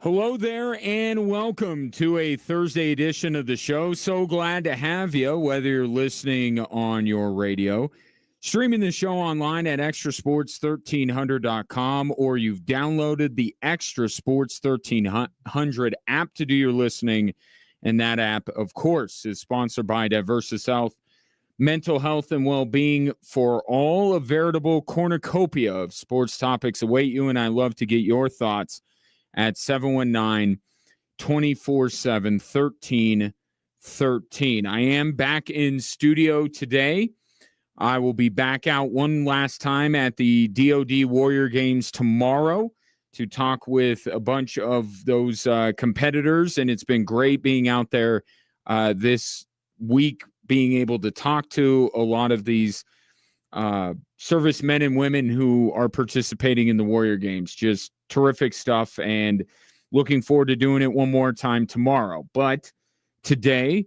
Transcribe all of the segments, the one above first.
Hello there and welcome to a Thursday edition of the show. So glad to have you, whether you're listening on your radio, streaming the show online at extrasports1300.com, or you've downloaded the Extra Sports 1300 app to do your listening. And that app, of course, is sponsored by Diversus Health, mental health and well-being for all. A veritable cornucopia of sports topics await you, and I love to get your thoughts at 719-247-1313. I am back in studio today. I will be back out one last time at the DoD Warrior Games tomorrow to talk with a bunch of those competitors, and it's been great being out there this week, being able to talk to a lot of these servicemen and women who are participating in the Warrior Games. Just terrific stuff, and looking forward to doing it one more time tomorrow. But today,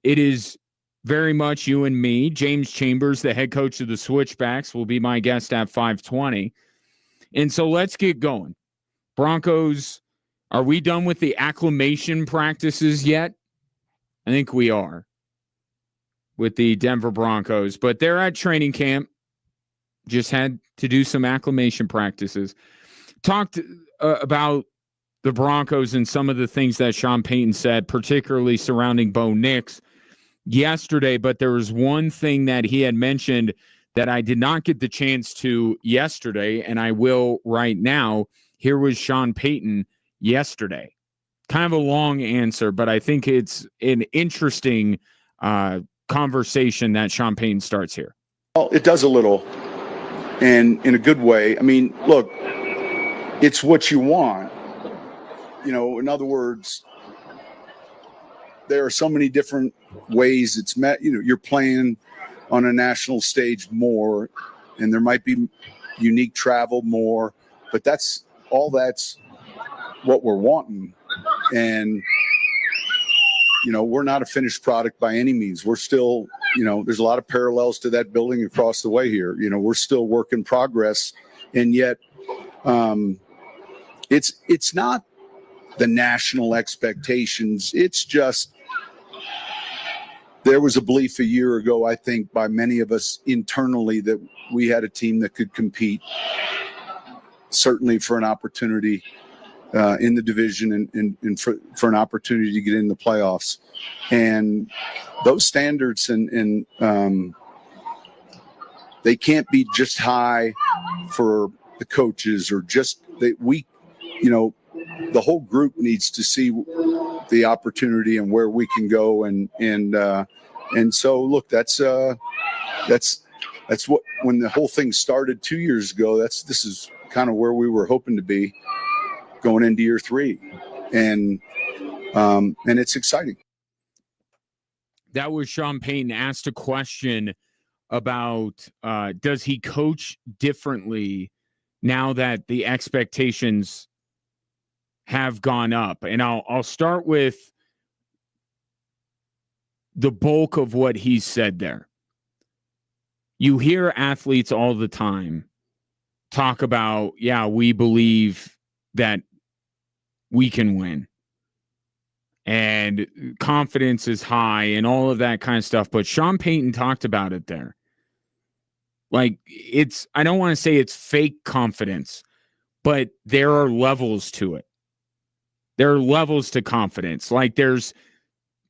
it is very much you and me. James Chambers, the head coach of the Switchbacks, will be my guest at 5:20. And so let's get going. Broncos, are we done with the acclimation practices yet? I think we are with the Denver Broncos, but they're at training camp. Just had to do some acclimation practices. Talked about the Broncos and some of the things that Sean Payton said, particularly surrounding Bo Nix yesterday, but there was one thing that he had mentioned that I did not get the chance to yesterday, and I will right now. Here was Sean Payton yesterday. Kind of a long answer, but I think it's an interesting conversation that Sean Payton starts here. Well, it does a little, and in a good way. I mean, look, it's what you want. In other words, there are so many different ways it's met. You're playing on a national stage more, and there might be unique travel more, but that's what we're wanting. And we're not a finished product by any means. We're still, there's a lot of parallels to that building across the way here. We're still work in progress, and yet it's not the national expectations. It's just there was a belief a year ago, I think, by many of us internally that we had a team that could compete, certainly for an opportunity in the division and for an opportunity to get in the playoffs. And those standards and they can't be just high for the coaches or just that the whole group needs to see the opportunity and where we can go. And so look, that's what, when the whole thing started 2 years ago, this is kind of where we were hoping to be going into year 3. And it's exciting. That was Sean Payton asked a question about does he coach differently now that the expectations have gone up. And I'll start with the bulk of what he said there. You hear athletes all the time talk about, we believe that we can win. And confidence is high and all of that kind of stuff. But Sean Payton talked about it there. Like, I don't want to say it's fake confidence, but there are levels to it. There are levels to confidence. Like, there's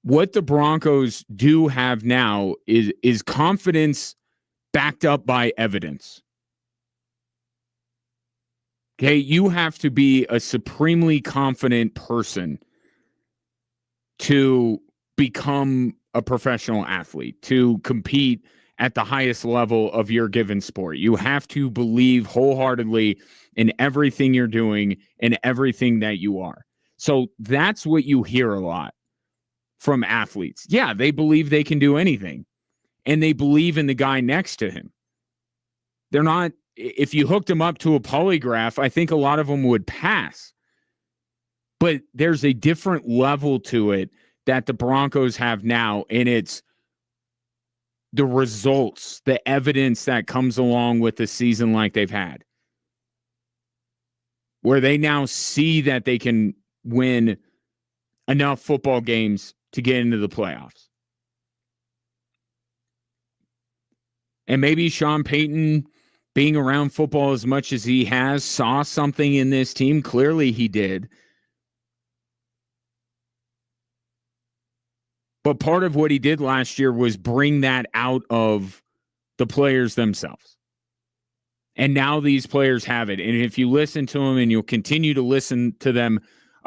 what the Broncos do have now is confidence backed up by evidence. Okay, you have to be a supremely confident person to become a professional athlete, to compete at the highest level of your given sport. You have to believe wholeheartedly in everything you're doing and everything that you are. So that's what you hear a lot from athletes. Yeah, they believe they can do anything, and they believe in the guy next to him. They're not, if you hooked them up to a polygraph, I think a lot of them would pass. But there's a different level to it that the Broncos have now, and it's the results, the evidence that comes along with a season like they've had, where they now see that they can win enough football games to get into the playoffs. And maybe Sean Payton, being around football as much as he has, saw something in this team. Clearly he did. But part of what he did last year was bring that out of the players themselves. And now these players have it. And if you listen to them, and you'll continue to listen to them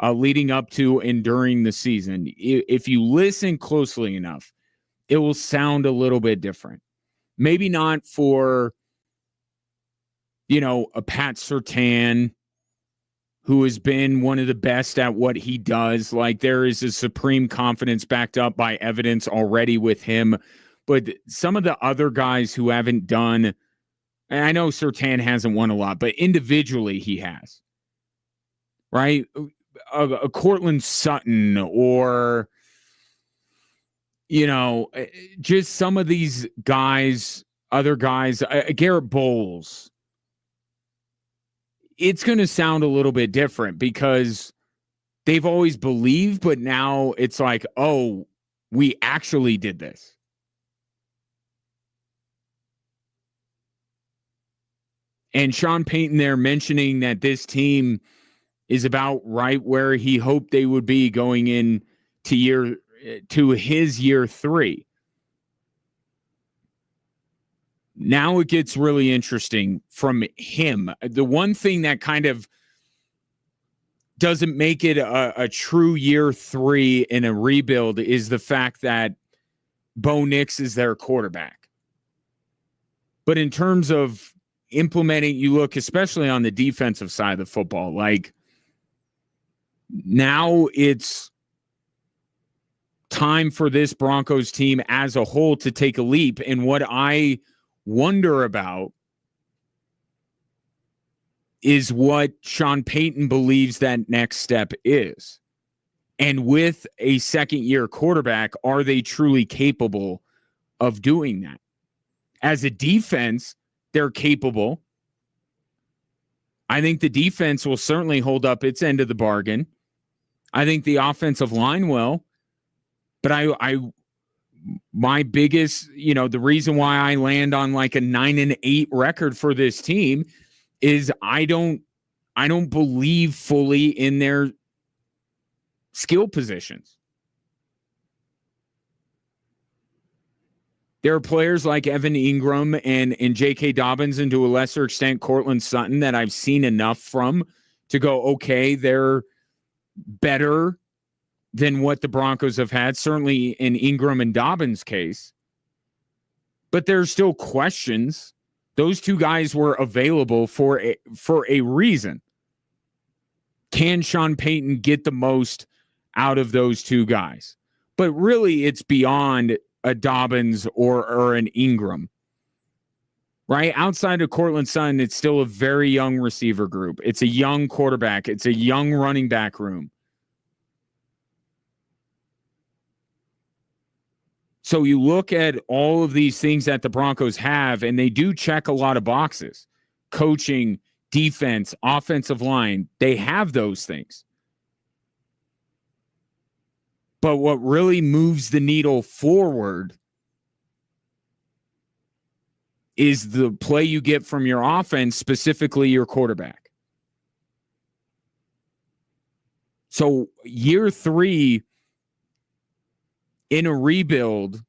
leading up to and during the season, if you listen closely enough, it will sound a little bit different. Maybe not for, a Pat Surtain, who has been one of the best at what he does. Like, there is a supreme confidence backed up by evidence already with him. But some of the other guys who haven't done, and I know Surtain hasn't won a lot, but individually he has. Right? A Cortland Sutton, or, just some of these guys, other guys, Garrett Bowles. It's going to sound a little bit different because they've always believed, but now it's like, oh, we actually did this. And Sean Payton there mentioning that this team is about right where he hoped they would be going in to his year 3. Now it gets really interesting from him. The one thing that kind of doesn't make it a true year 3 in a rebuild is the fact that Bo Nix is their quarterback. But in terms of implementing, you look especially on the defensive side of the football, like now it's time for this Broncos team as a whole to take a leap. And what I wonder about is what Sean Payton believes that next step is. And with a second-year quarterback, are they truly capable of doing that? As a defense, they're capable. I think the defense will certainly hold up its end of the bargain. I think the offensive line will. But my biggest, the reason why I land on like a 9-8 record for this team is I don't believe fully in their skill positions. There are players like Evan Ingram and J.K. Dobbins, and to a lesser extent Cortland Sutton, that I've seen enough from to go, okay, they're better than what the Broncos have had, certainly in Ingram and Dobbins' case. But there's still questions. Those two guys were available for a reason. Can Sean Payton get the most out of those two guys? But really, it's beyond a Dobbins or an Ingram. Right? Outside of Cortland Sutton, it's still a very young receiver group. It's a young quarterback. It's a young running back room. So you look at all of these things that the Broncos have, and they do check a lot of boxes. Coaching, defense, offensive line, they have those things. But what really moves the needle forward is the play you get from your offense, specifically your quarterback. So year 3 in a rebuild,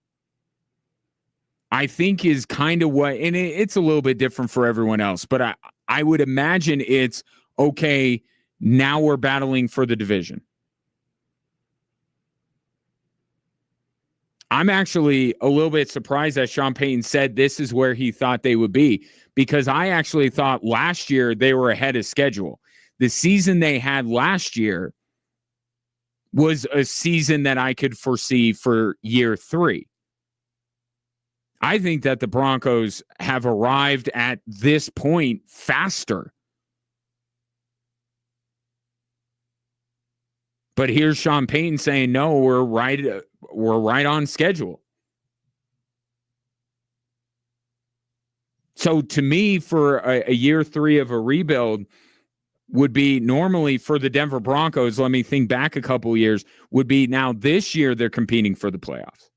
I think is kind of what, and it's a little bit different for everyone else, but I would imagine it's, okay, now we're battling for the division. I'm actually a little bit surprised that Sean Payton said this is where he thought they would be, because I actually thought last year they were ahead of schedule. The season they had last year was a season that I could foresee for year 3. I think that the Broncos have arrived at this point faster. But here's Sean Payton saying, no, we're right on schedule. So to me, for a year 3 of a rebuild, would be normally for the Denver Broncos, let me think back a couple of years, would be now this year they're competing for the playoffs.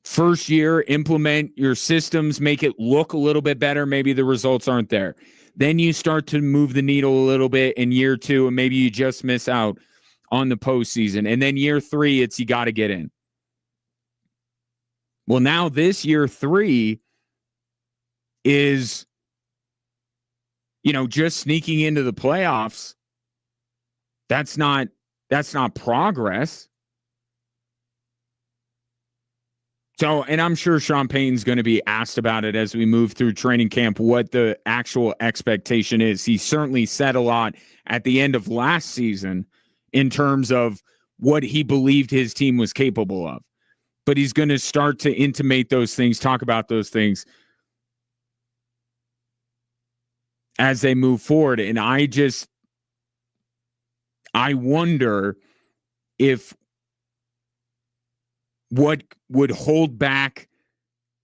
First year, implement your systems, make it look a little bit better. Maybe the results aren't there. Then you start to move the needle a little bit in year 2, and maybe you just miss out on the postseason. And then year 3, it's you got to get in. Well, now this year 3 is, just sneaking into the playoffs. That's not progress. So, and I'm sure Sean Payton's going to be asked about it as we move through training camp, what the actual expectation is. He certainly said a lot at the end of last season in terms of what he believed his team was capable of. But he's going to start to intimate those things, talk about those things as they move forward. And I wonder if what would hold back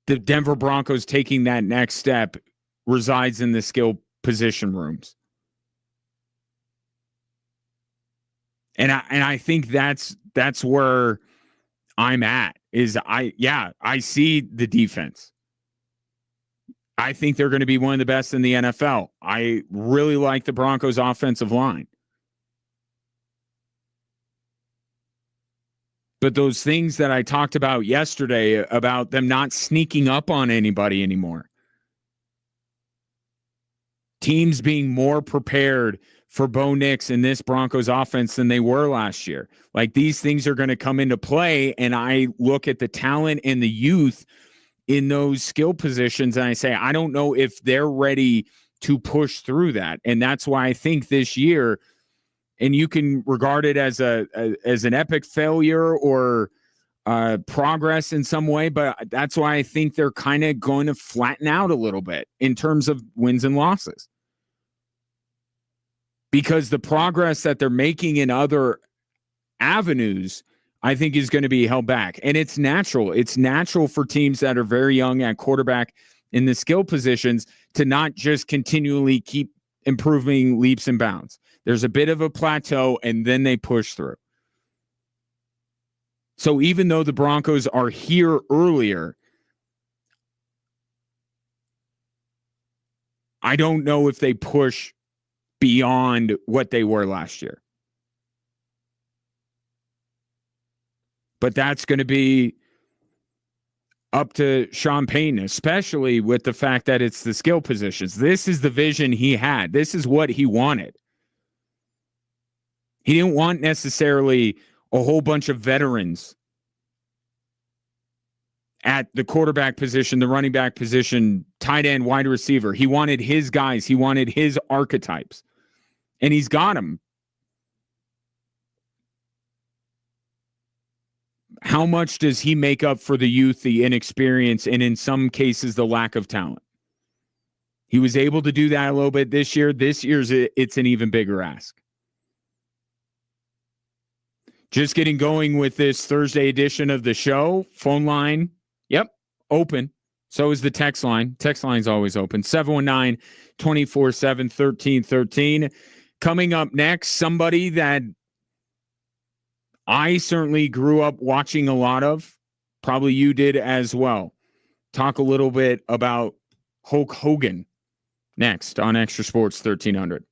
the Denver Broncos taking that next step resides in the skill position rooms. And I think that's where I'm at. I see the defense. I think they're going to be one of the best in the NFL. I really like the Broncos offensive line. But those things that I talked about yesterday about them not sneaking up on anybody anymore. Teams being more prepared for Bo Nix in this Broncos offense than they were last year. Like, these things are going to come into play, and I look at the talent and the youth in those skill positions, and I say, I don't know if they're ready to push through that. And that's why I think this year, and you can regard it as an epic failure or progress in some way, but that's why I think they're kind of going to flatten out a little bit in terms of wins and losses. Because the progress that they're making in other avenues, I think, is going to be held back. And it's natural. It's natural for teams that are very young at quarterback in the skill positions to not just continually keep improving leaps and bounds. There's a bit of a plateau, and then they push through. So even though the Broncos are here earlier, I don't know if they push beyond what they were last year. But that's going to be up to Sean Payton, especially with the fact that it's the skill positions. This is the vision he had. This is what he wanted. He didn't want necessarily a whole bunch of veterans at the quarterback position, the running back position, tight end, wide receiver. He wanted his guys. He wanted his archetypes. And he's got them. How much does he make up for the youth, the inexperience, and in some cases, the lack of talent? He was able to do that a little bit this year. This year's it's an even bigger ask. Just getting going with this Thursday edition of the show. Phone line, yep, open. So is the text line. Text line's always open. 719-247-1313. Coming up next, somebody that I certainly grew up watching a lot of. Probably you did as well. Talk a little bit about Hulk Hogan next on Extra Sports 1300.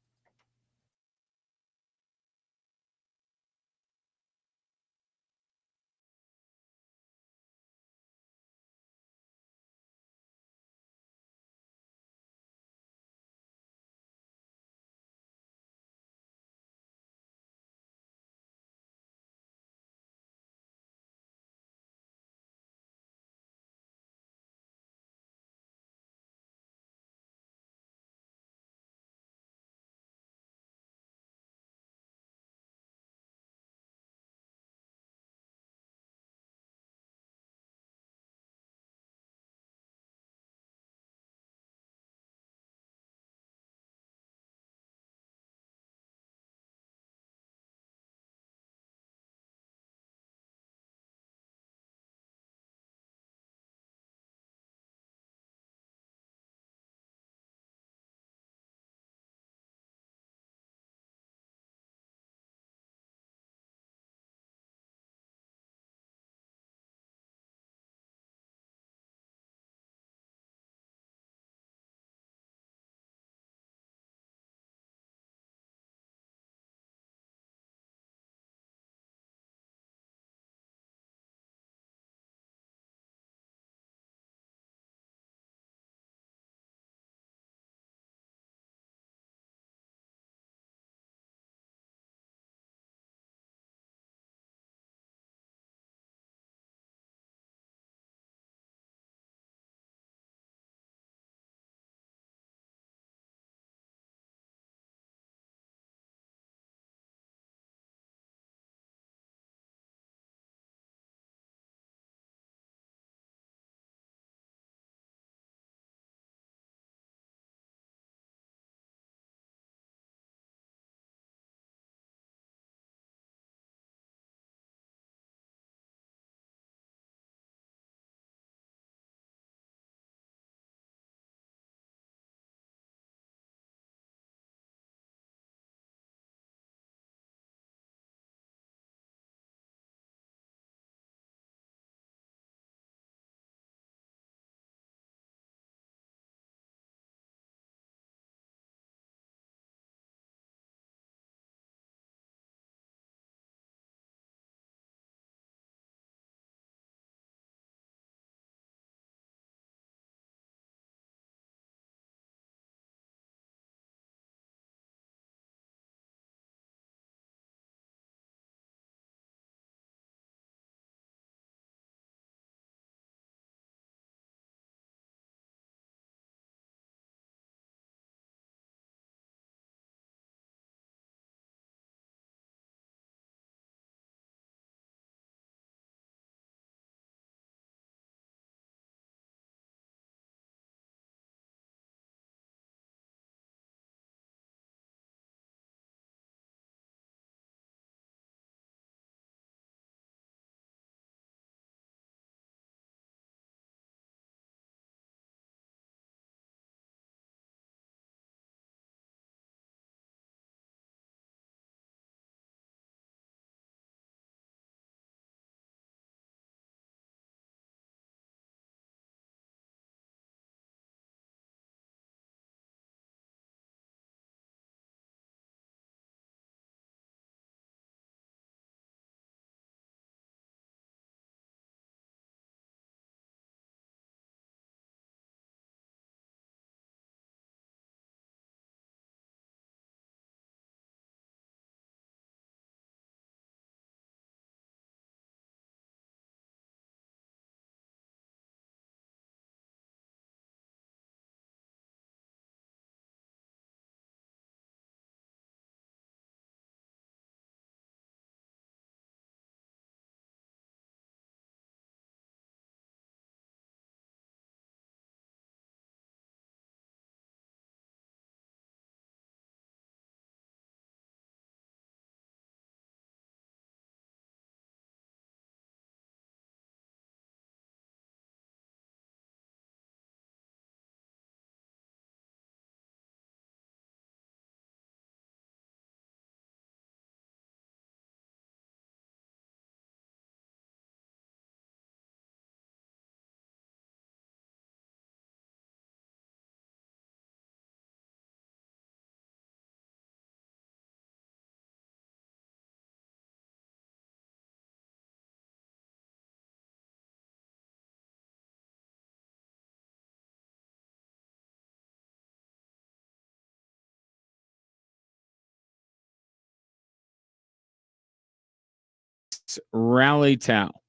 Rally Towel.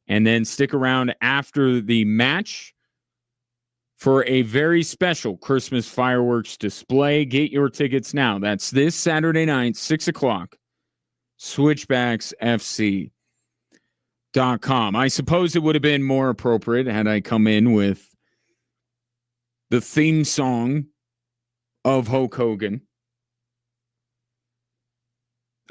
And then stick around after the match for a very special Christmas fireworks display. Get your tickets now. That's this Saturday night, 6 o'clock. SwitchbacksFC.com. I suppose it would have been more appropriate had I come in with the theme song of Hulk Hogan.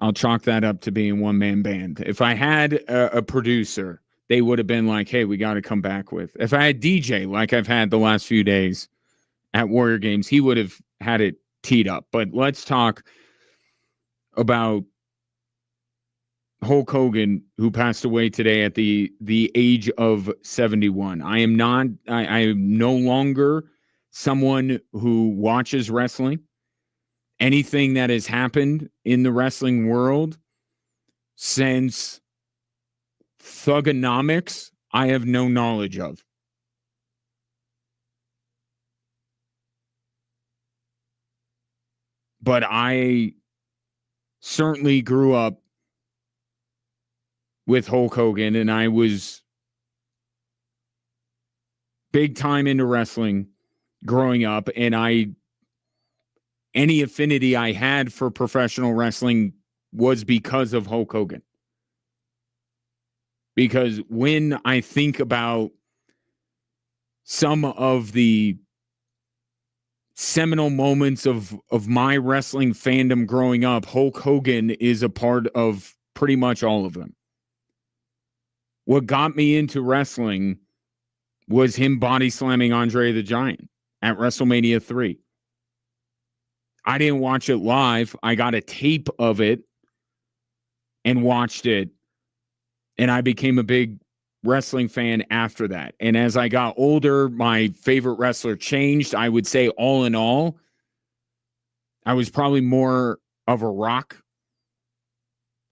I'll chalk that up to being one-man band. If I had a producer, they would have been like, hey, we got to come back with. If I had DJ, like I've had the last few days at Warrior Games, he would have had it teed up. But let's talk about Hulk Hogan, who passed away today at the age of 71. I am no longer someone who watches wrestling. Anything that has happened in the wrestling world since Thugonomics, I have no knowledge of. But I certainly grew up with Hulk Hogan, and I was big time into wrestling growing up, and any affinity I had for professional wrestling was because of Hulk Hogan. Because when I think about some of the seminal moments of my wrestling fandom growing up, Hulk Hogan is a part of pretty much all of them. What got me into wrestling was him body slamming Andre the Giant at WrestleMania 3. I didn't watch it live. I got a tape of it and watched it. And I became a big wrestling fan after that. And as I got older, my favorite wrestler changed. I would say all in all, I was probably more of a Rock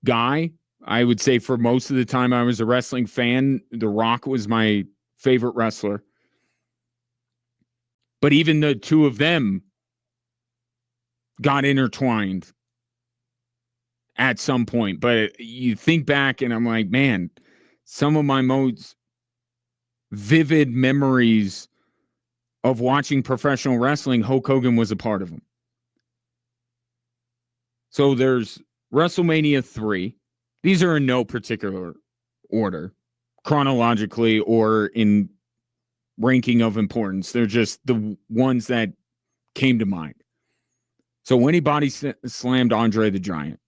guy. I would say for most of the time I was a wrestling fan, The Rock was my favorite wrestler. But even the two of them got intertwined at some point. But you think back and I'm like, man, some of my most vivid memories of watching professional wrestling, Hulk Hogan was a part of them. So there's WrestleMania 3. These are in no particular order, chronologically or in ranking of importance. They're just the ones that came to mind. So when he body slammed Andre the Giant.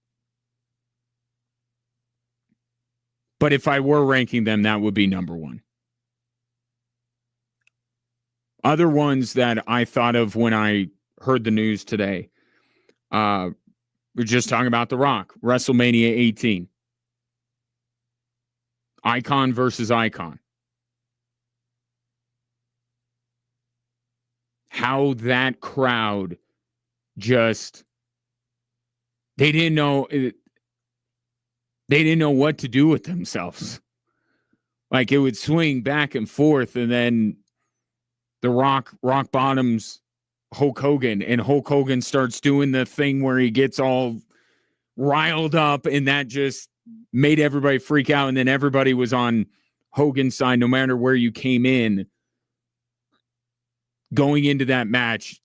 But if I were ranking them, that would be number one. Other ones that I thought of when I heard the news today, we're just talking about The Rock, WrestleMania 18. Icon versus icon. How that crowd just, they didn't know what to do with themselves. Like it would swing back and forth, and then the Rock bottoms Hulk Hogan, and Hulk Hogan starts doing the thing where he gets all riled up, and that just made everybody freak out. And then everybody was on Hogan's side, no matter where you came in. Going into that match,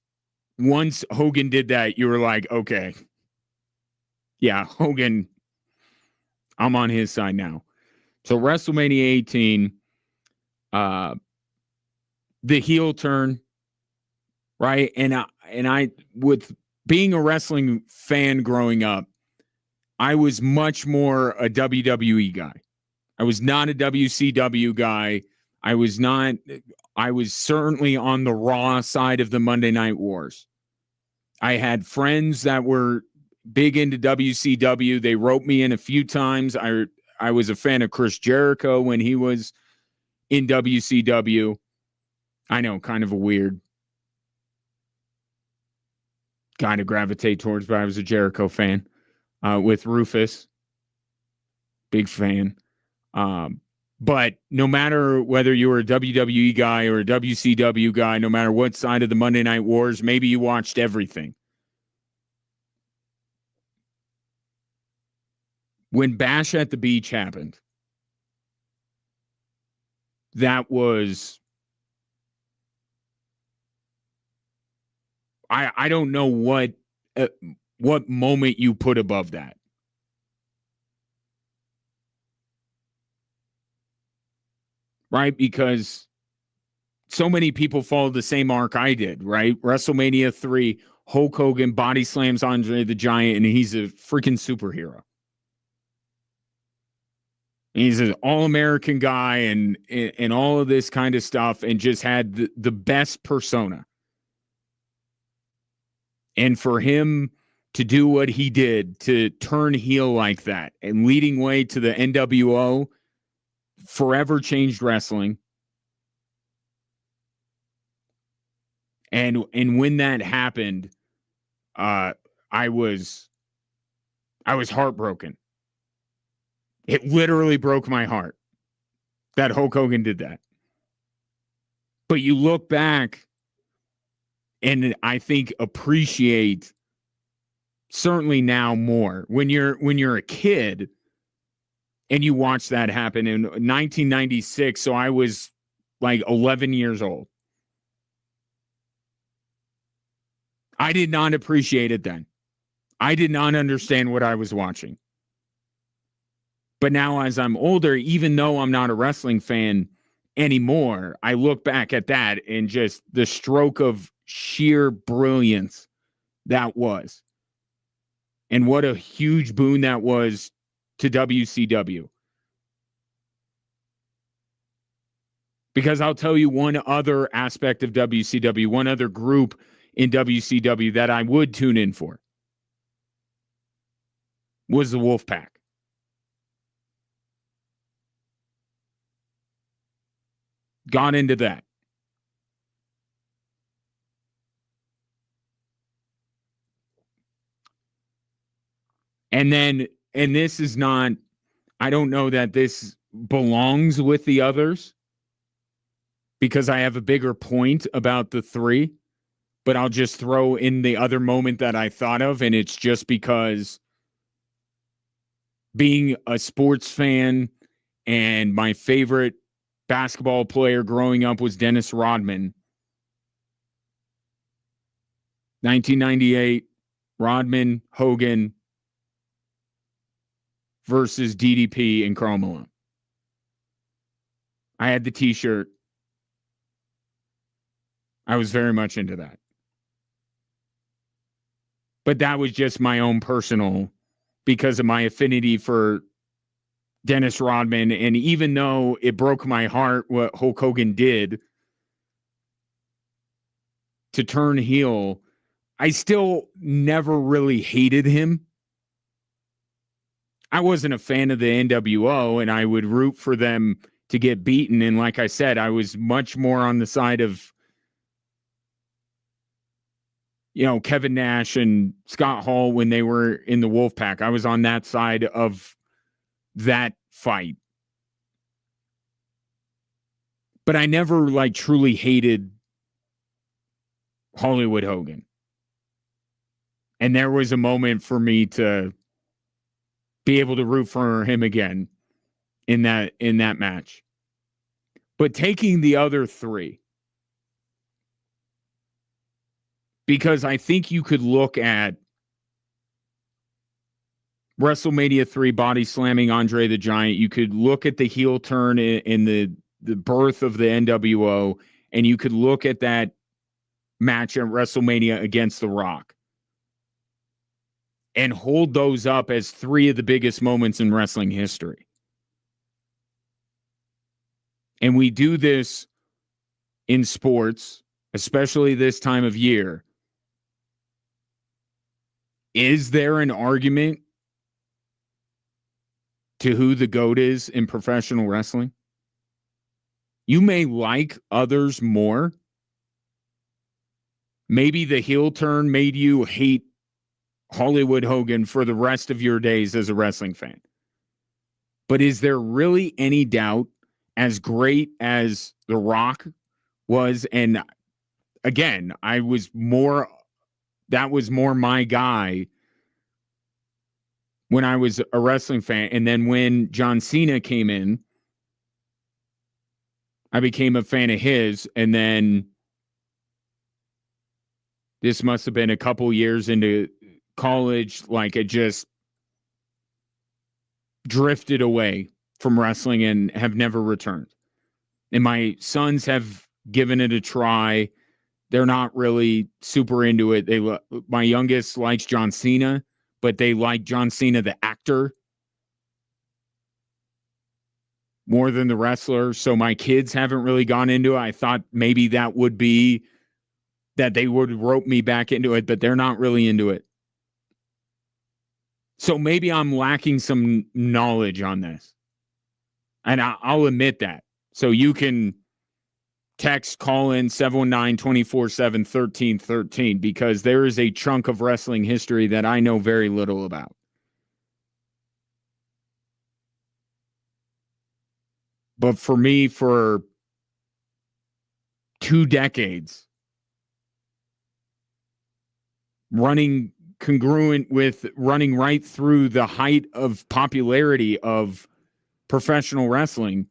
once Hogan did that, you were like, okay, yeah, Hogan, I'm on his side now. So WrestleMania 18, the heel turn, right? And I, with being a wrestling fan growing up, I was much more a WWE guy. I was not a WCW guy. I was certainly on the Raw side of the Monday Night Wars. I had friends that were big into WCW. They wrote me in a few times. I was a fan of Chris Jericho when he was in WCW. I know, kind of a weird guy to gravitate towards, but I was a Jericho fan. With Rufus, big fan. But no matter whether you were a WWE guy or a WCW guy, no matter what side of the Monday Night Wars, maybe you watched everything. when Bash at the Beach happened, that was, I don't know what moment you put above that. Right? Because so many people followed the same arc I did, right? WrestleMania 3, Hulk Hogan body slams Andre the Giant, and he's a freaking superhero. He's an all-American guy and all of this kind of stuff, and just had the best persona. And for him to do what he did, to turn heel like that and leading way to the NWO, forever changed wrestling. And when that happened, I was heartbroken. It literally broke my heart that Hulk Hogan did that. But you look back and I think appreciate, certainly now more, when you're a kid and you watch that happen in 1996. So I was like 11 years old. I did not appreciate it then. I did not understand what I was watching. But now as I'm older, even though I'm not a wrestling fan anymore, I look back at that and just the stroke of sheer brilliance that was. And what a huge boon that was to WCW. Because I'll tell you one other aspect of WCW, one other group in WCW that I would tune in for was the Wolfpack. Got into that. And this is not, I don't know that this belongs with the others because I have a bigger point about the three, but I'll just throw in the other moment that I thought of, and it's just because being a sports fan and my favorite basketball player growing up was Dennis Rodman. 1998, Rodman, Hogan versus DDP and Karl Malone. I had the t-shirt. I was very much into that. But that was just my own personal, because of my affinity for Dennis Rodman. And even though it broke my heart what Hulk Hogan did to turn heel, I still never really hated him. I wasn't a fan of the NWO, and I would root for them to get beaten. And like I said, I was much more on the side of, Kevin Nash and Scott Hall when they were in the Wolfpack. I was on that side of that fight. But I never truly hated Hollywood Hogan. And there was a moment for me to be able to root for him again in that match. But taking the other three, because I think you could look at WrestleMania 3 body slamming Andre the Giant. You could look at the heel turn in the birth of the NWO, and you could look at that match at WrestleMania against The Rock and hold those up as three of the biggest moments in wrestling history. And we do this in sports, especially this time of year. Is there an argument to who the GOAT is in professional wrestling? You may like others more. Maybe the heel turn made you hate Hollywood Hogan for the rest of your days as a wrestling fan. But is there really any doubt, as great as The Rock was, and again, that was more my guy when I was a wrestling fan. And then when John Cena came in, I became a fan of his. And then this must have been a couple years into college. Like, it just drifted away from wrestling and have never returned. And my sons have given it a try. They're not really super into it. My youngest likes John Cena, but they like John Cena, the actor, more than the wrestler. So my kids haven't really gone into it. I thought maybe that would be that they would rope me back into it, but they're not really into it. So maybe I'm lacking some knowledge on this. And I'll admit that. So you can text, call in 719-247-1313 because there is a chunk of wrestling history that I know very little about. But for me, for 2 decades, running congruent with running right through the height of popularity of professional wrestling,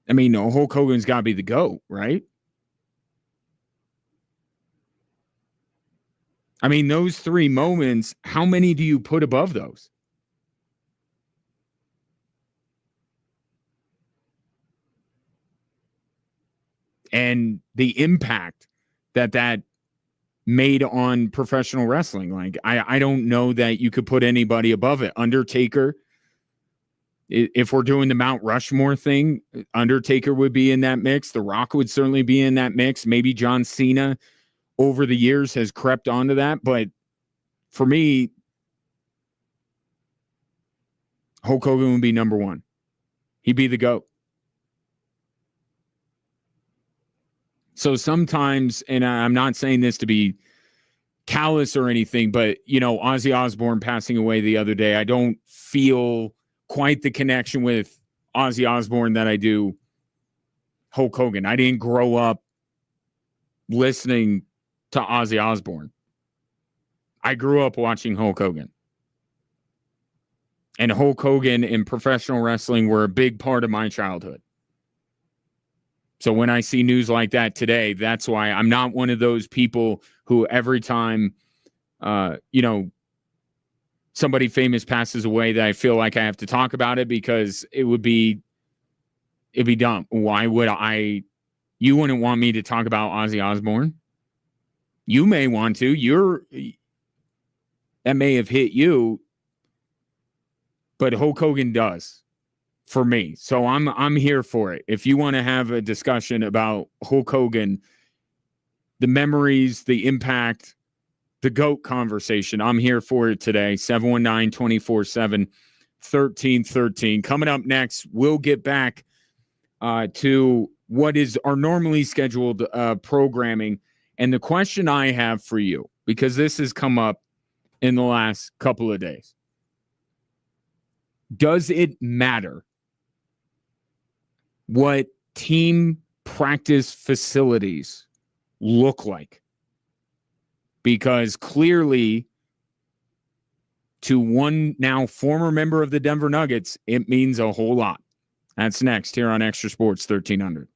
I mean, Hulk Hogan's got to be the GOAT, right? I mean, those 3 moments, how many do you put above those? And the impact that made on professional wrestling. Like, I don't know that you could put anybody above it. Undertaker, if we're doing the Mount Rushmore thing, Undertaker would be in that mix. The Rock would certainly be in that mix. Maybe John Cena over the years has crept onto that. But for me, Hulk Hogan would be number 1. He'd be the GOAT. So sometimes, and I'm not saying this to be callous or anything, but, Ozzy Osbourne passing away the other day, I don't feel quite the connection with Ozzy Osbourne that I do Hulk Hogan. I didn't grow up listening to Ozzy Osbourne. I grew up watching Hulk Hogan. And Hulk Hogan and professional wrestling were a big part of my childhood. So when I see news like that today, that's why I'm not one of those people who every time, somebody famous passes away that I feel like I have to talk about it because it'd be dumb. Why would you wouldn't want me to talk about Ozzy Osbourne? You may want to. That may have hit you, but Hulk Hogan does for me. So I'm here for it. If you want to have a discussion about Hulk Hogan, the memories, the impact, the GOAT conversation, I'm here for it today. 719-247-1313. Coming up next, we'll get back to what is our normally scheduled programming. And the question I have for you, because this has come up in the last couple of days, does it matter what team practice facilities look like? Because clearly, to one now former member of the Denver Nuggets, it means a whole lot. That's next here on Extra Sports 1300.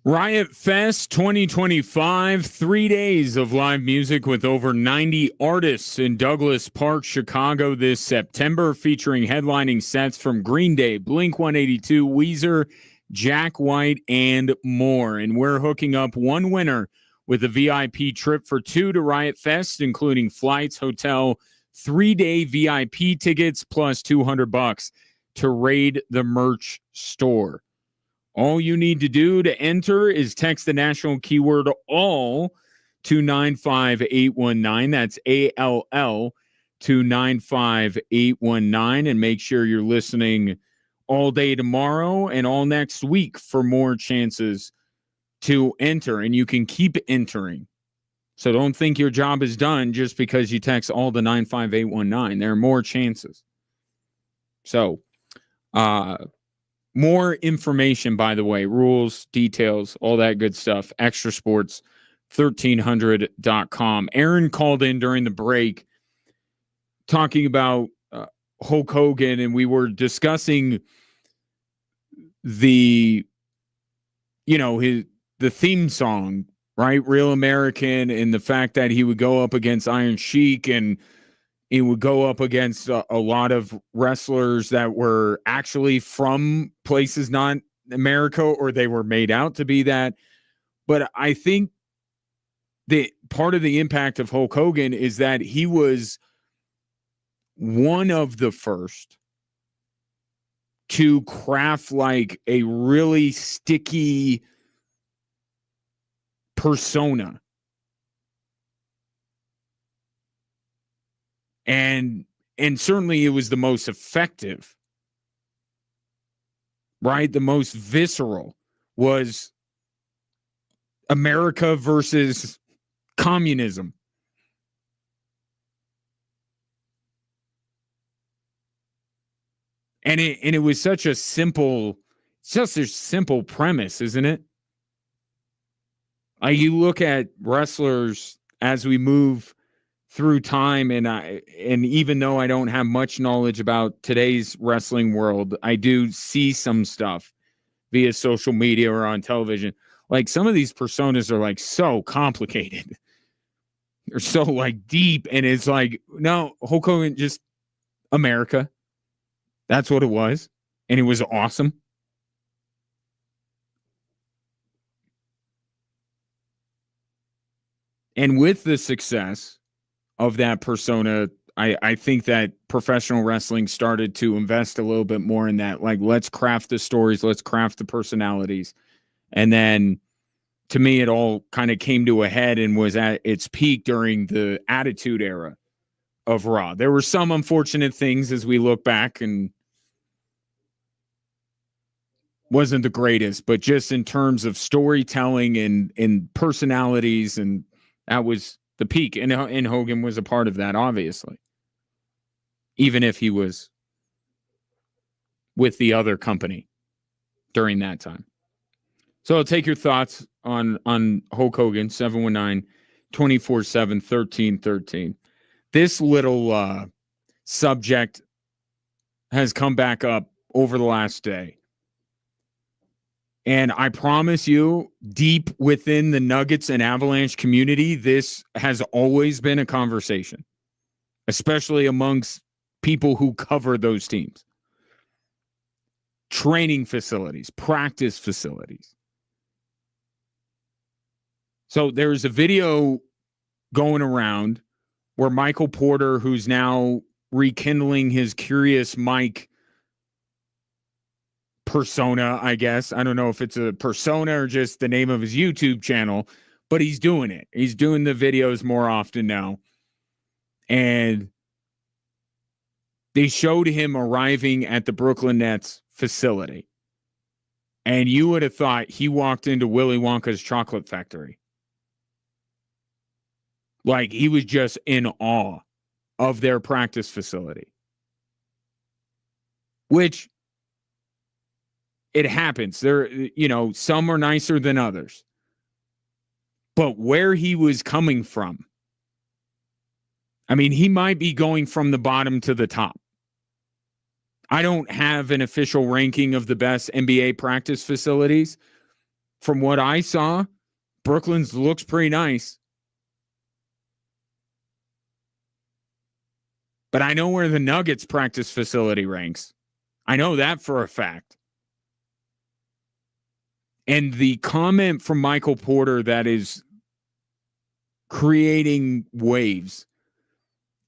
Riot Fest 2025, 3 days of live music with over 90 artists in Douglas Park, Chicago this September, featuring headlining sets from Green Day, Blink-182, Weezer, Jack White, and more. And we're hooking up one winner with a VIP trip for two to Riot Fest, including flights, hotel, 3-day VIP tickets, plus $200 to raid the merch store. All you need to do to enter is text the national keyword ALL to 95819. That's ALL to 95819. And make sure you're listening all day tomorrow and all next week for more chances to enter. And you can keep entering. So don't think your job is done just because you text ALL to 95819. There are more chances. So, more information, by the way, rules, details, all that good stuff. Extrasports1300.com. Aaron called in during the break talking about Hulk Hogan, and we were discussing the theme song, right? Real American, and the fact that he would go up against Iron Sheik, and he would go up against a lot of wrestlers that were actually from places not America, or they were made out to be that. But I think that part of the impact of Hulk Hogan is that he was one of the first to craft like a really sticky persona. And certainly it was the most effective, right? The most visceral was America versus communism. And it was such a simple premise, isn't it? You look at wrestlers as we move through time, and even though I don't have much knowledge about today's wrestling world, I do see some stuff via social media or on television. Like, some of these personas are like so complicated. They're so like deep, and it's like, no, Hulk Hogan, just America. That's what it was. And it was awesome. And with the success of that persona, I think that professional wrestling started to invest a little bit more in that. Like, let's craft the stories, let's craft the personalities. And then, to me, it all kind of came to a head and was at its peak during the Attitude Era of Raw. There were some unfortunate things as we look back, and wasn't the greatest, but just in terms of storytelling and personalities, and that was the peak, and Hogan was a part of that, obviously, even if he was with the other company during that time. So I'll take your thoughts on Hulk Hogan, 719-247-1313. This little subject has come back up over the last day. And I promise you, deep within the Nuggets and Avalanche community, this has always been a conversation, especially amongst people who cover those teams. Training facilities, practice facilities. So there's a video going around where Michael Porter, who's now rekindling his Curious Mike persona, I guess. I don't know if it's a persona or just the name of his YouTube channel, but he's doing it. He's doing the videos more often now. And they showed him arriving at the Brooklyn Nets facility. And you would have thought he walked into Willy Wonka's chocolate factory. Like, he was just in awe of their practice facility. Which, it happens. There, some are nicer than others. But where he was coming from, I mean, he might be going from the bottom to the top. I don't have an official ranking of the best NBA practice facilities, From what I saw, Brooklyn's looks pretty nice. But I know where the Nuggets practice facility ranks. I know that for a fact. And the comment from Michael Porter that is creating waves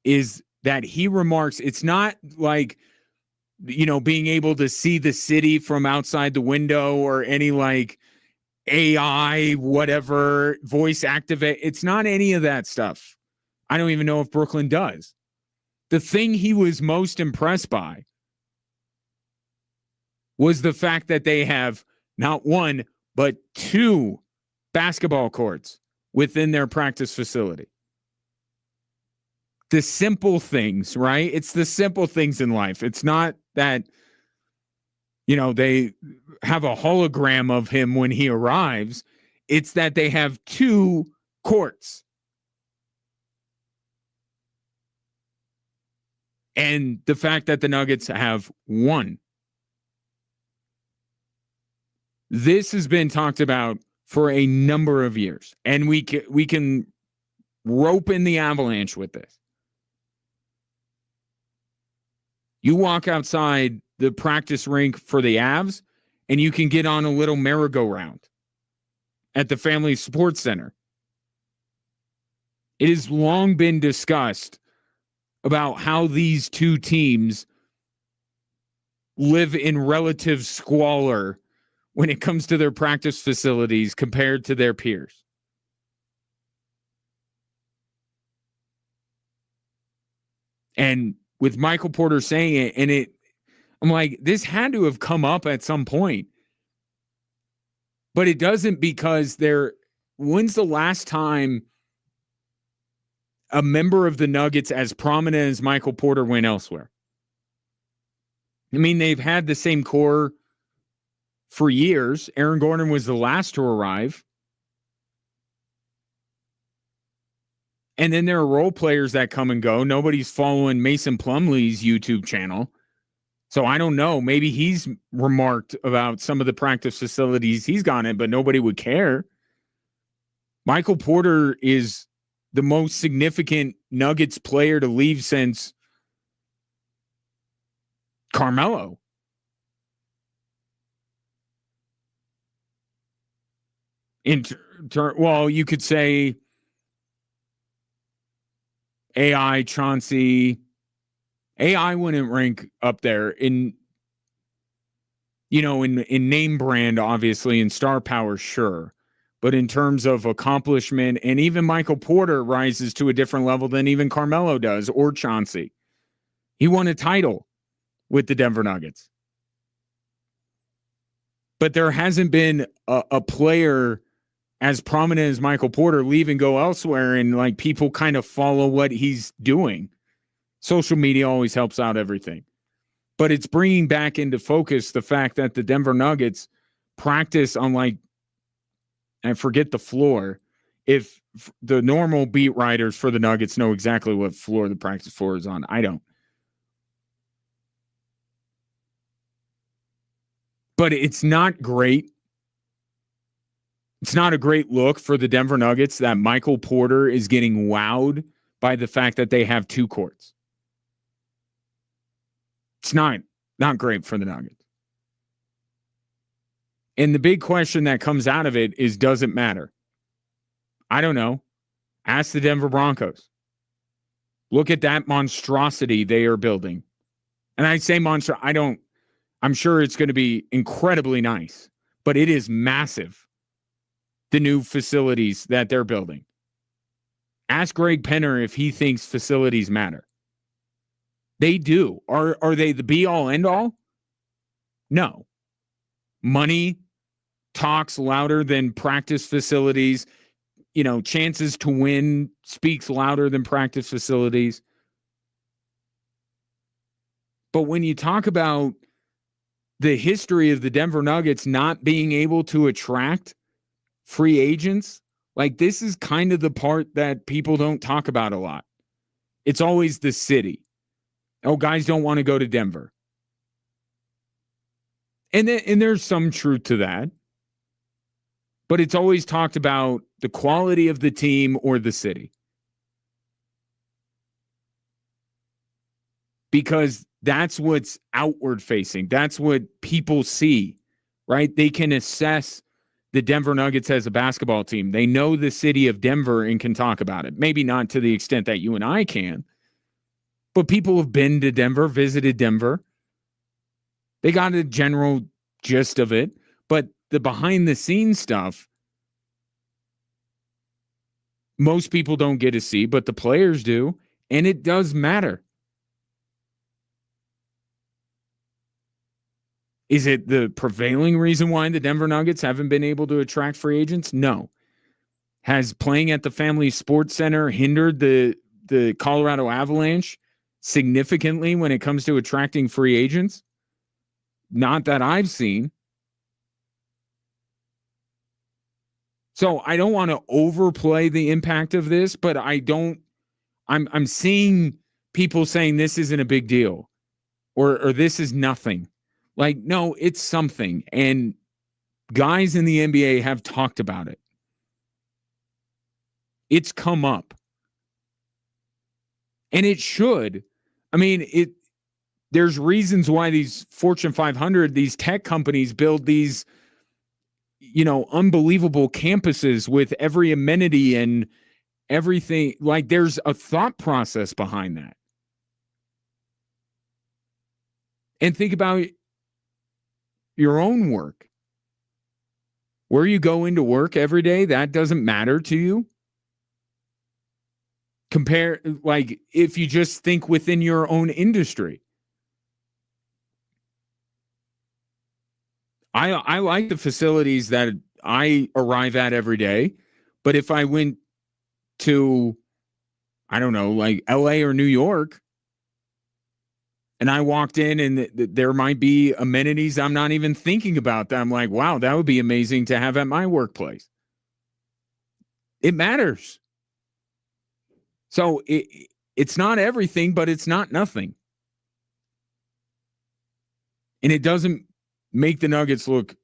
is that he remarks, it's not like, being able to see the city from outside the window or any like AI, whatever, voice activate. It's not any of that stuff. I don't even know if Brooklyn does. The thing he was most impressed by was the fact that they have not one, but 2 basketball courts within their practice facility. The simple things, right? It's the simple things in life. It's not that, they have a hologram of him when he arrives. It's that they have 2 courts. And the fact that the Nuggets have 1. This has been talked about for a number of years, and we can rope in the Avalanche with this. You walk outside the practice rink for the Avs, and you can get on a little merry-go-round at the Family Sports Center. It has long been discussed about how these 2 teams live in relative squalor when it comes to their practice facilities compared to their peers. And with Michael Porter saying it, and I'm like, this had to have come up at some point. But it doesn't, because when's the last time a member of the Nuggets as prominent as Michael Porter went elsewhere? I mean, they've had the same core for years. Aaron Gordon was the last to arrive. And then there are role players that come and go. Nobody's following Mason Plumlee's YouTube channel. So I don't know. Maybe he's remarked about some of the practice facilities he's gone in, but nobody would care. Michael Porter is the most significant Nuggets player to leave since Carmelo. Well, you could say AI, Chauncey. AI wouldn't rank up there in name brand, obviously, in star power, sure. But in terms of accomplishment, and even Michael Porter rises to a different level than even Carmelo does, or Chauncey. He won a title with the Denver Nuggets. But there hasn't been a player as prominent as Michael Porter leave and go elsewhere, and like people kind of follow what he's doing. Social media always helps out everything. But it's bringing back into focus the fact that the Denver Nuggets practice on, like, I forget the floor. If the normal beat writers for the Nuggets know exactly what floor the practice floor is on, I don't. But it's not great. It's not a great look for the Denver Nuggets that Michael Porter is getting wowed by the fact that they have 2 courts. It's not great for the Nuggets. And the big question that comes out of it is, does it matter? I don't know. Ask the Denver Broncos. Look at that monstrosity they are building. And I say monster, I'm sure it's going to be incredibly nice, but it is massive. The new facilities that they're building. Ask Greg Penner if he thinks facilities matter. They do. Are they the be all end all? No. Money talks louder than practice facilities. Chances to win speaks louder than practice facilities. But when you talk about the history of the Denver Nuggets not being able to attract free agents, like, this is kind of the part that people don't talk about a lot. It's always the city. Oh, guys don't want to go to Denver. And there's some truth to that. But it's always talked about the quality of the team or the city. Because that's what's outward facing. That's what people see, right? They can assess the Denver Nuggets as a basketball team. They know the city of Denver and can talk about it. Maybe not to the extent that you and I can, but people have been to Denver, visited Denver. They got a general gist of it, but the behind the scenes stuff, most people don't get to see, but the players do, and it does matter. Is it the prevailing reason why the Denver Nuggets haven't been able to attract free agents? No. Has playing at the Family Sports Center hindered the Colorado Avalanche significantly when it comes to attracting free agents? Not that I've seen. So I don't want to overplay the impact of this, but I'm seeing people saying this isn't a big deal or this is nothing. Like, no, it's something. And guys in the NBA have talked about it. It's come up. And it should. I mean, there's reasons why these Fortune 500, these tech companies build these, unbelievable campuses with every amenity and everything. Like, there's a thought process behind that. And think about your own work. Where you go into work every day, that doesn't matter to you. Compare, like, if you just think within your own industry. I like the facilities that I arrive at every day, but if I went to, I don't know, like LA or New York, and I walked in and there might be amenities I'm not even thinking about that I'm like, wow, that would be amazing to have at my workplace. It matters. So it's not everything, but it's not nothing. And it doesn't make the Nuggets look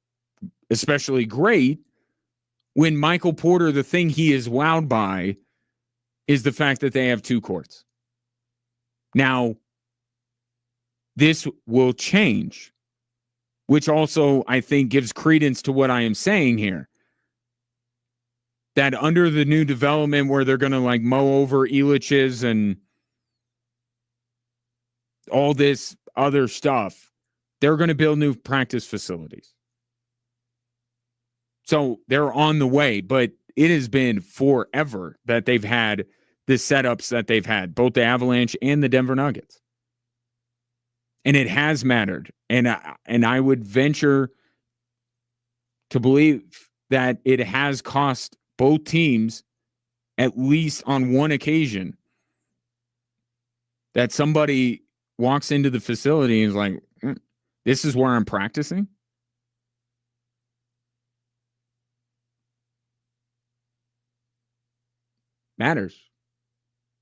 especially great when Michael Porter, the thing he is wowed by is the fact that they have 2 courts. Now, this will change, which also I think gives credence to what I am saying here. That under the new development where they're going to like mow over Elitch's and all this other stuff, they're going to build new practice facilities. So they're on the way, but it has been forever that they've had the setups that they've had, both the Avalanche and the Denver Nuggets. And it has mattered. And I would venture to believe that it has cost both teams, at least on one occasion, that somebody walks into the facility and is like, this is where I'm practicing? Matters.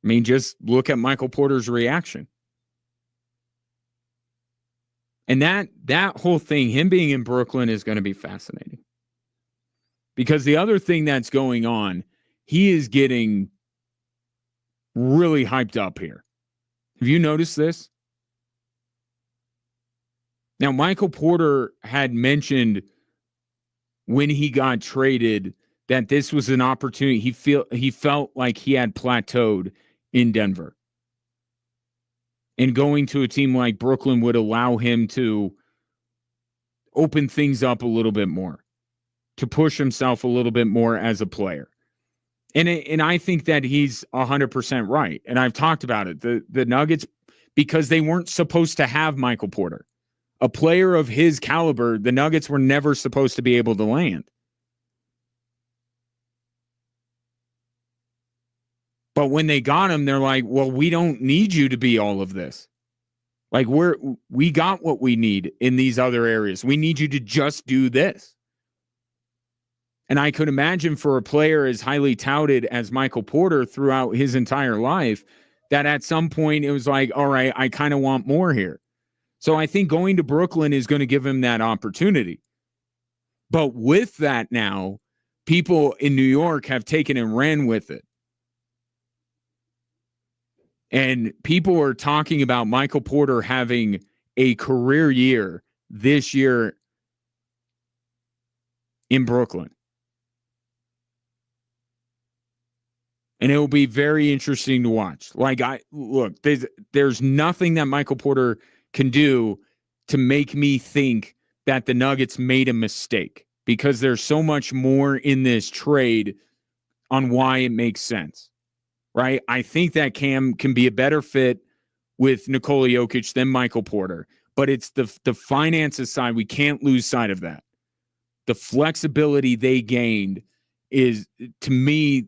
I mean, just look at Michael Porter's reaction. And that whole thing, him being in Brooklyn, is going to be fascinating. Because the other thing that's going on, he is getting really hyped up here. Have you noticed this? Now, Michael Porter had mentioned when he got traded that this was an opportunity. He felt like he had plateaued in Denver. And going to a team like Brooklyn would allow him to open things up a little bit more, to push himself a little bit more as a player. And I think that he's 100% right. And I've talked about it. The Nuggets, because they weren't supposed to have Michael Porter. A player of his caliber, the Nuggets were never supposed to be able to land. But when they got him, they're like, well, we don't need you to be all of this. Like, we got what we need in these other areas. We need you to just do this. And I could imagine for a player as highly touted as Michael Porter throughout his entire life, that at some point it was like, all right, I kind of want more here. So I think going to Brooklyn is going to give him that opportunity. But with that now, people in New York have taken and ran with it. And people are talking about Michael Porter having a career year this year in Brooklyn. And it will be very interesting to watch. There's nothing that Michael Porter can do to make me think that the Nuggets made a mistake, because there's so much more in this trade on why it makes sense, right? I think that Cam can be a better fit with Nikola Jokic than Michael Porter, but it's the finances side. We can't lose sight of that. The flexibility they gained is, to me,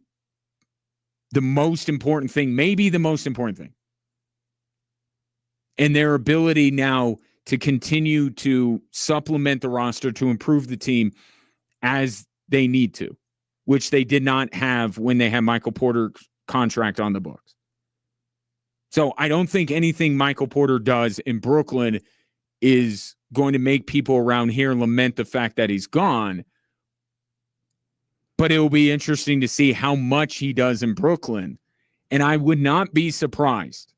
the most important thing, maybe the most important thing. And their ability now to continue to supplement the roster, to improve the team as they need to, which they did not have when they had Michael Porter's contract on the books. So I don't think anything Michael Porter does in Brooklyn is going to make people around here lament the fact that he's gone. But it will be interesting to see how much he does in Brooklyn. And I would not be surprised.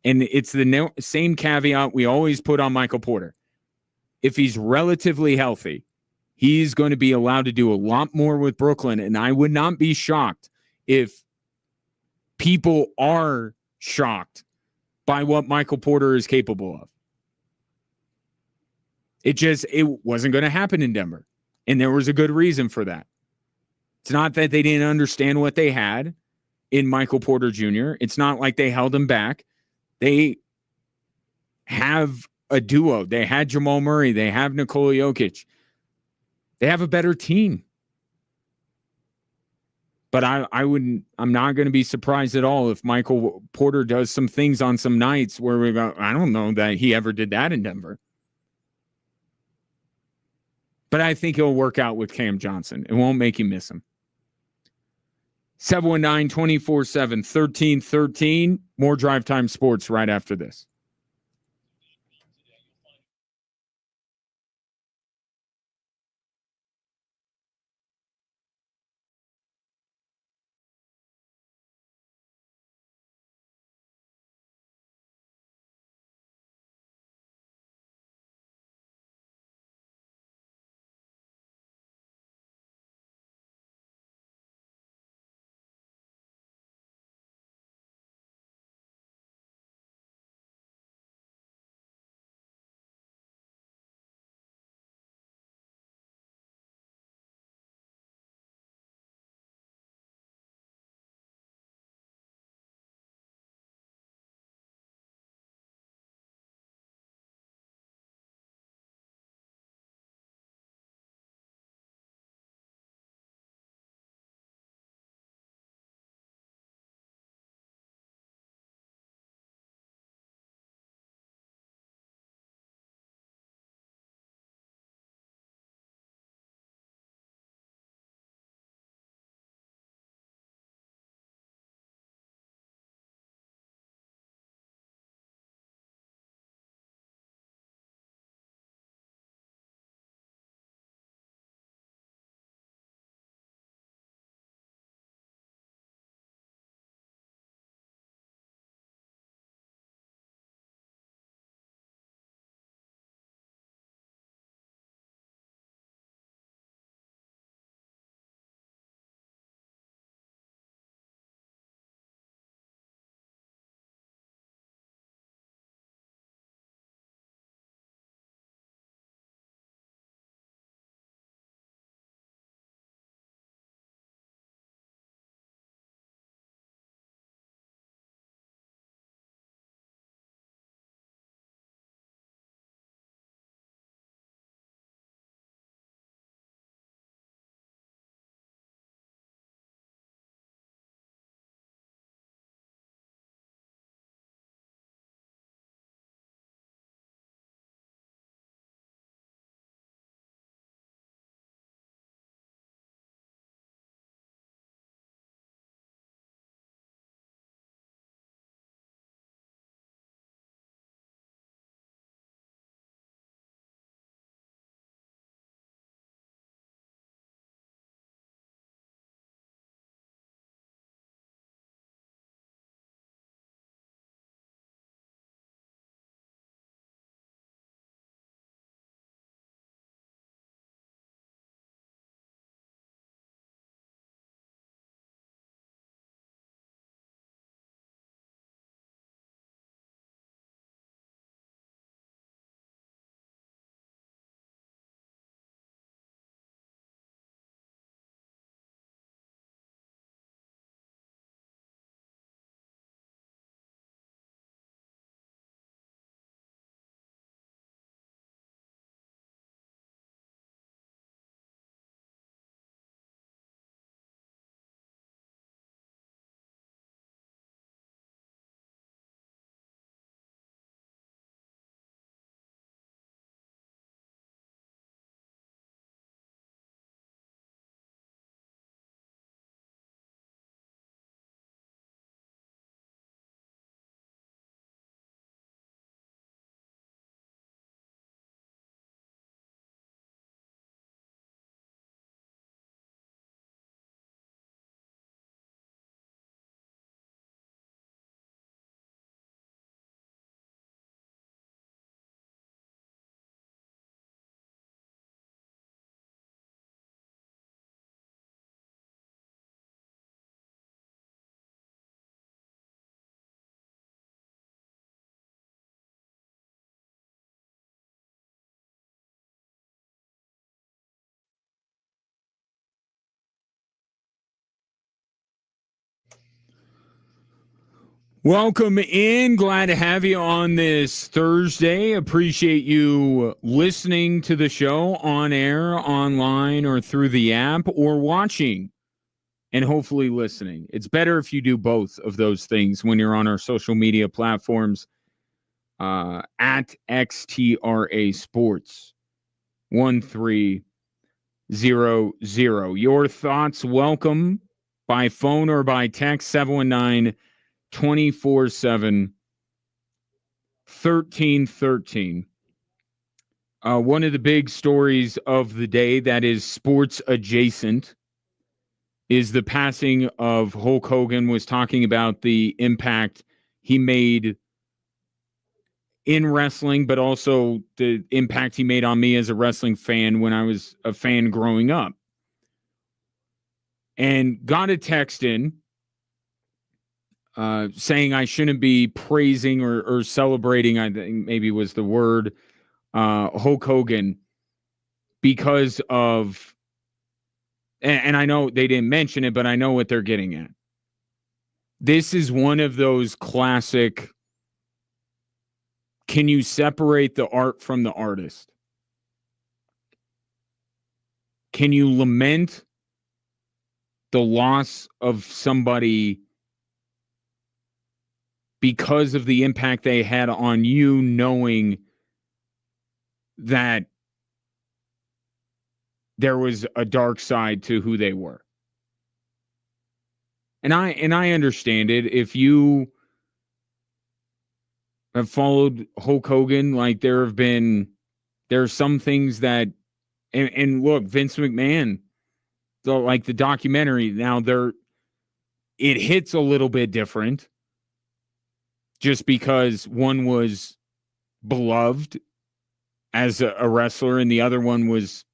And it's the same caveat we always put on Michael Porter. If he's relatively healthy, he's going to be allowed to do a lot more with Brooklyn. And I would not be shocked if people are shocked by what Michael Porter is capable of. It wasn't going to happen in Denver. And there was a good reason for that. It's not that they didn't understand what they had in Michael Porter Jr. It's not like they held him back. They have a duo. They had Jamal Murray. They have Nikola Jokic. They have a better team. But I'm not going to be surprised at all if Michael Porter does some things on some nights where we go, I don't know that he ever did that in Denver. But I think he'll work out with Cam Johnson. It won't make you miss him. 719-24-7-1313. More Drive Time Sports right after this. Welcome in. Glad to have you on this Thursday. Appreciate you listening to the show on air, online, or through the app, or watching and hopefully listening. It's better if you do both of those things when you're on our social media platforms at XTRA Sports 1300. Your thoughts welcome by phone or by text 719 24/7 1313. One of the big stories of the day that is sports adjacent is the passing of Hulk Hogan. Was talking about the impact he made in wrestling, but also the impact he made on me as a wrestling fan when I was a fan growing up. And got a text in saying I shouldn't be praising or celebrating, I think maybe was the word, Hulk Hogan because of, and I know they didn't mention it, but I know what they're getting at. This is one of those classic, can you separate the art from the artist? Can you lament the loss of somebody because of the impact they had on you, knowing that there was a dark side to who they were? And I understand it. If you have followed Hulk Hogan, like there are some things that, and look, Vince McMahon, so like the documentary, now it hits a little bit different just because one was beloved as a wrestler and the other one was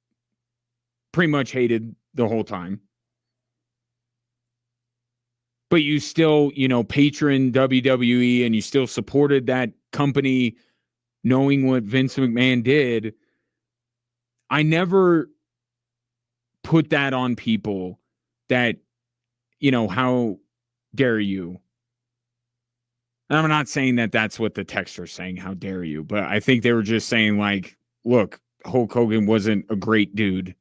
pretty much hated the whole time. But you still, patron WWE, and you still supported that company knowing what Vince McMahon did. I never put that on people that, how dare you? And I'm not saying that that's what the texter's saying, how dare you? But I think they were just saying, like, look, Hulk Hogan wasn't a great dude,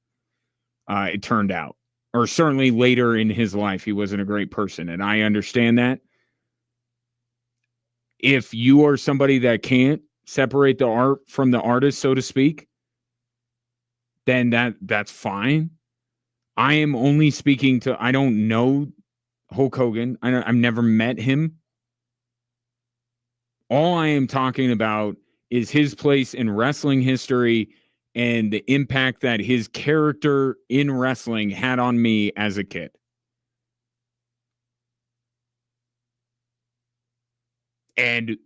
it turned out. Or certainly later in his life, he wasn't a great person. And I understand that. If you are somebody that can't separate the art from the artist, so to speak, then that's fine. I am only speaking to, I don't know Hulk Hogan. I've never met him. All I am talking about is his place in wrestling history and the impact that his character in wrestling had on me as a kid. And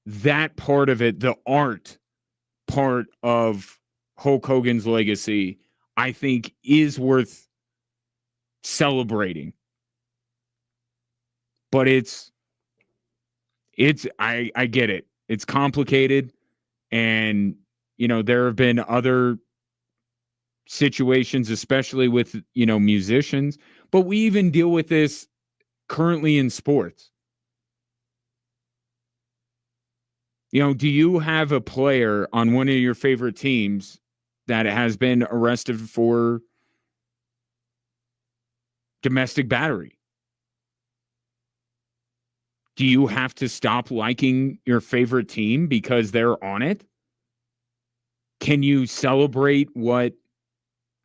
that part of it, the art part of Hulk Hogan's legacy, I think is worth celebrating. But I get it. It's complicated. And, there have been other situations, especially with, musicians, but we even deal with this currently in sports. Do you have a player on one of your favorite teams that has been arrested for domestic battery? Do you have to stop liking your favorite team because they're on it? Can you celebrate what?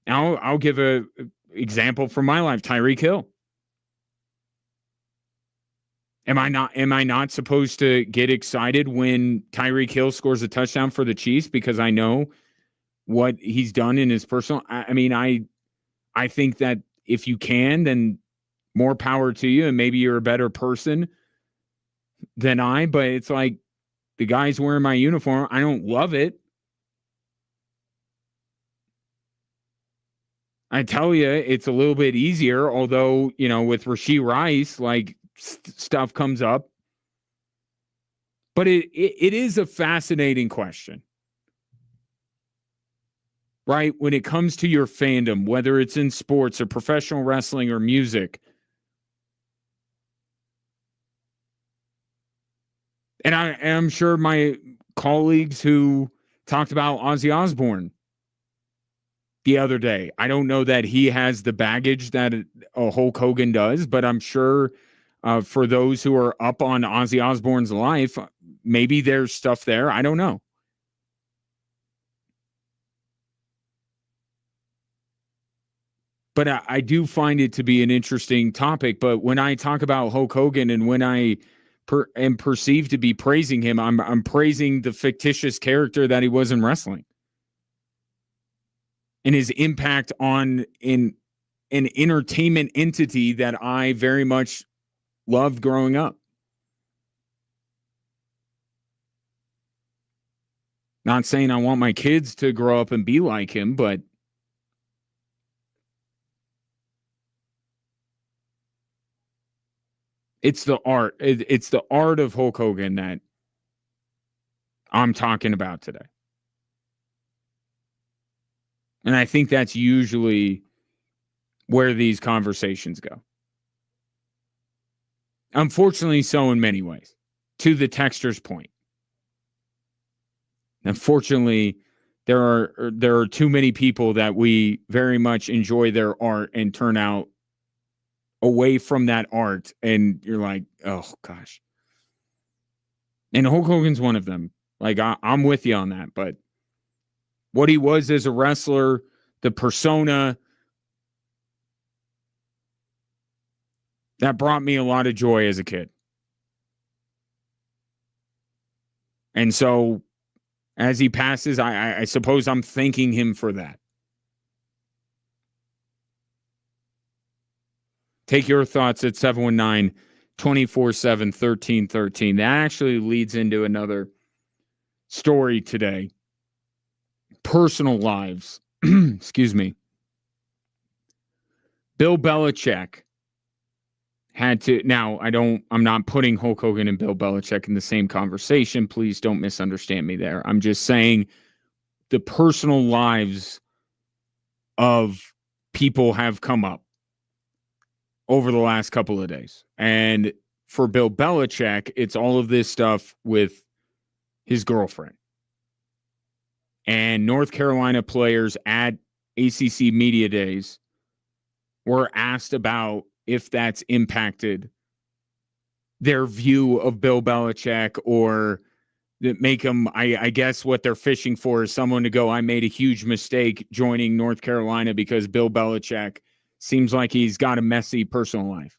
I'll give a example from my life. Tyreek Hill. Am I not supposed to get excited when Tyreek Hill scores a touchdown for the Chiefs because I know what he's done in his personal? I think that if you can, then more power to you, and maybe you're a better person than I. But it's like the guy's wearing my uniform. I don't love it. I tell you, it's a little bit easier, although, with Rashee Rice, like stuff comes up. But it is a fascinating question, right? When it comes to your fandom, whether it's in sports or professional wrestling or music, And I am sure my colleagues who talked about Ozzy Osbourne the other day, I don't know that he has the baggage that a Hulk Hogan does, but I'm sure for those who are up on Ozzy Osbourne's life, maybe there's stuff there. I don't know. But I do find it to be an interesting topic. But when I talk about Hulk Hogan and when I am perceived to be praising him, I'm praising the fictitious character that he was in wrestling and his impact on an entertainment entity that I very much loved growing up. Not saying I want my kids to grow up and be like him, but it's the art. It's the art of Hulk Hogan that I'm talking about today. And I think that's usually where these conversations go. Unfortunately, so in many ways, to the texter's point. Unfortunately, there are too many people that we very much enjoy their art and turn out away from that art, and you're like, oh gosh. And Hulk Hogan's one of them. Like I'm with you on that, but what he was as a wrestler, the persona, that brought me a lot of joy as a kid. And so as he passes, I suppose I'm thanking him for that. Take your thoughts at 719-247-1313. That actually leads into another story today. Personal lives. Excuse me. Bill Belichick had to, now I'm not putting Hulk Hogan and Bill Belichick in the same conversation. Please don't misunderstand me there. I'm just saying the personal lives of people have come up over the last couple of days. And for Bill Belichick, it's all of this stuff with his girlfriend. And North Carolina players at ACC Media Days were asked about if that's impacted their view of Bill Belichick, or that make them, I guess what they're fishing for is someone to go, I made a huge mistake joining North Carolina because Bill Belichick seems like he's got a messy personal life.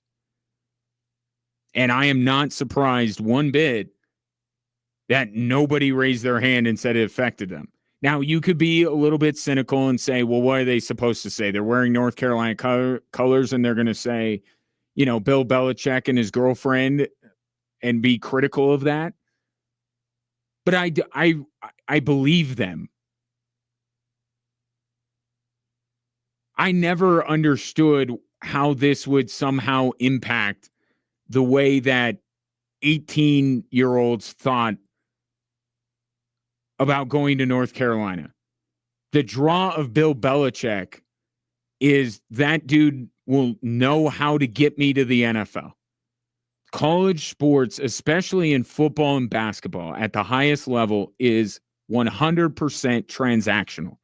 And I am not surprised one bit that nobody raised their hand and said it affected them. Now, you could be a little bit cynical and say, well, what are they supposed to say? They're wearing North Carolina colors and they're going to say, you know, Bill Belichick and his girlfriend and be critical of that. But I believe them. I never understood how this would somehow impact the way that 18-year-olds thought about going to North Carolina. The draw of Bill Belichick is that dude will know how to get me to the NFL. College sports, especially in football and basketball at the highest level, is 100% transactional.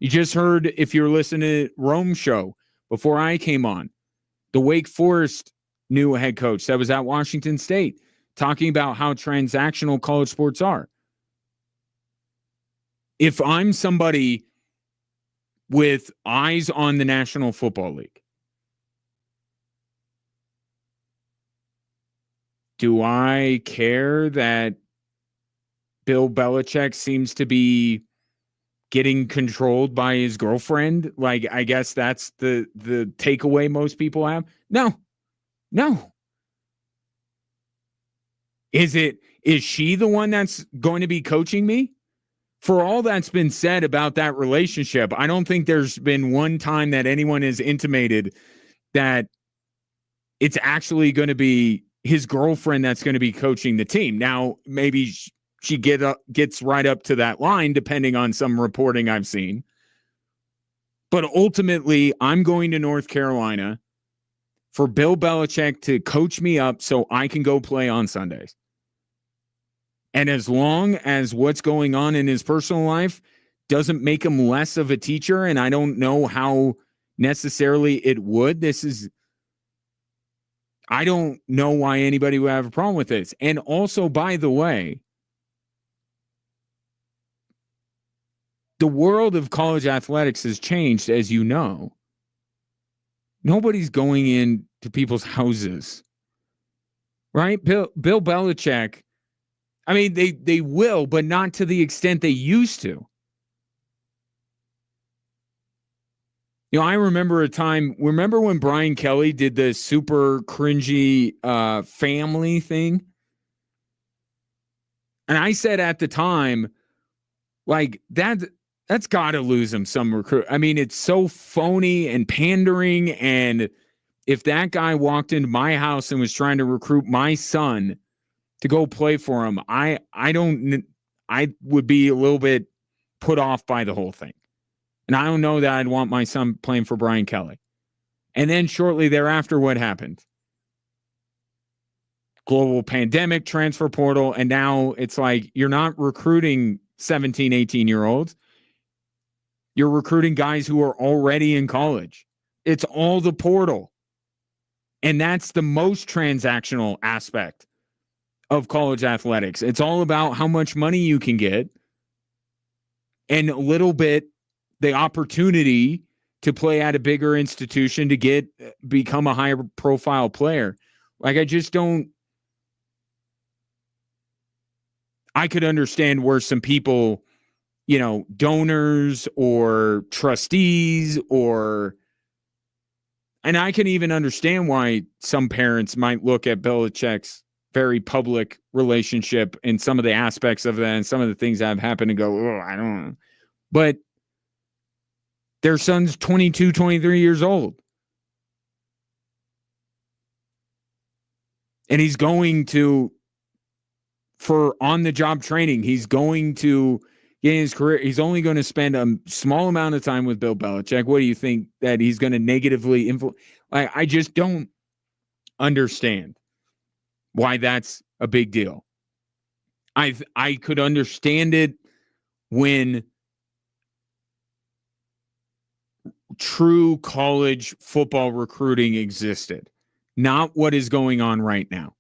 You just heard, if you're listening to Rome's show before I came on, the Wake Forest new head coach that was at Washington State talking about how transactional college sports are. If I'm somebody with eyes on the National Football League, do I care that Bill Belichick seems to be getting controlled by his girlfriend? Like, I guess that's the takeaway most people have. No. Is she the one that's going to be coaching me? For all that's been said about that relationship, I don't think there's been one time that anyone has intimated that it's actually going to be his girlfriend that's going to be coaching the team. Now, maybe she gets right up to that line, depending on some reporting I've seen. But ultimately, I'm going to North Carolina for Bill Belichick to coach me up so I can go play on Sundays. And as long as what's going on in his personal life doesn't make him less of a teacher, and I don't know how necessarily it would, I don't know why anybody would have a problem with this. And also, by the way, the world of college athletics has changed, as you know. Nobody's going into people's houses, right? Bill Belichick, I mean, they will, but not to the extent they used to. You know, I remember a time, remember when Brian Kelly did the super cringy family thing? And I said at the time, like, that's got to lose him some recruit. I mean, it's so phony and pandering. And if that guy walked into my house and was trying to recruit my son to go play for him, I would be a little bit put off by the whole thing. And I don't know that I'd want my son playing for Brian Kelly. And then shortly thereafter, what happened? Global pandemic, transfer portal, and now it's like you're not recruiting 17, 18-year-olds. You're recruiting guys who are already in college. It's all the portal. And that's the most transactional aspect of college athletics. It's all about how much money you can get and a little bit the opportunity to play at a bigger institution to become a higher profile player. Like, I could understand where some people, you know, donors or trustees and I can even understand why some parents might look at Belichick's very public relationship and some of the aspects of that and some of the things that have happened and go, oh, I don't know. But their son's 22, 23 years old. And he's going to, for on-the-job training, he's going to get his career. He's only going to spend a small amount of time with Bill Belichick. What do you think that he's going to negatively influence? I just don't understand why that's a big deal. I could understand it when true college football recruiting existed, not what is going on right now.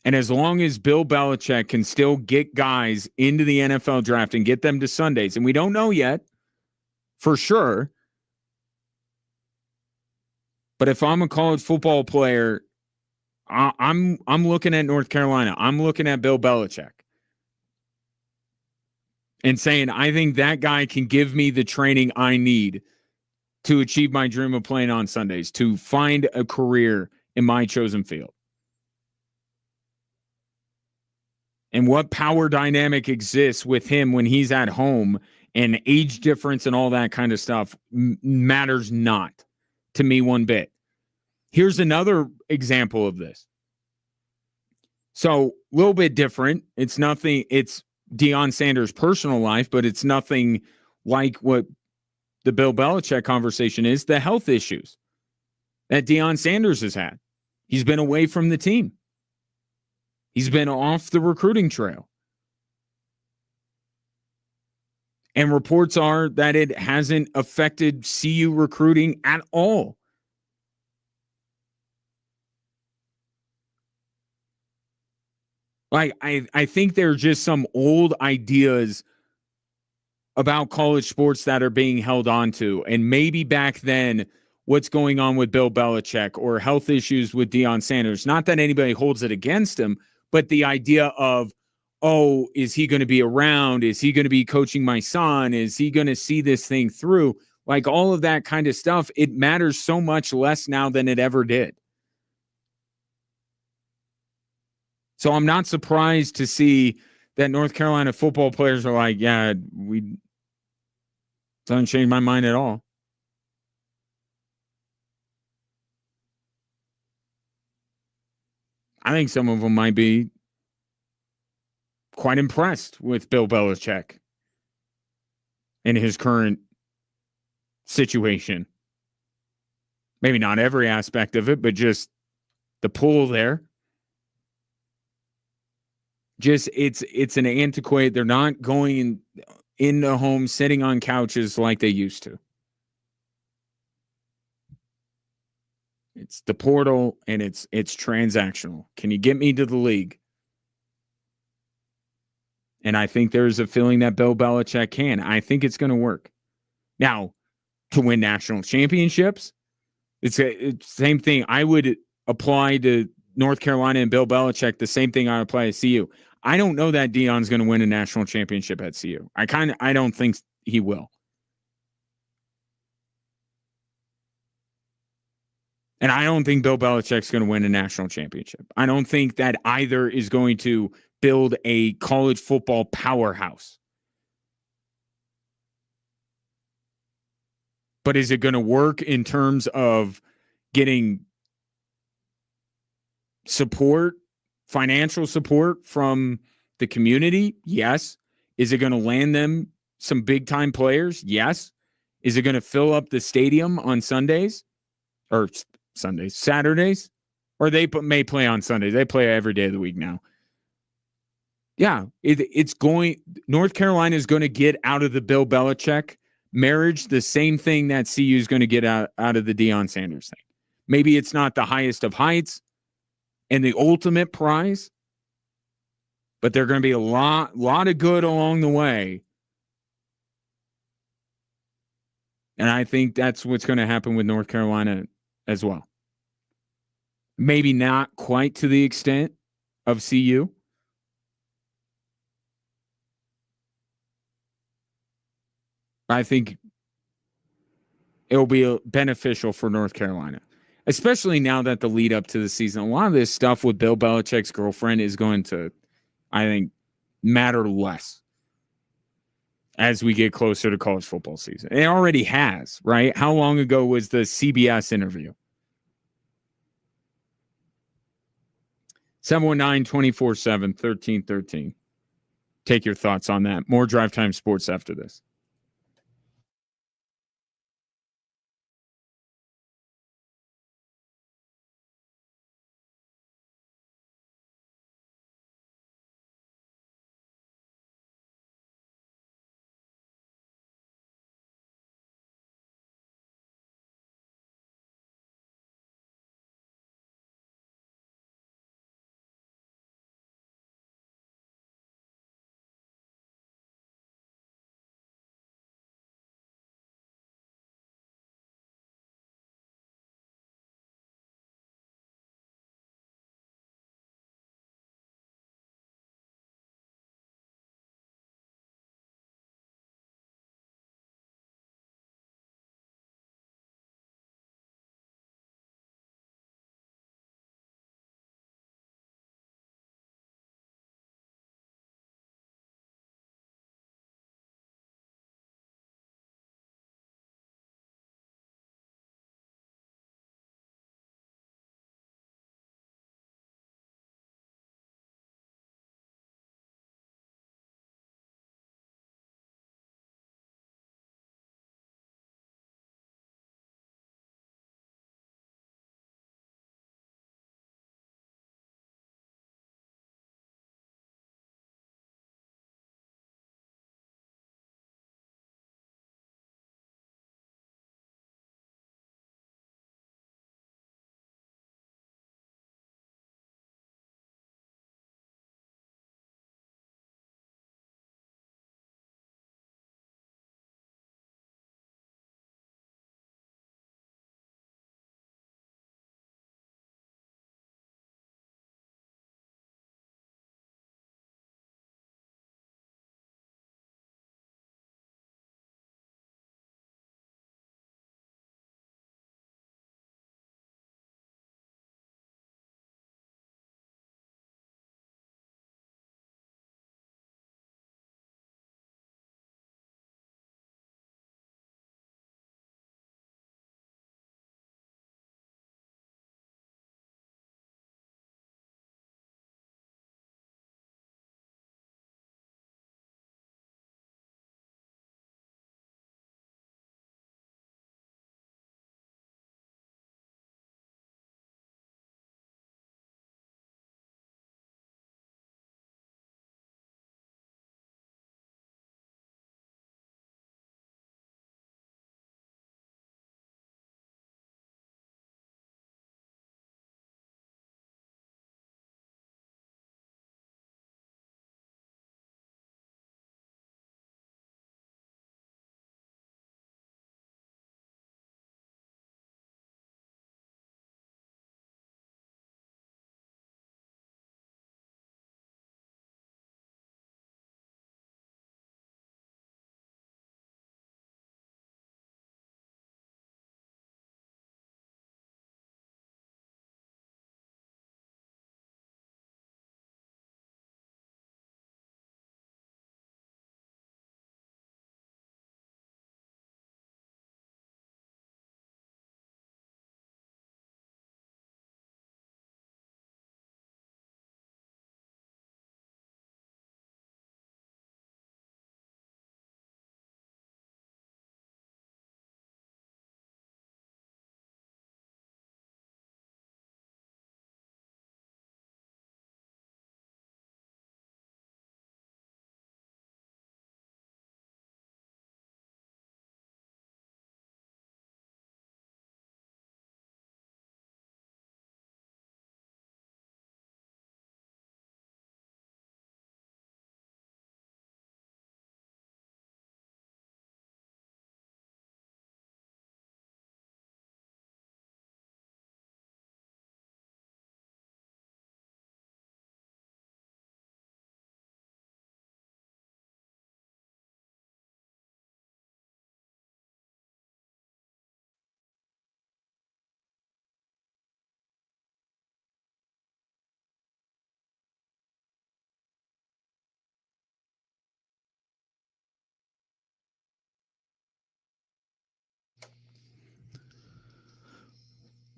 And as long as Bill Belichick can still get guys into the NFL draft and get them to Sundays, and we don't know yet for sure, but if I'm a college football player, I'm looking at North Carolina. I'm looking at Bill Belichick and saying, I think that guy can give me the training I need to achieve my dream of playing on Sundays, to find a career in my chosen field. And what power dynamic exists with him when he's at home, and age difference and all that kind of stuff matters not to me one bit. Here's another example of this. So a little bit different. It's Deion Sanders' personal life, but it's nothing like what the Bill Belichick conversation is, the health issues that Deion Sanders has had. He's been away from the team. He's been off the recruiting trail. And reports are that it hasn't affected CU recruiting at all. Like, I think there are just some old ideas about college sports that are being held on to. And maybe back then, what's going on with Bill Belichick or health issues with Deion Sanders, not that anybody holds it against him, but the idea of, oh, is he going to be around? Is he going to be coaching my son? Is he going to see this thing through? Like, all of that kind of stuff, it matters so much less now than it ever did. So I'm not surprised to see that North Carolina football players are like, yeah, it doesn't change my mind at all. I think some of them might be quite impressed with Bill Belichick in his current situation. Maybe not every aspect of it, but just the pull there. Just it's an antiquated. They're not going in the home, sitting on couches like they used to. It's the portal, and it's transactional. Can you get me to the league? And I think there's a feeling that Bill Belichick can. I think it's going to work. Now, to win national championships, it's the same thing. I would apply to North Carolina and Bill Belichick the same thing I apply to CU. I don't know that Deion's going to win a national championship at CU. I don't think he will. And I don't think Bill Belichick's going to win a national championship. I don't think that either is going to build a college football powerhouse. But is it going to work in terms of getting support, financial support from the community? Yes. Is it going to land them some big time players? Yes. Is it going to fill up the stadium on Sundays or Saturdays? Or they may play on Sundays. They play every day of the week now. Yeah, it's going. North Carolina is going to get out of the Bill Belichick marriage the same thing that CU is going to get out of the Deion Sanders thing. Maybe it's not the highest of heights and the ultimate prize, but there are going to be a lot of good along the way. And I think that's what's going to happen with North Carolina as well. Maybe not quite to the extent of CU. I think it'll be beneficial for North Carolina, especially now that the lead up to the season, a lot of this stuff with Bill Belichick's girlfriend is going to, I think, matter less as we get closer to college football season. It already has, right? How long ago was the CBS interview? 719-247-1313. Take your thoughts on that. More Drive Time Sports after this.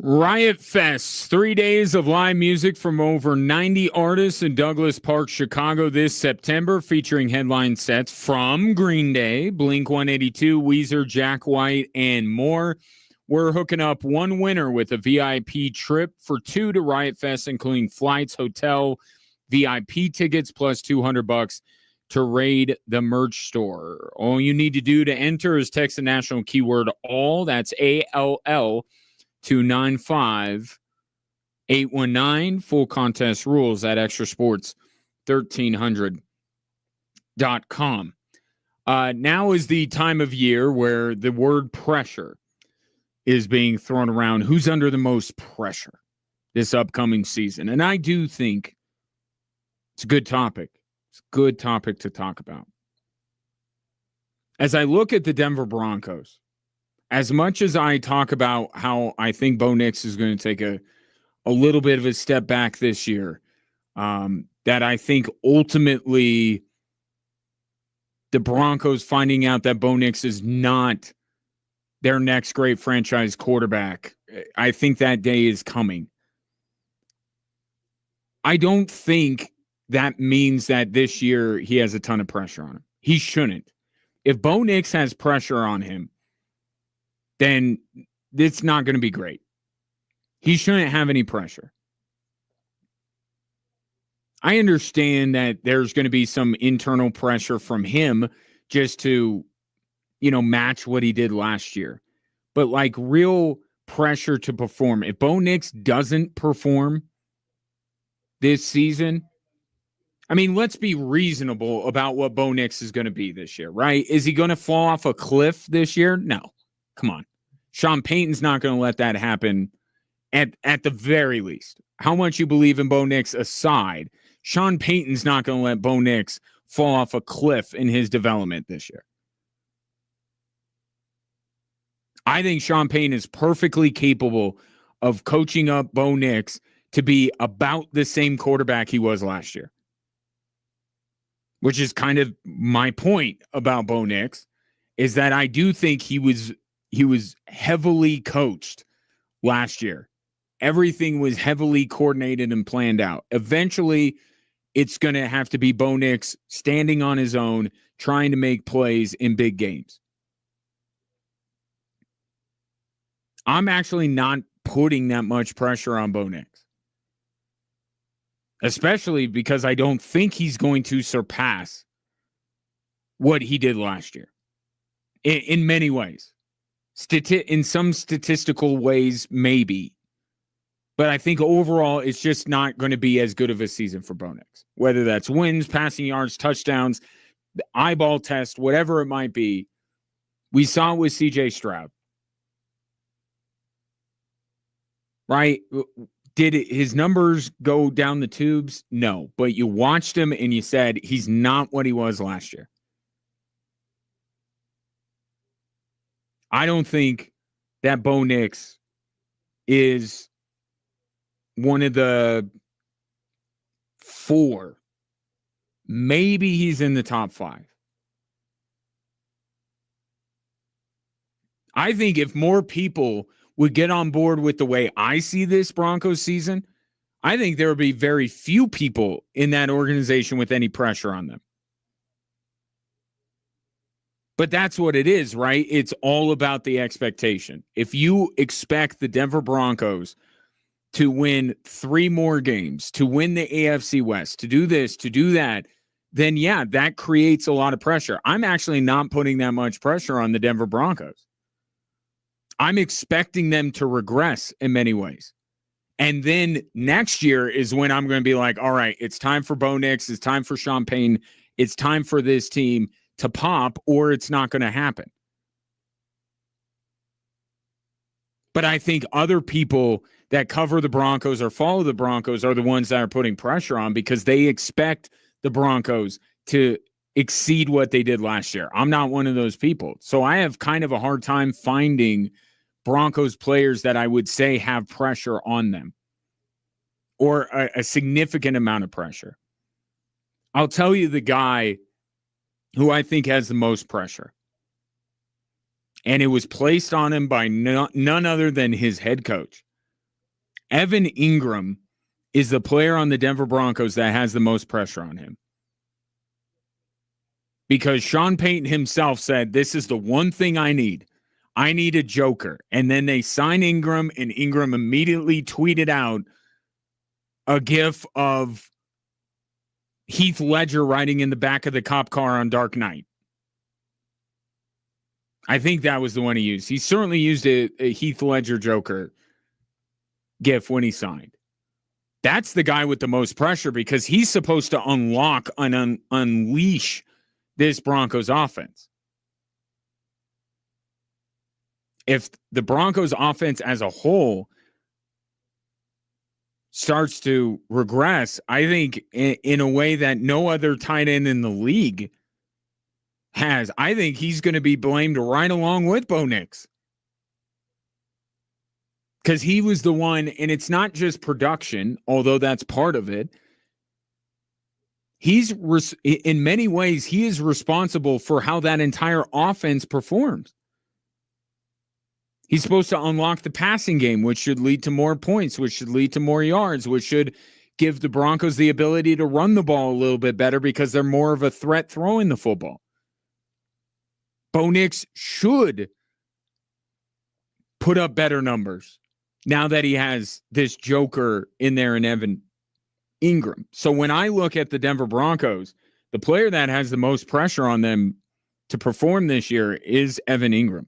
Riot Fest, 3 days of live music from over 90 artists in Douglas Park, Chicago this September, featuring headline sets from Green Day, Blink-182, Weezer, Jack White, and more. We're hooking up one winner with a VIP trip for two to Riot Fest, including flights, hotel, VIP tickets, plus $200 to raid the merch store. All you need to do to enter is text the national keyword ALL, that's ALL, to 95819. Full contest rules at extrasports1300.com. Now is the time of year where the word pressure is being thrown around. Who's under the most pressure this upcoming season? And I do think it's a good topic. It's a good topic to talk about. As I look at the Denver Broncos, as much as I talk about how I think Bo Nix is going to take a little bit of a step back this year, that I think ultimately the Broncos finding out that Bo Nix is not their next great franchise quarterback, I think that day is coming. I don't think that means that this year he has a ton of pressure on him. He shouldn't. If Bo Nix has pressure on him, then it's not going to be great. He shouldn't have any pressure. I understand that there's going to be some internal pressure from him just to, match what he did last year. But like real pressure to perform. If Bo Nix doesn't perform this season, I mean, let's be reasonable about what Bo Nix is going to be this year, right? Is he going to fall off a cliff this year? No. Come on. Sean Payton's not going to let that happen at the very least. How much you believe in Bo Nix aside, Sean Payton's not going to let Bo Nix fall off a cliff in his development this year. I think Sean Payton is perfectly capable of coaching up Bo Nix to be about the same quarterback he was last year, which is kind of my point about Bo Nix, is that I do think he was heavily coached last year. Everything was heavily coordinated and planned out. Eventually, it's going to have to be Bo Nix standing on his own, trying to make plays in big games. I'm actually not putting that much pressure on Bo Nix, especially because I don't think he's going to surpass what he did last year in many ways. In some statistical ways, maybe. But I think overall, it's just not going to be as good of a season for Bo Nix. Whether that's wins, passing yards, touchdowns, the eyeball test, whatever it might be. We saw it with C.J. Stroud. Right? Did his numbers go down the tubes? No. But you watched him and you said he's not what he was last year. I don't think that Bo Nix is one of the 4. Maybe he's in the top 5. I think if more people would get on board with the way I see this Broncos season, I think there would be very few people in that organization with any pressure on them. But that's what it is, right? It's all about the expectation. If you expect the Denver Broncos to win 3 more games, to win the AFC West, to do this, to do that, then yeah, that creates a lot of pressure. I'm actually not putting that much pressure on the Denver Broncos. I'm expecting them to regress in many ways. And then next year is when I'm going to be like, all right, it's time for Bo Nix. It's time for Sean Payton. It's time for this team to pop, or it's not going to happen. But I think other people that cover the Broncos or follow the Broncos are the ones that are putting pressure on because they expect the Broncos to exceed what they did last year. I'm not one of those people. So I have kind of a hard time finding Broncos players that I would say have pressure on them or a significant amount of pressure. I'll tell you the guy who I think has the most pressure. And it was placed on him by none other than his head coach. Evan Ingram is the player on the Denver Broncos that has the most pressure on him. Because Sean Payton himself said, this is the one thing I need. I need a joker. And then they sign Ingram, and Ingram immediately tweeted out a gif of Heath Ledger riding in the back of the cop car on Dark Knight. I think that was the one he used. He certainly used a Heath Ledger Joker gif when he signed. That's the guy with the most pressure because he's supposed to unlock and unleash this Broncos offense. If the Broncos offense as a whole starts to regress, I think in a way that no other tight end in the league has, I think he's going to be blamed right along with Bo Nix. Because he was the one, and it's not just production, although that's part of it. In many ways, he is responsible for how that entire offense performs. He's supposed to unlock the passing game, which should lead to more points, which should lead to more yards, which should give the Broncos the ability to run the ball a little bit better because they're more of a threat throwing the football. Bo Nix should put up better numbers now that he has this joker in there in Evan Ingram. So when I look at the Denver Broncos, the player that has the most pressure on them to perform this year is Evan Ingram.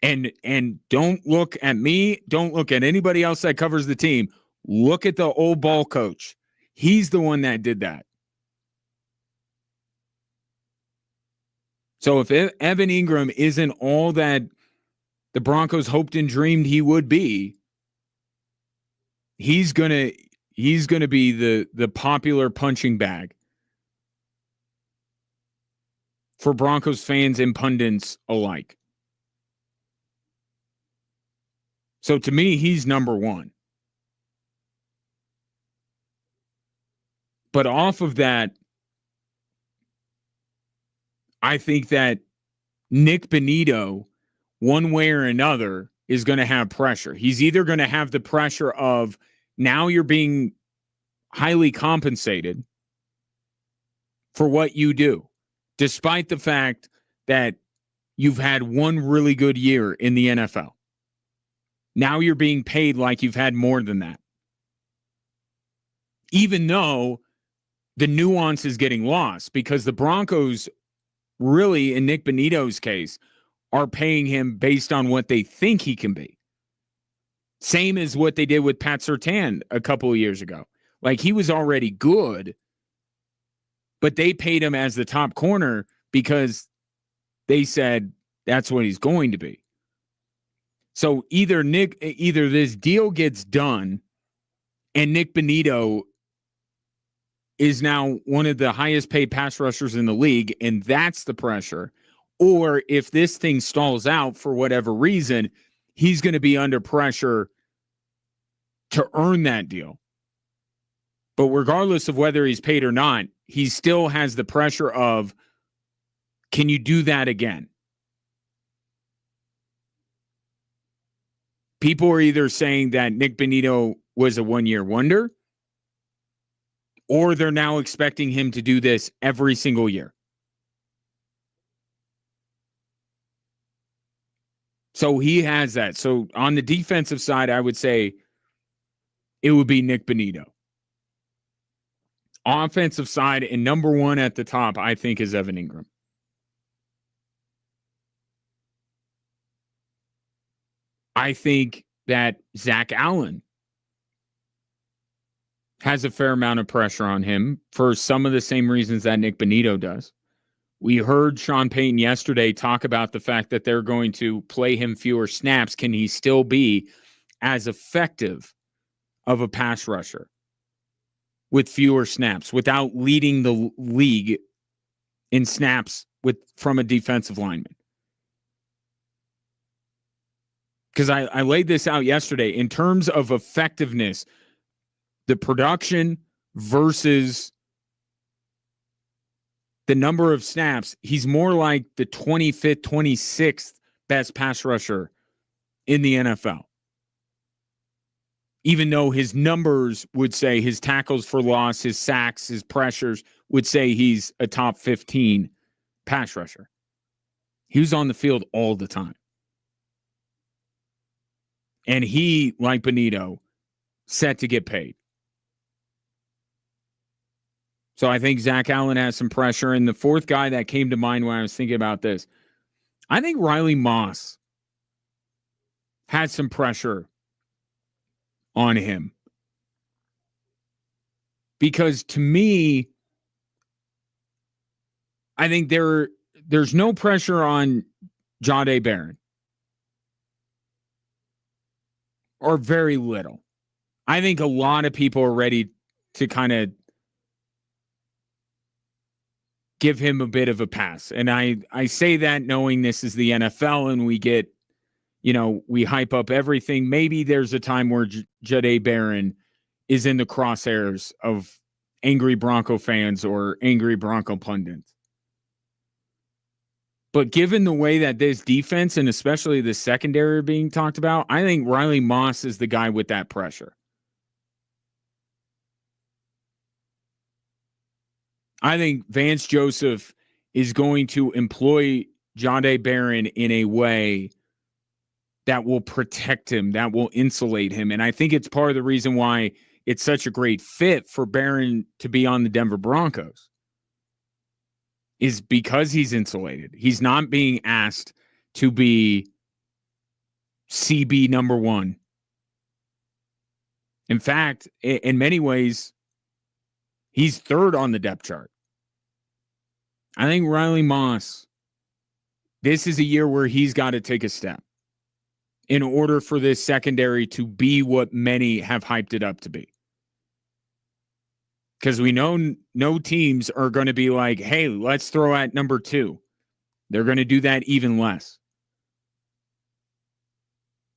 And don't look at me, don't look at anybody else that covers the team. Look at the old ball coach. He's the one that did that. So if Evan Ingram isn't all that the Broncos hoped and dreamed he would be, he's gonna be the popular punching bag for Broncos fans and pundits alike. So to me, he's number one. But off of that, I think that Nick Bonitto, one way or another, is going to have pressure. He's either going to have the pressure of now you're being highly compensated for what you do, despite the fact that you've had one really good year in the NFL. Now you're being paid like you've had more than that. Even though the nuance is getting lost because the Broncos really, in Nick Bonitto's case, are paying him based on what they think he can be. Same as what they did with Pat Surtain a couple of years ago. Like, he was already good, but they paid him as the top corner because they said that's what he's going to be. So either this deal gets done and Nick Bonitto is now one of the highest paid pass rushers in the league, and that's the pressure. Or if this thing stalls out for whatever reason, he's going to be under pressure to earn that deal. But regardless of whether he's paid or not, he still has the pressure of, can you do that again? People are either saying that Nick Bonitto was a one-year wonder, or they're now expecting him to do this every single year. So he has that. So on the defensive side, I would say it would be Nick Bonitto. Offensive side, and number one at the top, I think, is Evan Ingram. I think that Zach Allen has a fair amount of pressure on him for some of the same reasons that Nick Bonitto does. We heard Sean Payton yesterday talk about the fact that they're going to play him fewer snaps. Can he still be as effective of a pass rusher with fewer snaps without leading the league in snaps from a defensive lineman? Because I laid this out yesterday in terms of effectiveness, the production versus the number of snaps, he's more like the 25th, 26th best pass rusher in the NFL. even though his numbers would say his tackles for loss, his sacks, his pressures would say he's a top 15 pass rusher. He was on the field all the time. And he, like Benito, set to get paid. So I think Zach Allen has some pressure. And the fourth guy that came to mind when I was thinking about this, I think Riley Moss had some pressure on him. Because to me, I think there's no pressure on Jahdae Barron. Or very little. I think a lot of people are ready to kind of give him a bit of a pass. And I say that knowing this is the NFL and we get, we hype up everything. Maybe there's a time where Jahdae Barron is in the crosshairs of angry Bronco fans or angry Bronco pundits. But given the way that this defense and especially the secondary are being talked about, I think Riley Moss is the guy with that pressure. I think Vance Joseph is going to employ Jahdae Barron in a way that will protect him, that will insulate him. And I think it's part of the reason why it's such a great fit for Barron to be on the Denver Broncos is because he's insulated. He's not being asked to be CB number one. In fact, in many ways, he's third on the depth chart. I think Riley Moss, this is a year where he's got to take a step in order for this secondary to be what many have hyped it up to be. Because we know no teams are going to be like, hey, let's throw at number 2. They're going to do that even less.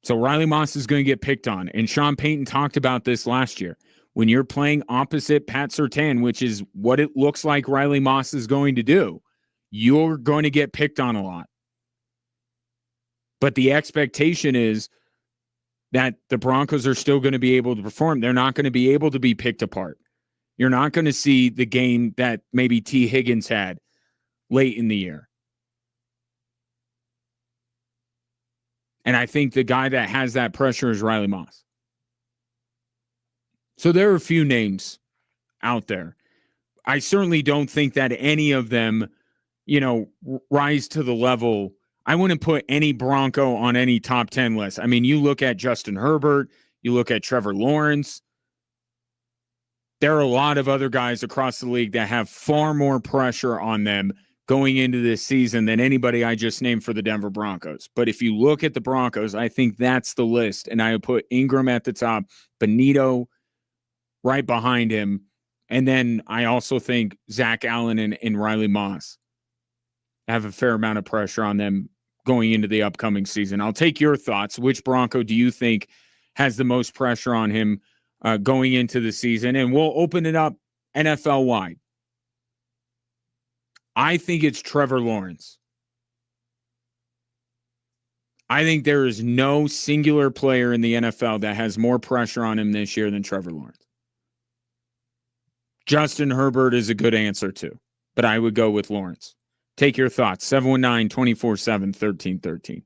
So Riley Moss is going to get picked on. And Sean Payton talked about this last year. When you're playing opposite Pat Surtain, which is what it looks like Riley Moss is going to do, you're going to get picked on a lot. But the expectation is that the Broncos are still going to be able to perform. They're not going to be able to be picked apart. You're not going to see the game that maybe T. Higgins had late in the year. And I think the guy that has that pressure is Riley Moss. So there are a few names out there. I certainly don't think that any of them, rise to the level. I wouldn't put any Bronco on any top 10 list. I mean, you look at Justin Herbert, you look at Trevor Lawrence. There are a lot of other guys across the league that have far more pressure on them going into this season than anybody I just named for the Denver Broncos. But if you look at the Broncos, I think that's the list. And I would put Ingram at the top, Benito right behind him. And then I also think Zach Allen and Riley Moss have a fair amount of pressure on them going into the upcoming season. I'll take your thoughts. Which Bronco do you think has the most pressure on him going into the season? And we'll open it up NFL-wide. I think it's Trevor Lawrence. I think there is no singular player in the NFL that has more pressure on him this year than Trevor Lawrence. Justin Herbert is a good answer too, but I would go with Lawrence. Take your thoughts. 719-247-1313.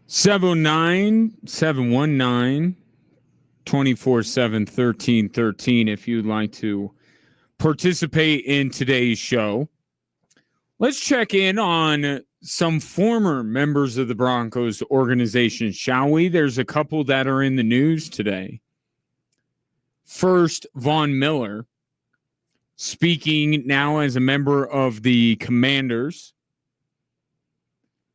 719-719-24/7-1313 if you'd like to participate in today's show. Let's check in on some former members of the Broncos organization, shall we? There's a couple that are in the news today. First, Von Miller, speaking now as a member of the Commanders,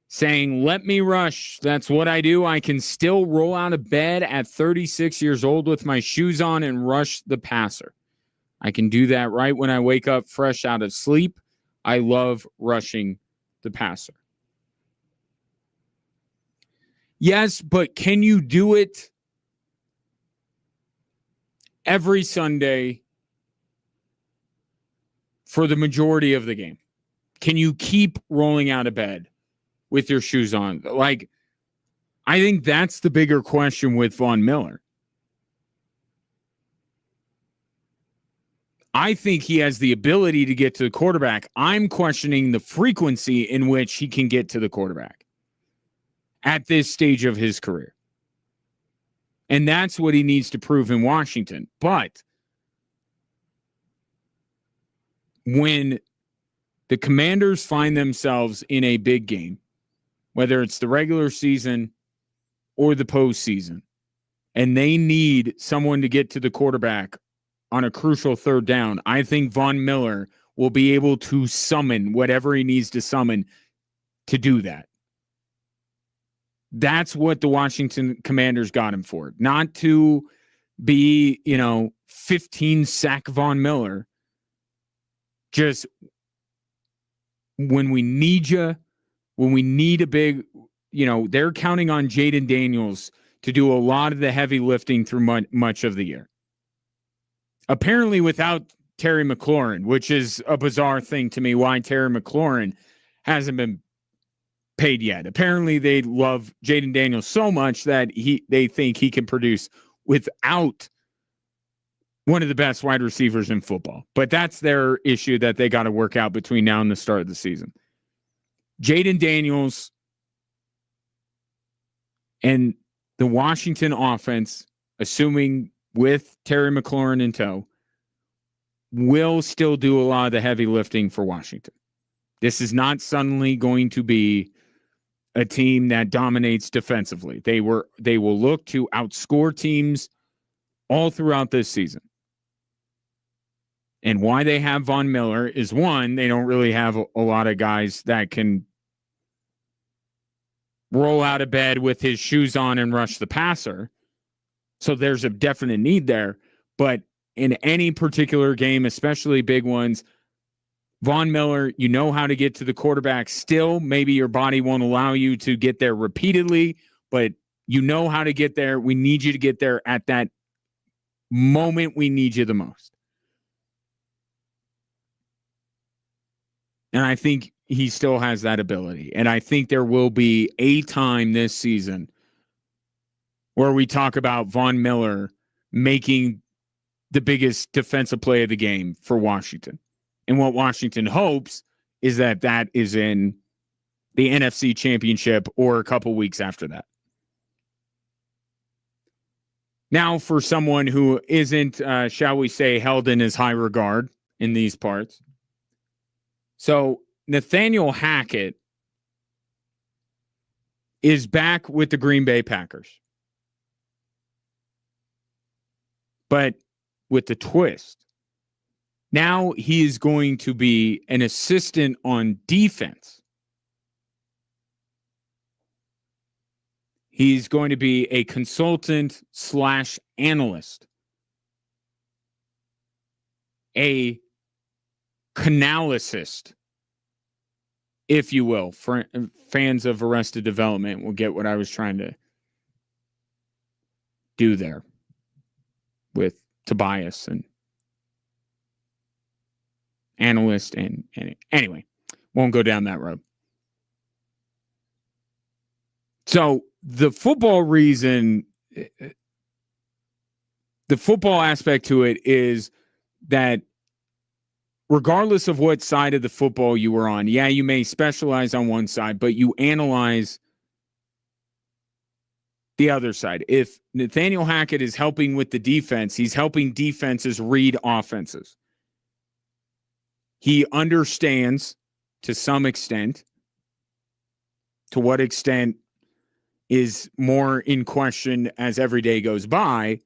saying, "Let me rush. That's what I do. I can still roll out of bed at 36 years old with my shoes on and rush the passer. I can do that right when I wake up fresh out of sleep. I love rushing the passer." Yes, but can you do it every Sunday for the majority of the game? Can you keep rolling out of bed with your shoes on? Like, I think that's the bigger question with Von Miller. I think he has the ability to get to the quarterback. I'm questioning the frequency in which he can get to the quarterback at this stage of his career. And that's what he needs to prove in Washington. But when the Commanders find themselves in a big game, whether it's the regular season or the postseason, and they need someone to get to the quarterback on a crucial third down, I think Von Miller will be able to summon whatever he needs to summon to do that. That's what the Washington Commanders got him for. Not to be, 15 sack Von Miller. Just when we need you, when we need a big, they're counting on Jaden Daniels to do a lot of the heavy lifting through much of the year. Apparently without Terry McLaurin, which is a bizarre thing to me, why Terry McLaurin hasn't been paid yet. Apparently they love Jaden Daniels so much that they think he can produce without one of the best wide receivers in football. But that's their issue that they got to work out between now and the start of the season. Jaden Daniels and the Washington offense, assuming with Terry McLaurin in tow, will still do a lot of the heavy lifting for Washington. This is not suddenly going to be a team that dominates defensively. They will look to outscore teams all throughout this season. And why they have Von Miller is, one, they don't really have a lot of guys that can roll out of bed with his shoes on and rush the passer. So there's a definite need there. But in any particular game, especially big ones, Von Miller, you know how to get to the quarterback still. Maybe your body won't allow you to get there repeatedly, but you know how to get there. We need you to get there at that moment we need you the most. And I think he still has that ability. And I think there will be a time this season where we talk about Von Miller making the biggest defensive play of the game for Washington. And what Washington hopes is that is in the NFC Championship or a couple weeks after that. Now, for someone who isn't, shall we say, held in as high regard in these parts. So Nathaniel Hackett is back with the Green Bay Packers. But with the twist. Now he is going to be an assistant on defense. He's going to be a consultant / analyst. A canalicist, if you will. For fans of Arrested Development will get what I was trying to do there with Tobias and analyst and anyway, won't go down that road. So the football aspect to it is that regardless of what side of the football you were on, yeah, you may specialize on one side, but you analyze the other side. If Nathaniel Hackett is helping with the defense, he's helping defenses read offenses. He understands to some extent. To what extent is more in question as every day goes by.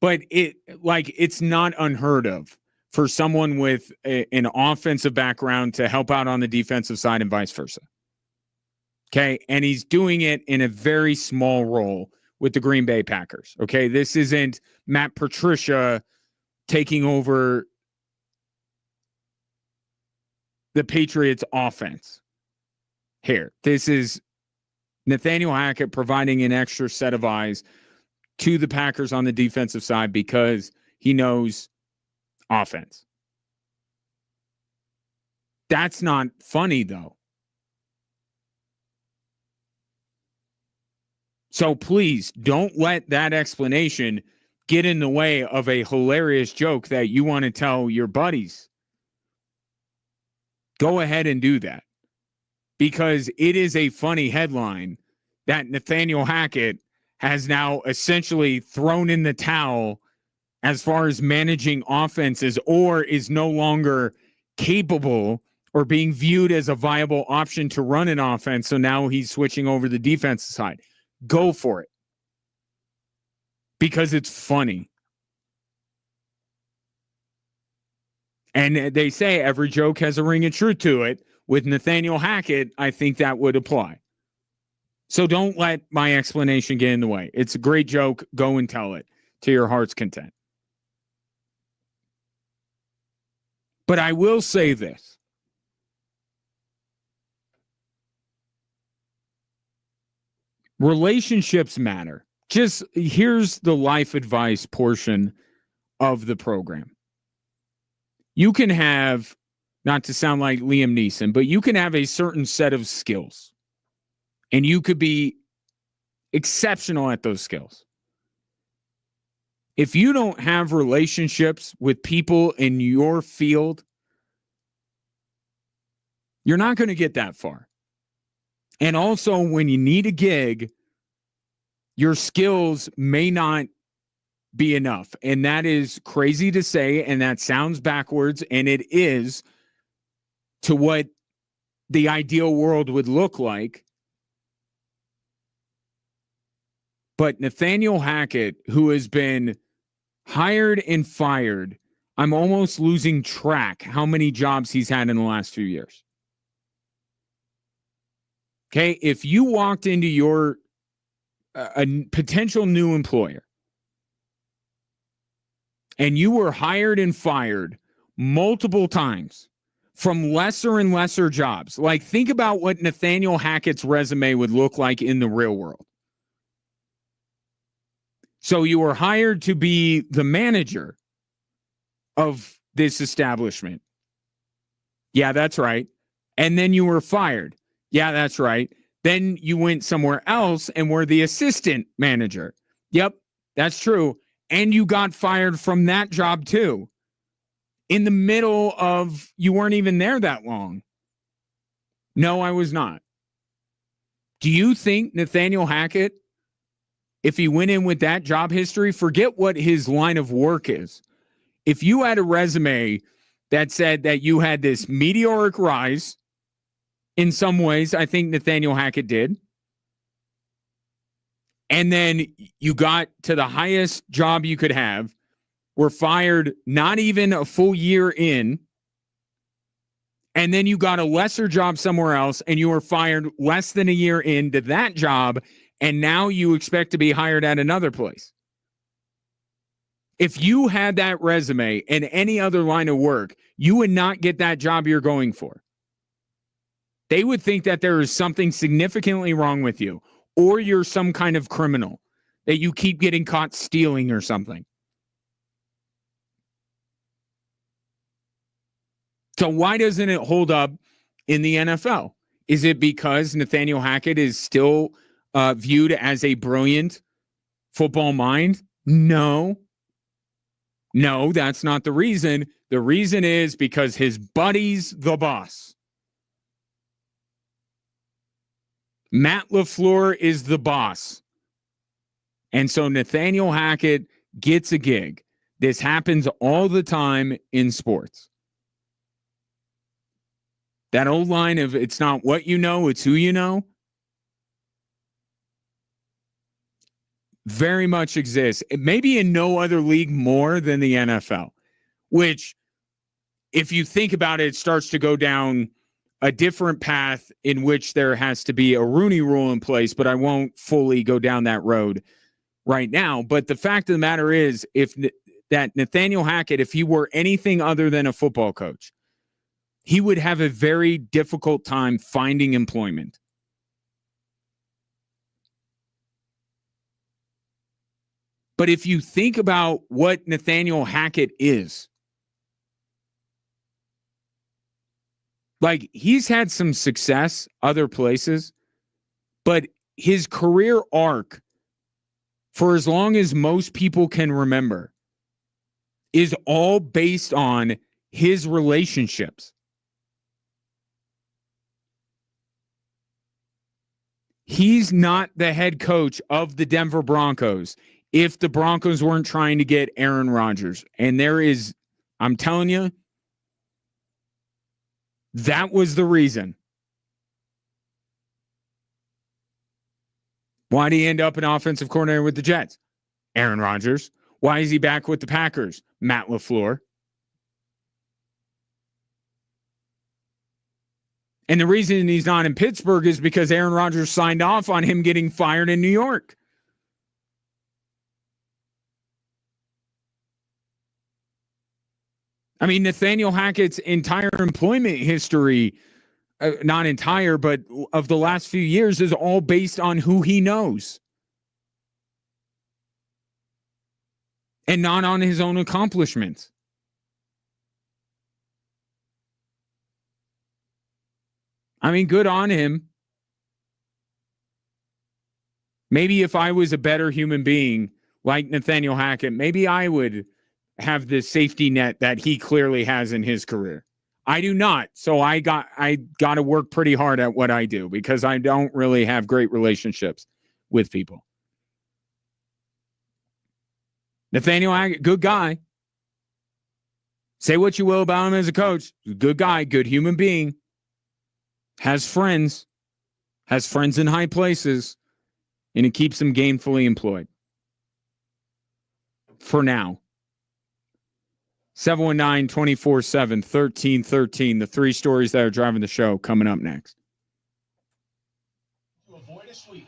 But it's not unheard of for someone with an offensive background to help out on the defensive side and vice versa. Okay. And he's doing it in a very small role with the Green Bay Packers. Okay. This isn't Matt Patricia taking over the Patriots offense here. This is Nathaniel Hackett providing an extra set of eyes to the Packers on the defensive side because he knows offense. That's not funny, though. So please don't let that explanation get in the way of a hilarious joke that you want to tell your buddies. Go ahead and do that, because it is a funny headline that Nathaniel Hackett has now essentially thrown in the towel as far as managing offenses, or is no longer capable or being viewed as a viable option to run an offense. So now he's switching over the defensive side. Go for it, because it's funny. And they say every joke has a ring of truth to it. With Nathaniel Hackett, I think that would apply. So don't let my explanation get in the way. It's a great joke. Go and tell it to your heart's content. But I will say this. Relationships matter. Just here's the life advice portion of the program. You can have, not to sound like Liam Neeson, but you can have a certain set of skills. And you could be exceptional at those skills. If you don't have relationships with people in your field, you're not going to get that far. And also, when you need a gig, your skills may not be enough. And that is crazy to say, and that sounds backwards, and it is to what the ideal world would look like. But Nathaniel Hackett, who has been hired and fired, I'm almost losing track how many jobs he's had in the last few years. Okay, if you walked into your a potential new employer and you were hired and fired multiple times from lesser and lesser jobs, like think about what Nathaniel Hackett's resume would look like in the real world. So you were hired to be the manager of this establishment. Yeah, that's right. And then you were fired. Yeah, that's right. Then you went somewhere else and were the assistant manager. Yep, that's true. And you got fired from that job too. In the middle of, you weren't even there that long. No, I was not. Do you think Nathaniel Hackett, if he went in with that job history, forget what his line of work is. If you had a resume that said that you had this meteoric rise, in some ways, I think Nathaniel Hackett did, and then you got to the highest job you could have, were fired not even a full year in, and then you got a lesser job somewhere else, and you were fired less than a year into that job, and now you expect to be hired at another place. If you had that resume in any other line of work, you would not get that job you're going for. They would think that there is something significantly wrong with you, or you're some kind of criminal that you keep getting caught stealing or something. So why doesn't it hold up in the NFL? Is it because Nathaniel Hackett is still viewed as a brilliant football mind? No, that's not the reason. The reason is because his buddy's the boss. Matt LaFleur is the boss And so Nathaniel Hackett gets a gig. This happens all the time in sports. That old line of it's not what you know, it's who you know, very much exists. Maybe in no other league more than the NFL, which, if you think about it, it starts to go down a different path in which there has to be a Rooney rule in place, but I won't fully go down that road right now. But the fact of the matter is, that Nathaniel Hackett, if he were anything other than a football coach, he would have a very difficult time finding employment. But if you think about what Nathaniel Hackett is, like, he's had some success other places, but his career arc, for as long as most people can remember, is all based on his relationships. He's not the head coach of the Denver Broncos if the Broncos weren't trying to get Aaron Rodgers. And I'm telling you, that was the reason. Why did he end up an offensive coordinator with the Jets? Aaron Rodgers. Why is he back with the Packers? Matt LaFleur. And the reason he's not in Pittsburgh is because Aaron Rodgers signed off on him getting fired in New York. I mean, Nathaniel Hackett's entire employment history, not entire, but of the last few years, is all based on who he knows and not on his own accomplishments. I mean, good on him. Maybe if I was a better human being like Nathaniel Hackett, maybe I would have the safety net that he clearly has in his career. I do not. So I got to work pretty hard at what I do because I don't really have great relationships with people. Nathaniel Hackett, good guy. Say what you will about him as a coach. Good guy, good human being. Has friends in high places, and it keeps him gainfully employed. For now. 719-247-1313. The three stories that are driving the show coming up next. To avoid a sweep.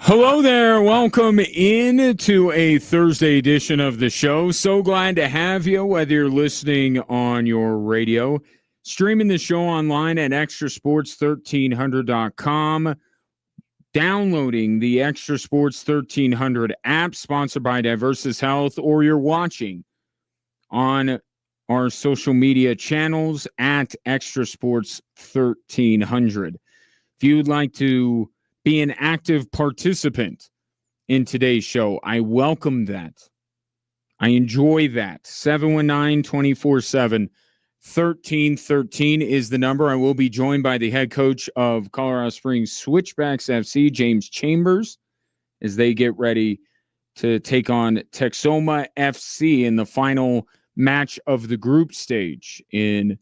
Hello there. Welcome in to a Thursday edition of the show. So glad to have you, whether you're listening on your radio, streaming the show online at extrasports1300.com, downloading the Extra Sports 1300 app sponsored by Diversus Health, or you're watching on our social media channels at Extra Sports 1300. If you'd like to be an active participant in today's show, I welcome that. I enjoy that. 719-247-1313 is the number. I will be joined by the head coach of Colorado Springs Switchbacks FC, James Chambers, as they get ready to take on Texoma FC in the final match of the group stage in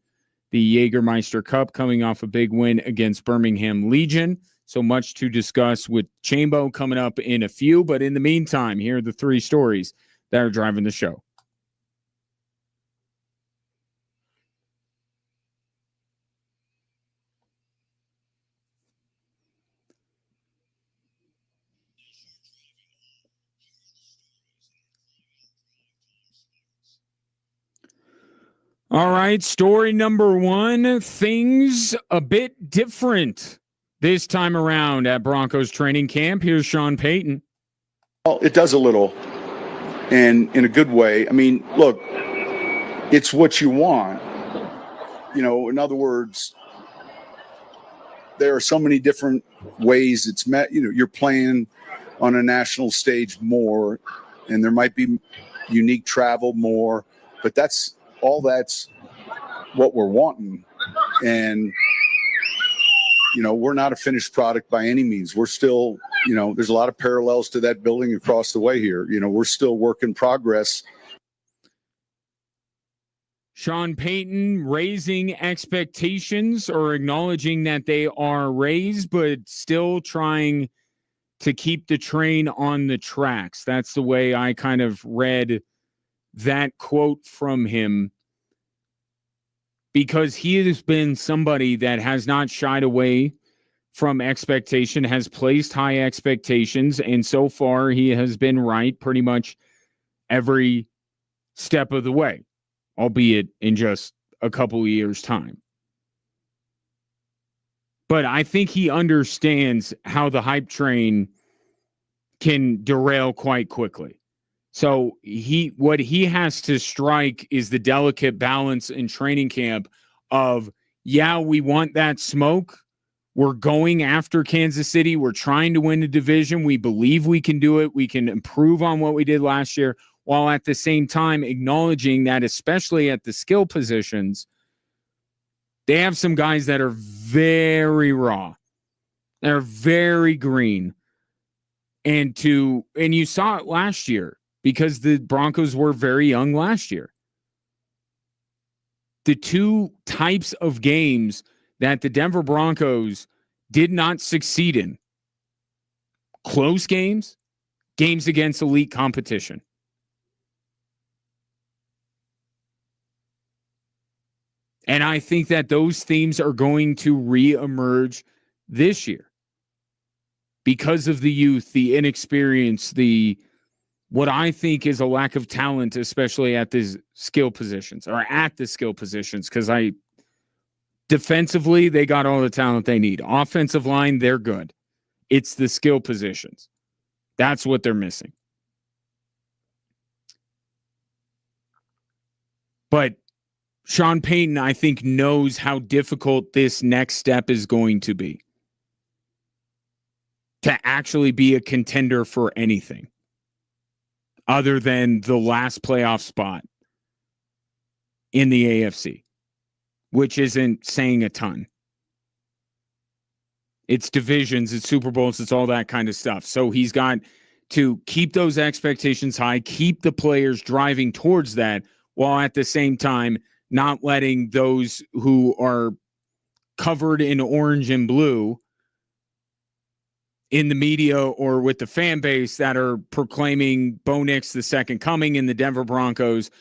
the Jägermeister Cup, coming off a big win against Birmingham Legion. So much to discuss with Chambo coming up in a few. But in the meantime, here are the three stories that are driving the show. All right, story number one, things a bit different this time around at Broncos training camp. Here's Sean Payton. Well, it does a little, and in a good way. I mean, look, it's what you want. In other words, there are so many different ways it's met. You're playing on a national stage more, and there might be unique travel more, but that's what we're wanting. And we're not a finished product by any means. We're still, there's a lot of parallels to that building across the way here. We're still work in progress. Sean Payton raising expectations, or acknowledging that they are raised, but still trying to keep the train on the tracks. That's the way I kind of read that quote from him, because he has been somebody that has not shied away from expectation, has placed high expectations, and so far he has been right pretty much every step of the way, albeit in just a couple of years' time. But I think he understands how the hype train can derail quite quickly. So what he has to strike is the delicate balance in training camp of, yeah, we want that smoke. We're going after Kansas City. We're trying to win the division. We believe we can do it. We can improve on what we did last year, while at the same time acknowledging that, especially at the skill positions, they have some guys that are very raw. They're very green. And you saw it last year, because the Broncos were very young last year. The two types of games that the Denver Broncos did not succeed in: close games, games against elite competition. And I think that those themes are going to reemerge this year because of the youth, the inexperience, what I think is a lack of talent, especially at the skill positions, because defensively, they got all the talent they need. Offensive line, they're good. It's the skill positions. That's what they're missing. But Sean Payton, I think, knows how difficult this next step is going to be to actually be a contender for anything other than the last playoff spot in the AFC, which isn't saying a ton. It's divisions, it's Super Bowls, it's all that kind of stuff. So he's got to keep those expectations high, keep the players driving towards that, while at the same time not letting those who are covered in orange and blue in the media or with the fan base that are proclaiming Bo Nix the second coming and the Denver Broncos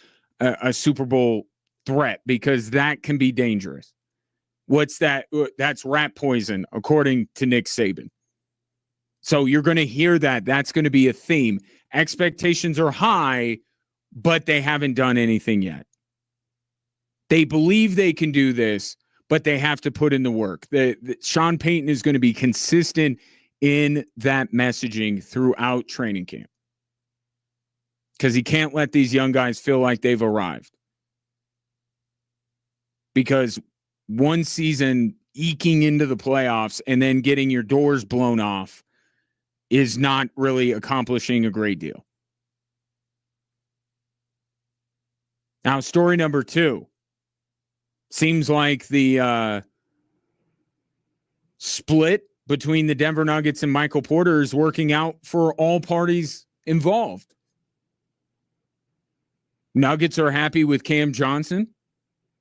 a Super Bowl threat, because that can be dangerous. What's that? That's rat poison, according to Nick Saban. So you're going to hear that. That's going to be a theme. Expectations are high, but they haven't done anything yet. They believe they can do this, but they have to put in the work. Sean Payton is going to be consistent in that messaging throughout training camp because he can't let these young guys feel like they've arrived. Because one season eking into the playoffs and then getting your doors blown off is not really accomplishing a great deal. Now, story number 2. Seems like the split between the Denver Nuggets and Michael Porter is working out for all parties involved. Nuggets are happy with Cam Johnson.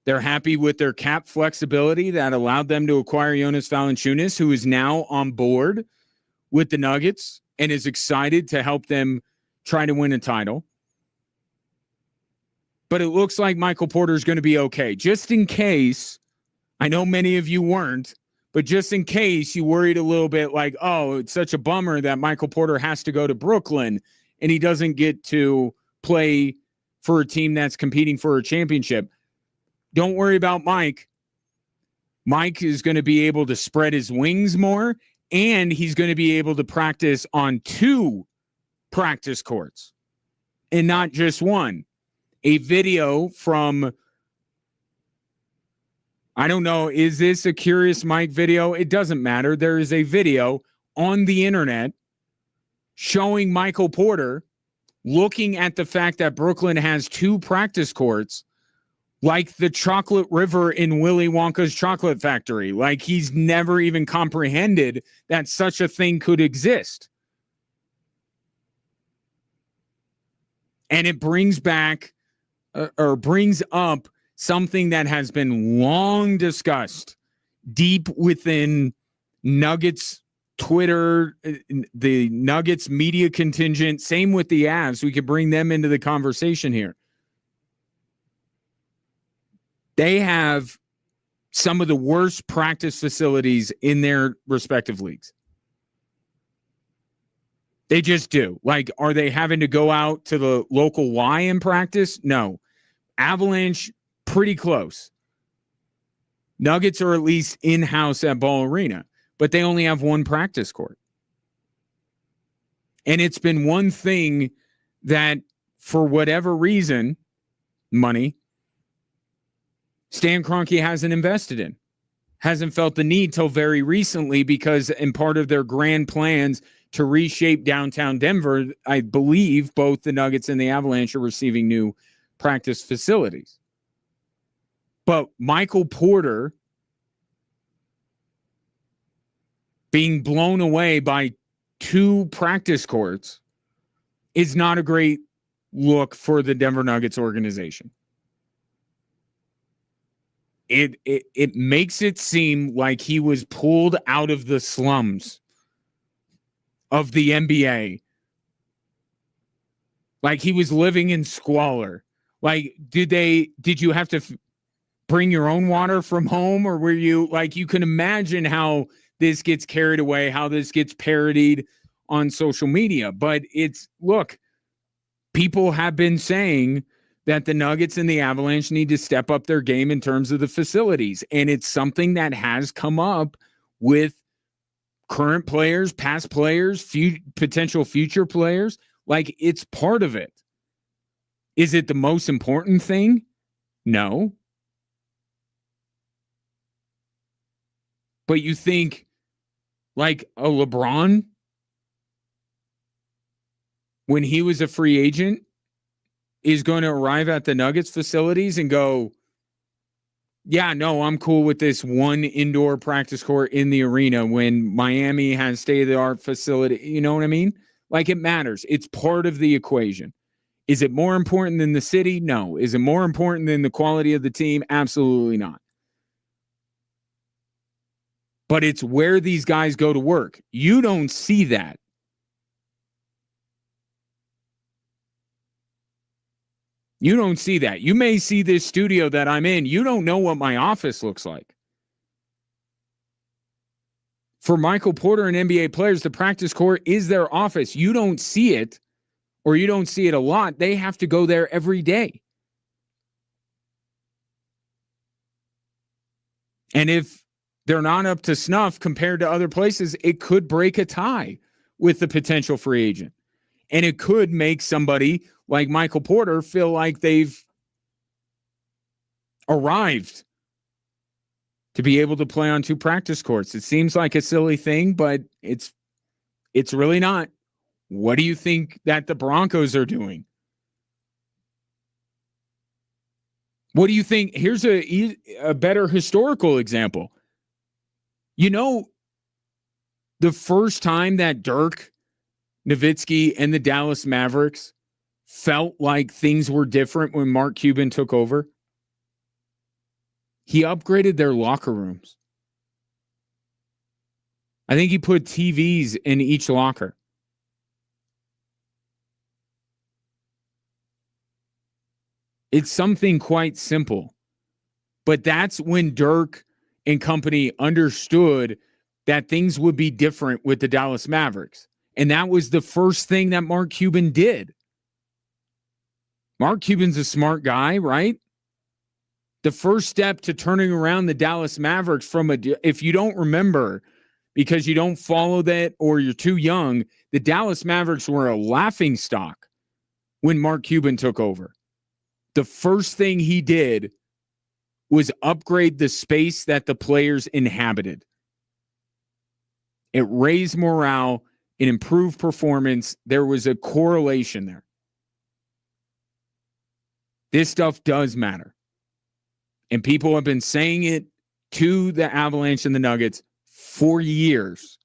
They're happy with their cap flexibility that allowed them to acquire Jonas Valanciunas, who is now on board with the Nuggets and is excited to help them try to win a title. But it looks like Michael Porter is going to be okay. Just in case, I know many of you weren't, but just in case you worried a little bit like, oh, it's such a bummer that Michael Porter has to go to Brooklyn and he doesn't get to play for a team that's competing for a championship. Don't worry about Mike. Mike is going to be able to spread his wings more, and he's going to be able to practice on 2 practice courts and not just one. A video from, I don't know, is this a Curious Mike video? It doesn't matter. There is a video on the internet showing Michael Porter looking at the fact that Brooklyn has 2 practice courts like the chocolate river in Willy Wonka's chocolate factory. Like he's never even comprehended that such a thing could exist. And it brings back or brings up something that has been long discussed deep within Nuggets Twitter, the Nuggets media contingent, same with the Avs. We could bring them into the conversation here. They have some of the worst practice facilities in their respective leagues. They just do. Like, are they having to go out to the local Y and practice? No. Avalanche, pretty close. Nuggets are at least in-house at Ball Arena, but they only have 1 practice court. And it's been one thing that, for whatever reason, money, Stan Kroenke hasn't invested in, hasn't felt the need till very recently because in part of their grand plans to reshape downtown Denver, I believe both the Nuggets and the Avalanche are receiving new practice facilities. But Michael Porter being blown away by 2 practice courts is not a great look for the Denver Nuggets organization. It makes it seem like he was pulled out of the slums of the NBA. Like he was living in squalor. Like, did you have to bring your own water from home, or were you, like, you can imagine how this gets carried away, how this gets parodied on social media. But look, people have been saying that the Nuggets and the Avalanche need to step up their game in terms of the facilities. And it's something that has come up with current players, past players, potential future players. Like, it's part of it. Is it the most important thing? No. But you think like a LeBron, when he was a free agent, is going to arrive at the Nuggets facilities and go, yeah, no, I'm cool with this 1 indoor practice court in the arena when Miami has state-of-the-art facility. You know what I mean? Like, it matters. It's part of the equation. Is it more important than the city? No. Is it more important than the quality of the team? Absolutely not. But it's where these guys go to work. You don't see that. You don't see that. You may see this studio that I'm in. You don't know what my office looks like. For Michael Porter and NBA players, the practice court is their office. You don't see it, or you don't see it a lot. They have to go there every day. And if they're not up to snuff compared to other places, it could break a tie with the potential free agent. And it could make somebody like Michael Porter feel like they've arrived to be able to play on 2 practice courts. It seems like a silly thing, but it's really not. What do you think that the Broncos are doing? What do you think? Here's a better historical example. You know, the first time that Dirk Nowitzki and the Dallas Mavericks felt like things were different when Mark Cuban took over, he upgraded their locker rooms. I think he put TVs in each locker. It's something quite simple. But that's when Dirk and company understood that things would be different with the Dallas Mavericks. And that was the first thing that Mark Cuban did. Mark Cuban's a smart guy, right? The first step to turning around the Dallas Mavericks if you don't remember, because you don't follow that or you're too young, the Dallas Mavericks were a laughingstock when Mark Cuban took over. The first thing he did was upgrade the space that the players inhabited. It raised morale, it improved performance. There was a correlation there. This stuff does matter. And people have been saying it to the Avalanche and the Nuggets for years.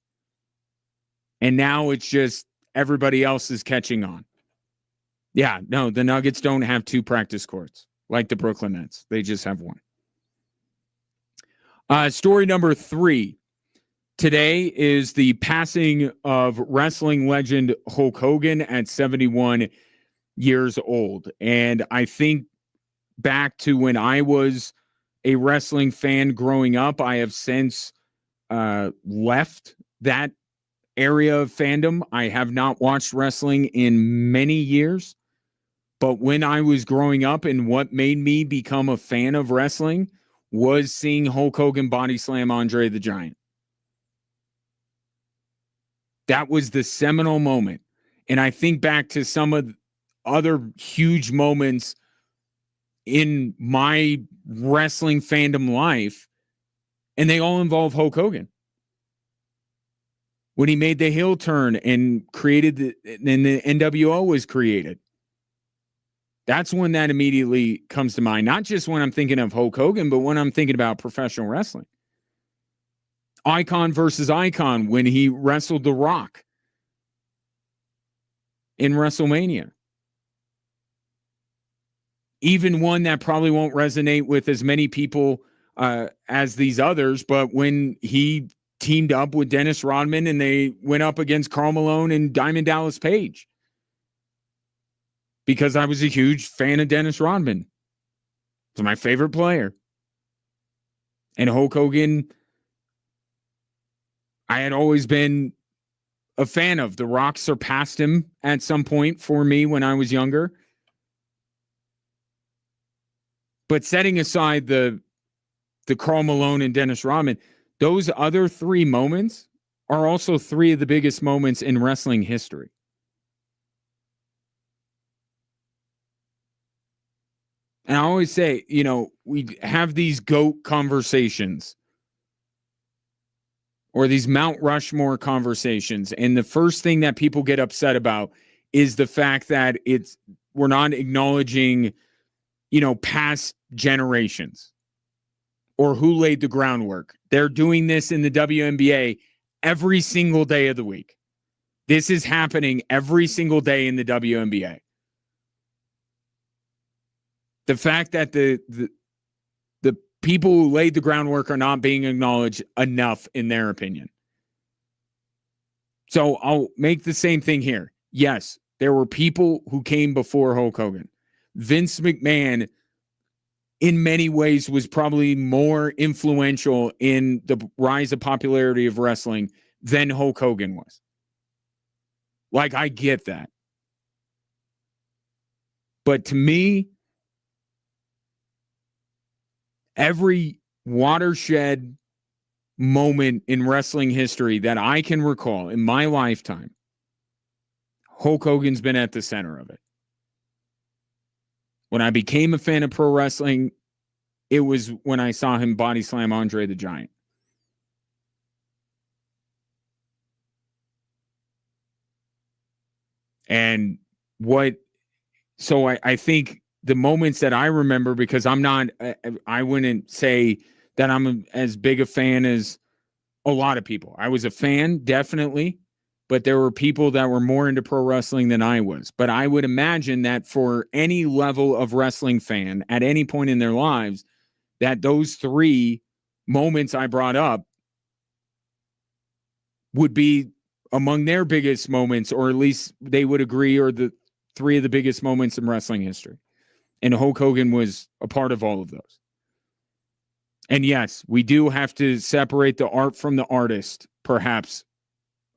And now it's just everybody else is catching on. Yeah, no, the Nuggets don't have 2 practice courts like the Brooklyn Nets. They just have 1. Story number 3. Today is the passing of wrestling legend Hulk Hogan at 71 years old. And I think back to when I was a wrestling fan growing up, I have since left that area of fandom. I have not watched wrestling in many years. But when I was growing up, and what made me become a fan of wrestling was seeing Hulk Hogan body slam Andre the Giant. That was the seminal moment. And I think back to some of other huge moments in my wrestling fandom life, and they all involve Hulk Hogan. When he made the heel turn and created and the NWO was created. That's when that immediately comes to mind. Not just when I'm thinking of Hulk Hogan, but when I'm thinking about professional wrestling. Icon versus Icon when he wrestled The Rock in WrestleMania. Even one that probably won't resonate with as many people as these others, but when he teamed up with Dennis Rodman and they went up against Karl Malone and Diamond Dallas Page. Because I was a huge fan of Dennis Rodman. He's my favorite player. And Hulk Hogan, I had always been a fan of. The Rock surpassed him at some point for me when I was younger. But setting aside the Karl Malone and Dennis Rodman, those other 3 moments are also 3 of the biggest moments in wrestling history. And I always say, you know, we have these GOAT conversations or these Mount Rushmore conversations. And the first thing that people get upset about is the fact that we're not acknowledging, you know, past generations or who laid the groundwork. They're doing this in the WNBA every single day of the week. This is happening every single day in the WNBA. The fact that the people who laid the groundwork are not being acknowledged enough, in their opinion. So I'll make the same thing here. Yes, there were people who came before Hulk Hogan. Vince McMahon in many ways was probably more influential in the rise of popularity of wrestling than Hulk Hogan was. Like, I get that. But to me, every watershed moment in wrestling history that I can recall in my lifetime, Hulk Hogan's been at the center of it. When I became a fan of pro wrestling, it was when I saw him body slam Andre the Giant. And I think the moments that I remember, because I wouldn't say that I'm as big a fan as a lot of people. I was a fan, definitely, but there were people that were more into pro wrestling than I was. But I would imagine that for any level of wrestling fan at any point in their lives, that those three moments I brought up would be among their biggest moments, or at least they would agree, or the three of the biggest moments in wrestling history. And Hulk Hogan was a part of all of those. And yes, we do have to separate the art from the artist, perhaps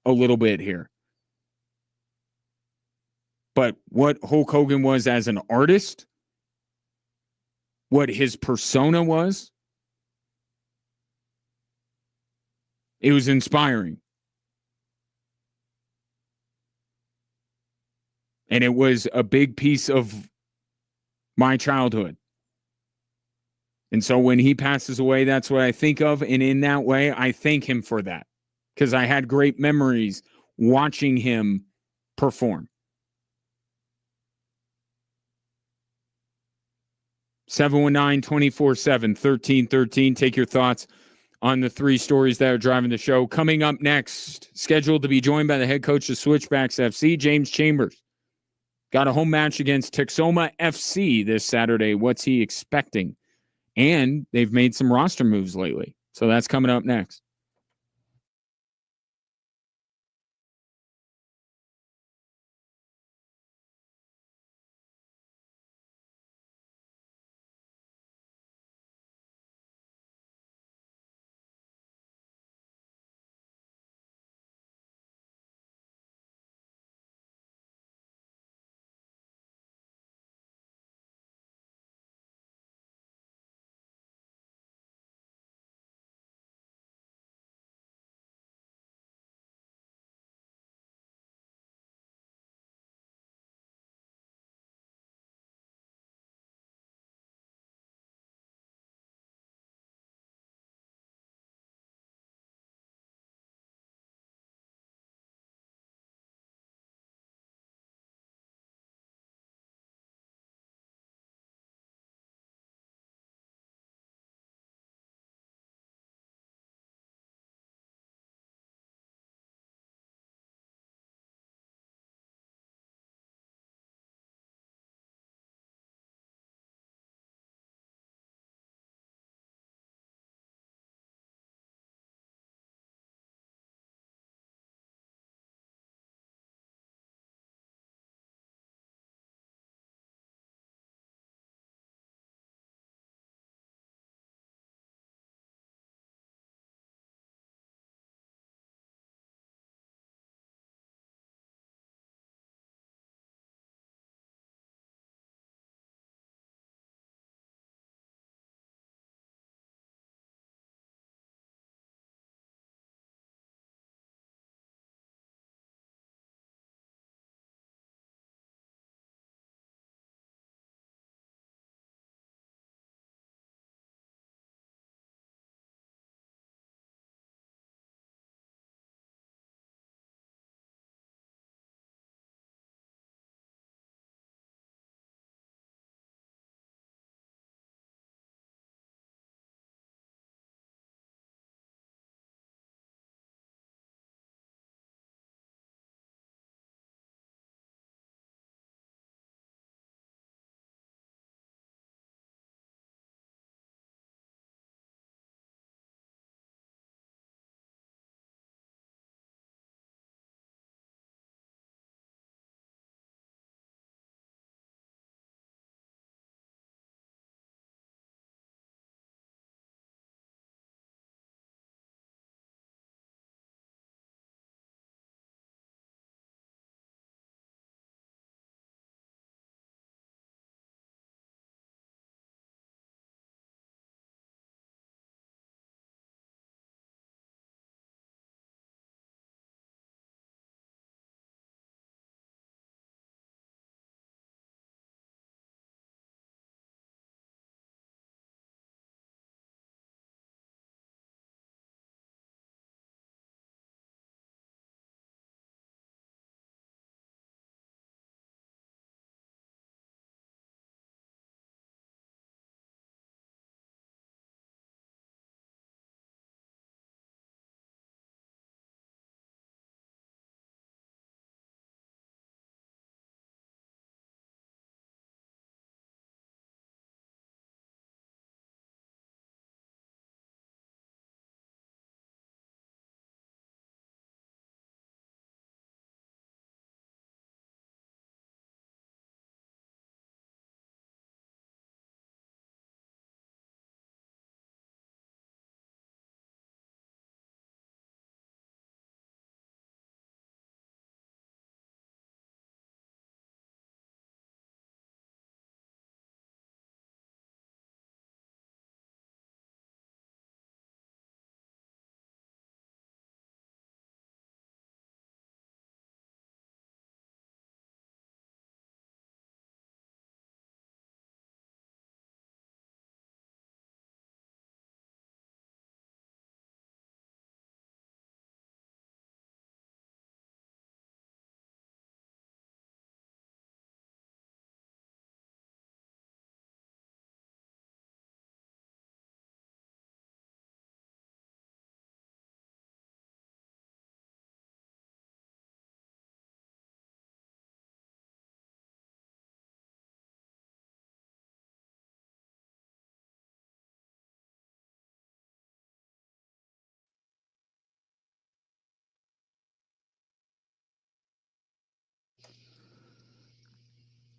a little bit here. But what Hulk Hogan was as an artist, what his persona was, it was inspiring. And it was a big piece of my childhood. And so when he passes away, that's what I think of. And in that way, I thank him for that, because I had great memories watching him perform. 719-247-1313. Take your thoughts on the three stories that are driving the show. Coming up next, scheduled to be joined by the head coach of Switchbacks FC, James Chambers. Got a home match against Texoma FC this Saturday. What's he expecting? And they've made some roster moves lately. So that's coming up next.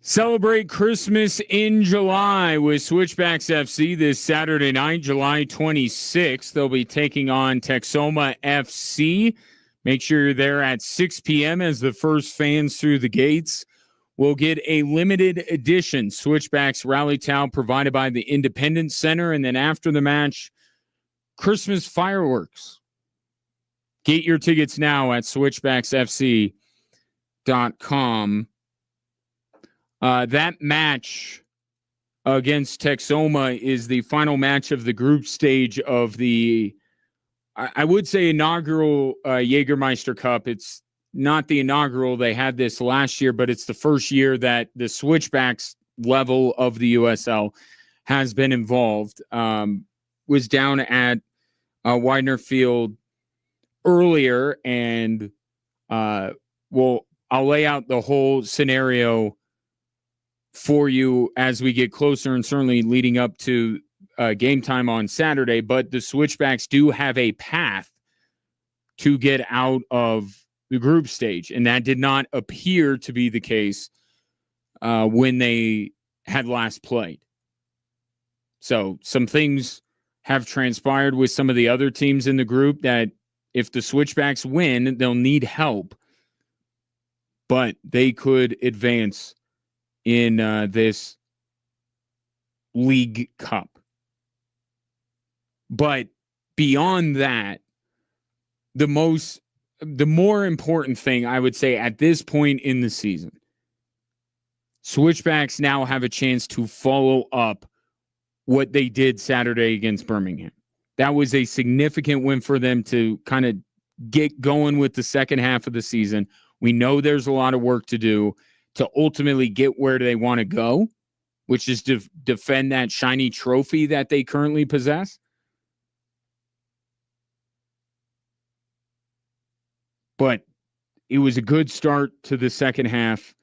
Celebrate Christmas in July with Switchbacks FC this Saturday night, July 26th. They'll be taking on Texoma FC. Make sure you're there at 6 p.m. as the first fans through the gates. We'll get a limited edition Switchbacks Rally Towel provided by the Independence Center. And then after the match, Christmas fireworks. Get your tickets now at switchbacksfc.com. That match against Texoma is the final match of the group stage of the, I would say, inaugural Jägermeister Cup. It's not the inaugural. They had this last year, but it's the first year that the Switchbacks level of the USL has been involved. Was down at Widener Field earlier, and I'll lay out the whole scenario for you as we get closer, and certainly leading up to game time on Saturday. But the Switchbacks do have a path to get out of the group stage, and that did not appear to be the case when they had last played. So some things have transpired with some of the other teams in the group that if the Switchbacks win, they'll need help, but they could advance in this League Cup. But beyond that, the more important thing I would say at this point in the season, Switchbacks now have a chance to follow up what they did Saturday against Birmingham. That was a significant win for them to kind of get going with the second half of the season. We know there's a lot of work to do to ultimately get where they want to go, which is to defend that shiny trophy that they currently possess. But it was a good start to the second half,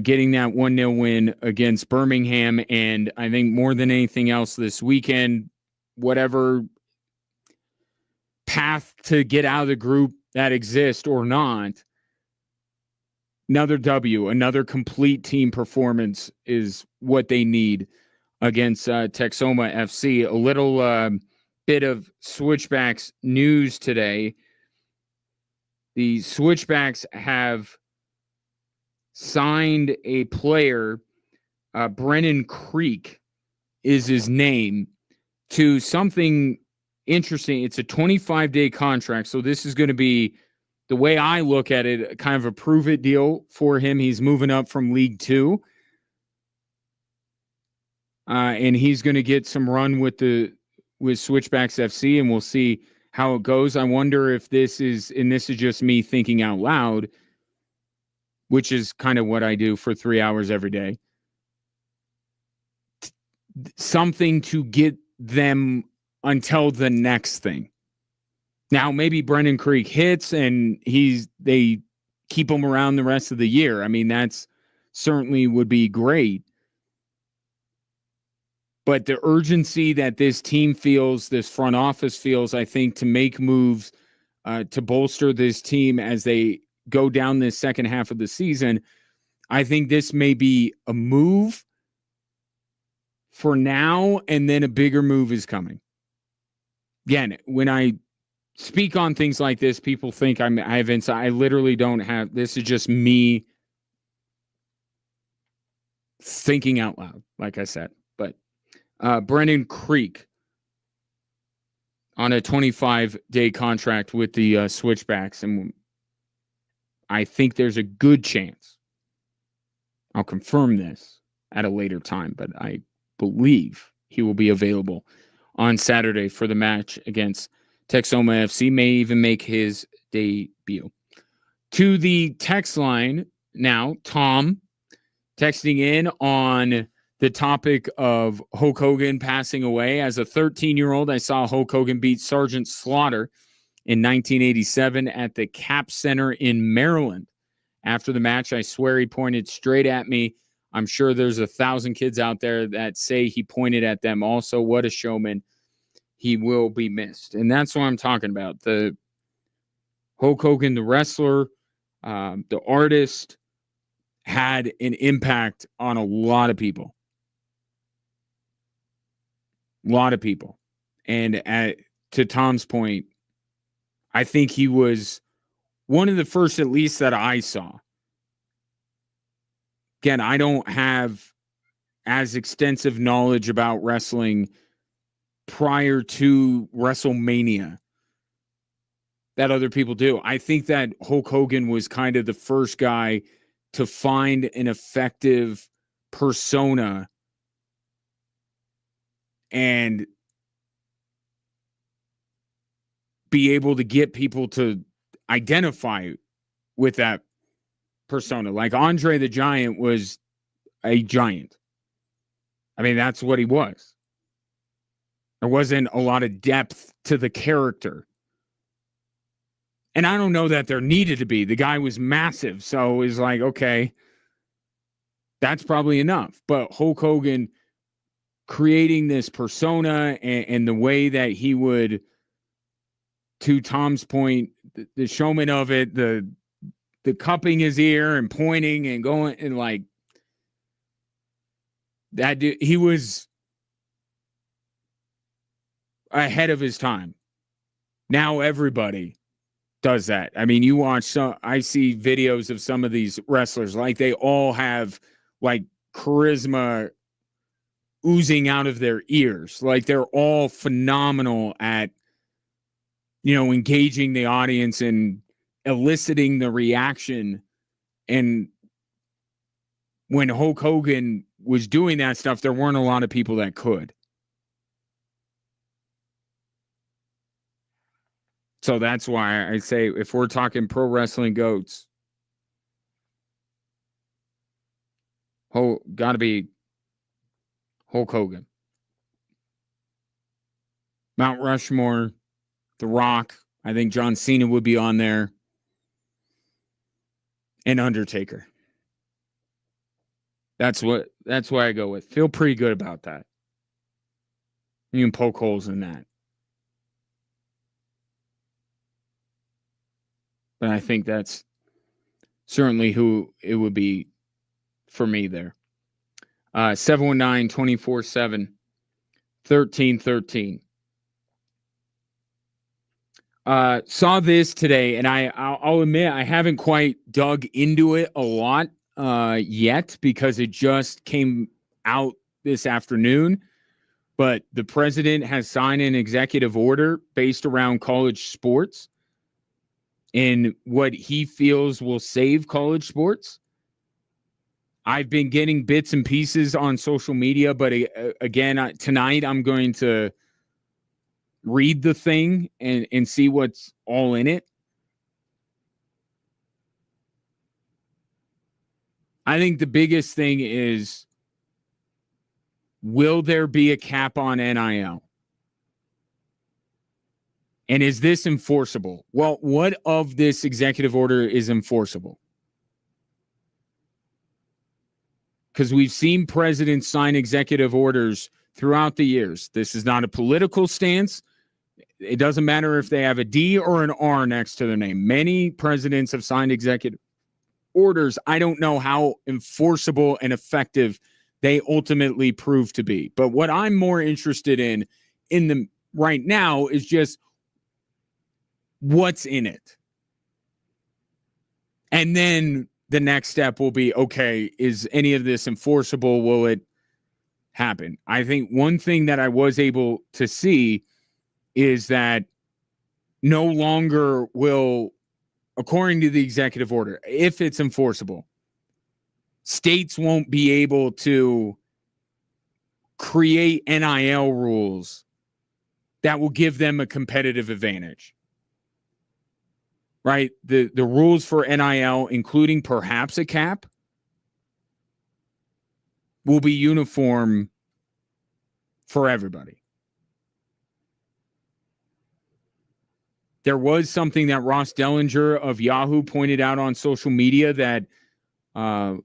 getting that 1-0 win against Birmingham. And I think more than anything else this weekend, whatever path to get out of the group that exists or not, another W, another complete team performance is what they need against Texoma FC. A little bit of Switchbacks news today. The Switchbacks have signed a player, Brennan Creek is his name, to something interesting. It's a 25-day contract, so this is going to be, the way I look at it, kind of a prove-it deal for him. He's moving up from League Two, and he's going to get some run with Switchbacks FC, and we'll see how it goes. I wonder if this is just me thinking out loud, which is kind of what I do for 3 hours every day, something to get them until the next thing. Now, maybe Brendan Creek hits and they keep him around the rest of the year. I mean, that's certainly would be great. But the urgency that this team feels, this front office feels, I think, to make moves to bolster this team as they go down this second half of the season, I think this may be a move for now, and then a bigger move is coming. Again, when I speak on things like this, people think I have insight. I literally don't have. This is just me thinking out loud, like I said. But Brendan Creek on a 25-day contract with the Switchbacks, and I think there's a good chance. I'll confirm this at a later time, but I believe he will be available on Saturday for the match against Texoma FC, may even make his debut. To the text line now, Tom texting in on the topic of Hulk Hogan passing away. As a 13-year-old, I saw Hulk Hogan beat Sergeant Slaughter in 1987 at the Cap Center in Maryland. After the match, I swear he pointed straight at me. I'm sure there's 1,000 kids out there that say he pointed at them also. What a showman. He will be missed. And that's what I'm talking about. The Hulk Hogan, the wrestler, the artist, had an impact on a lot of people. A lot of people. And to Tom's point, I think he was one of the first, at least, that I saw. Again, I don't have as extensive knowledge about wrestling prior to WrestleMania that other people do. I think that Hulk Hogan was kind of the first guy to find an effective persona and be able to get people to identify with that persona. Like Andre the Giant was a giant. I mean, that's what he was. There wasn't a lot of depth to the character. And I don't know that there needed to be. The guy was massive. So it was like, okay, that's probably enough. But Hulk Hogan creating this persona and the way that he would, to Tom's point, the showman of it, the cupping his ear and pointing and going and like that, he was ahead of his time. Now everybody does that. I mean, you watch some, I see videos of some of these wrestlers, like they all have like charisma oozing out of their ears. Like they're all phenomenal at, engaging the audience and eliciting the reaction. And when Hulk Hogan was doing that stuff, there weren't a lot of people that could. So that's why I say, if we're talking pro wrestling goats, got to be Hulk Hogan. Mount Rushmore, The Rock. I think John Cena would be on there. And Undertaker. That's what I go with. Feel pretty good about that. You can poke holes in that. But I think that's certainly who it would be for me there. 719-247-1313. Saw this today, and I'll admit I haven't quite dug into it a lot yet because it just came out this afternoon. But the president has signed an executive order based around college sports and what he feels will save college sports. I've been getting bits and pieces on social media, but again, tonight I'm going to read the thing and see what's all in it. I think the biggest thing is, will there be a cap on NIL? And is this enforceable? Well, what of this executive order is enforceable? Because we've seen presidents sign executive orders throughout the years. This is not a political stance. It doesn't matter if they have a D or an R next to their name. Many presidents have signed executive orders. I don't know how enforceable and effective they ultimately prove to be. But what I'm more interested in the right now is just what's in it. And then the next step will be, okay, is any of this enforceable? Will it happen? I think one thing that I was able to see is that no longer will, according to the executive order, if it's enforceable, states won't be able to create NIL rules that will give them a competitive advantage. Right? The rules for NIL, including perhaps a cap, will be uniform for everybody. There was something that Ross Dellinger of Yahoo pointed out on social media that in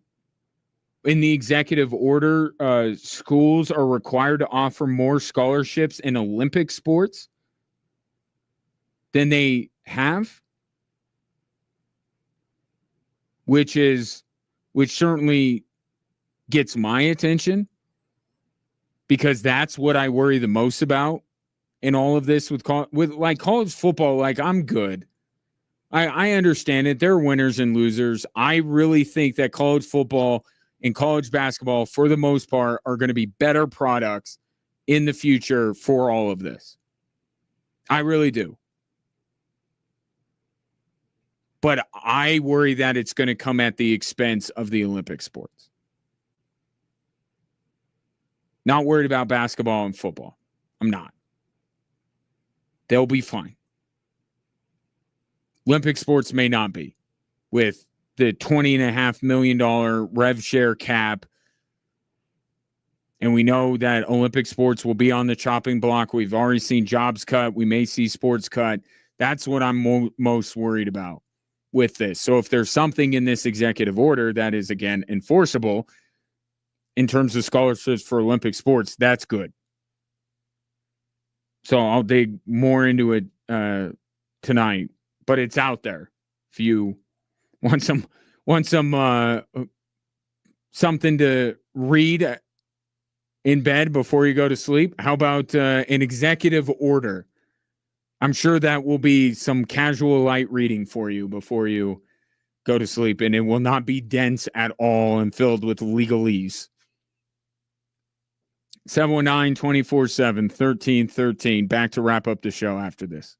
the executive order, schools are required to offer more scholarships in Olympic sports than they have, which is which certainly gets my attention because that's what I worry the most about in all of this with like college football. Like, I'm good. I understand it. There are winners and losers. I really think that college football and college basketball, for the most part, are going to be better products in the future for all of this. I really do. But I worry that it's going to come at the expense of the Olympic sports. Not worried about basketball and football. I'm not. They'll be fine. Olympic sports may not be, with the $20.5 million rev share cap. And we know that Olympic sports will be on the chopping block. We've already seen jobs cut. We may see sports cut. That's what I'm most worried about with this. So if there's something in this executive order that is, again, enforceable in terms of scholarships for Olympic sports, that's good. So I'll dig more into it tonight, but it's out there. If you want something to read in bed before you go to sleep, how about an executive order? I'm sure that will be some casual light reading for you before you go to sleep, and it will not be dense at all and filled with legalese. 719-247-1313. Back to wrap up the show after this.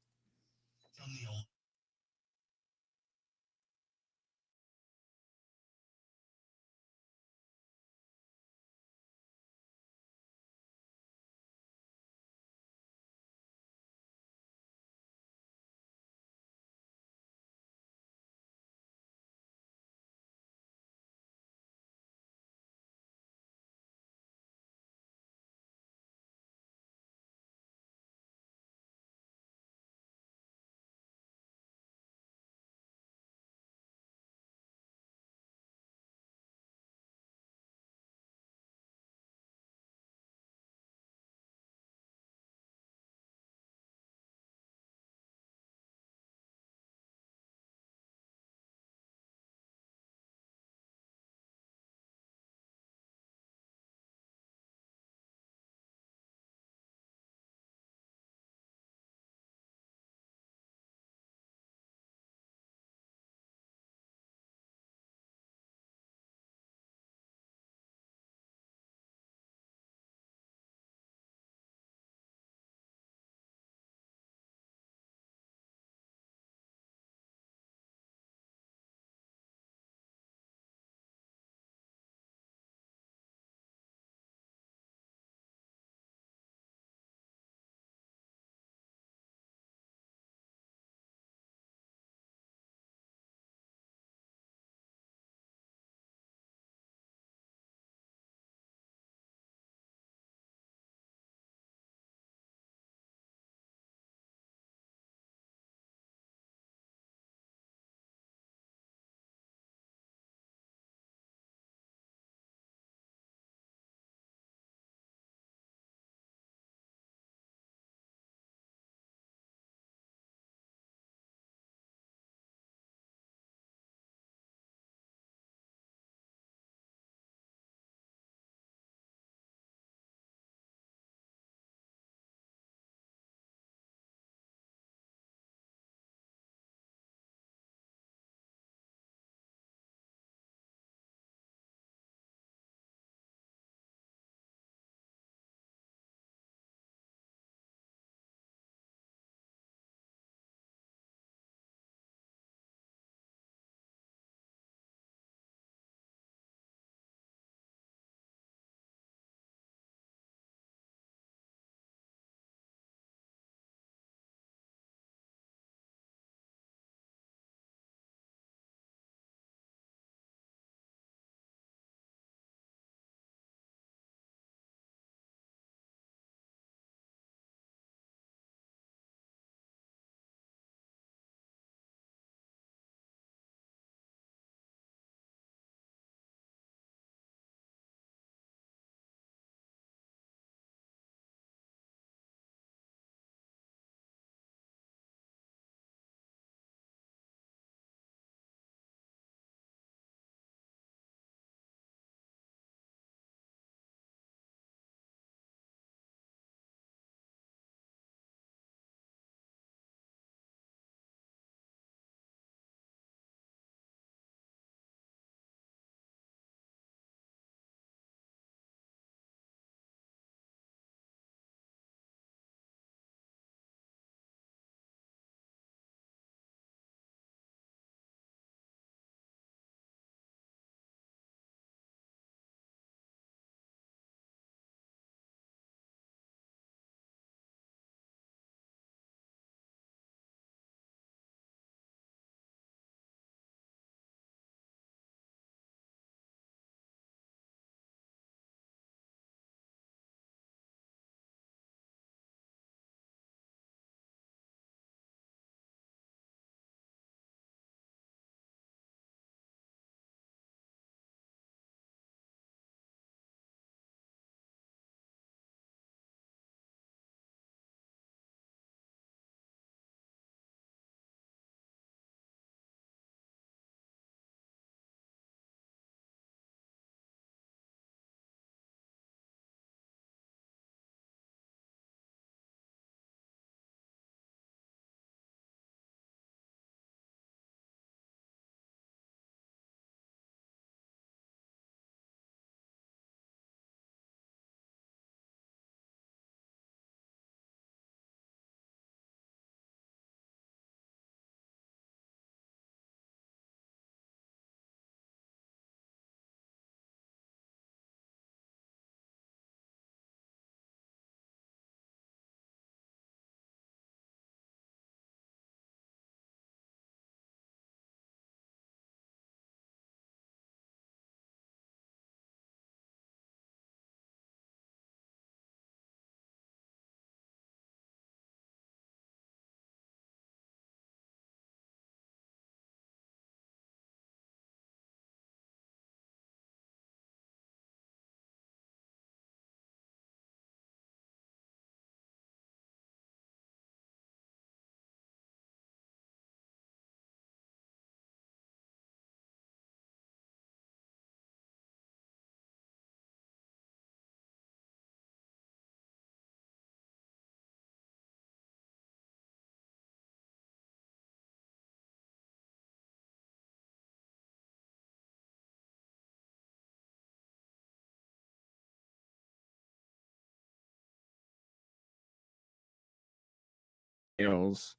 details,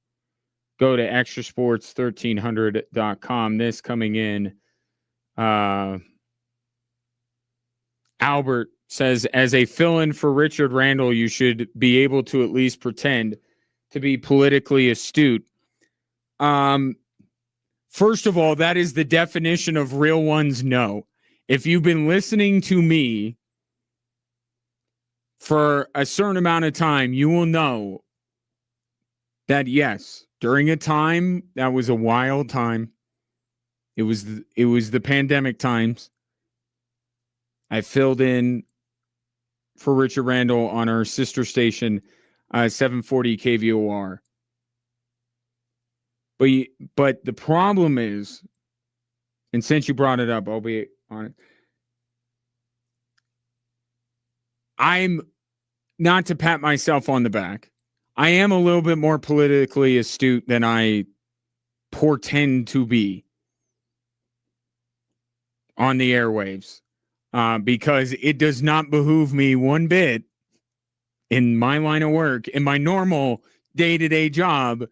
go to extrasports1300.com. This coming in, Albert says, as a fill-in for Richard Randall, you should be able to at least pretend to be politically astute. First of all, that is the definition of real ones know. If you've been listening to me for a certain amount of time, you will know that, yes, during a time that was a wild time, it was the pandemic times, I filled in for Richard Randall on our sister station, 740 KVOR. But the problem is, and since you brought it up, I'll be on it. I'm not to pat myself on the back. I am a little bit more politically astute than I portend to be on the airwaves, because it does not behoove me one bit in my line of work, in my normal day-to-day job,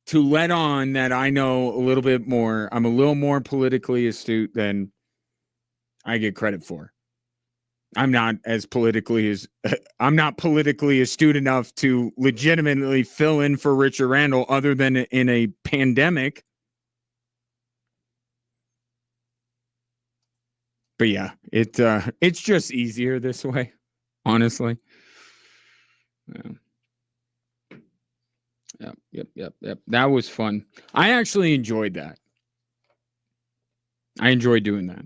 to let on that I know a little bit more. I'm a little more politically astute than I get credit for. I'm not politically astute enough to legitimately fill in for Richard Randall other than in a pandemic. But yeah, it's just easier this way, honestly. Yeah. Yep. That was fun. I actually enjoyed that. I enjoyed doing that.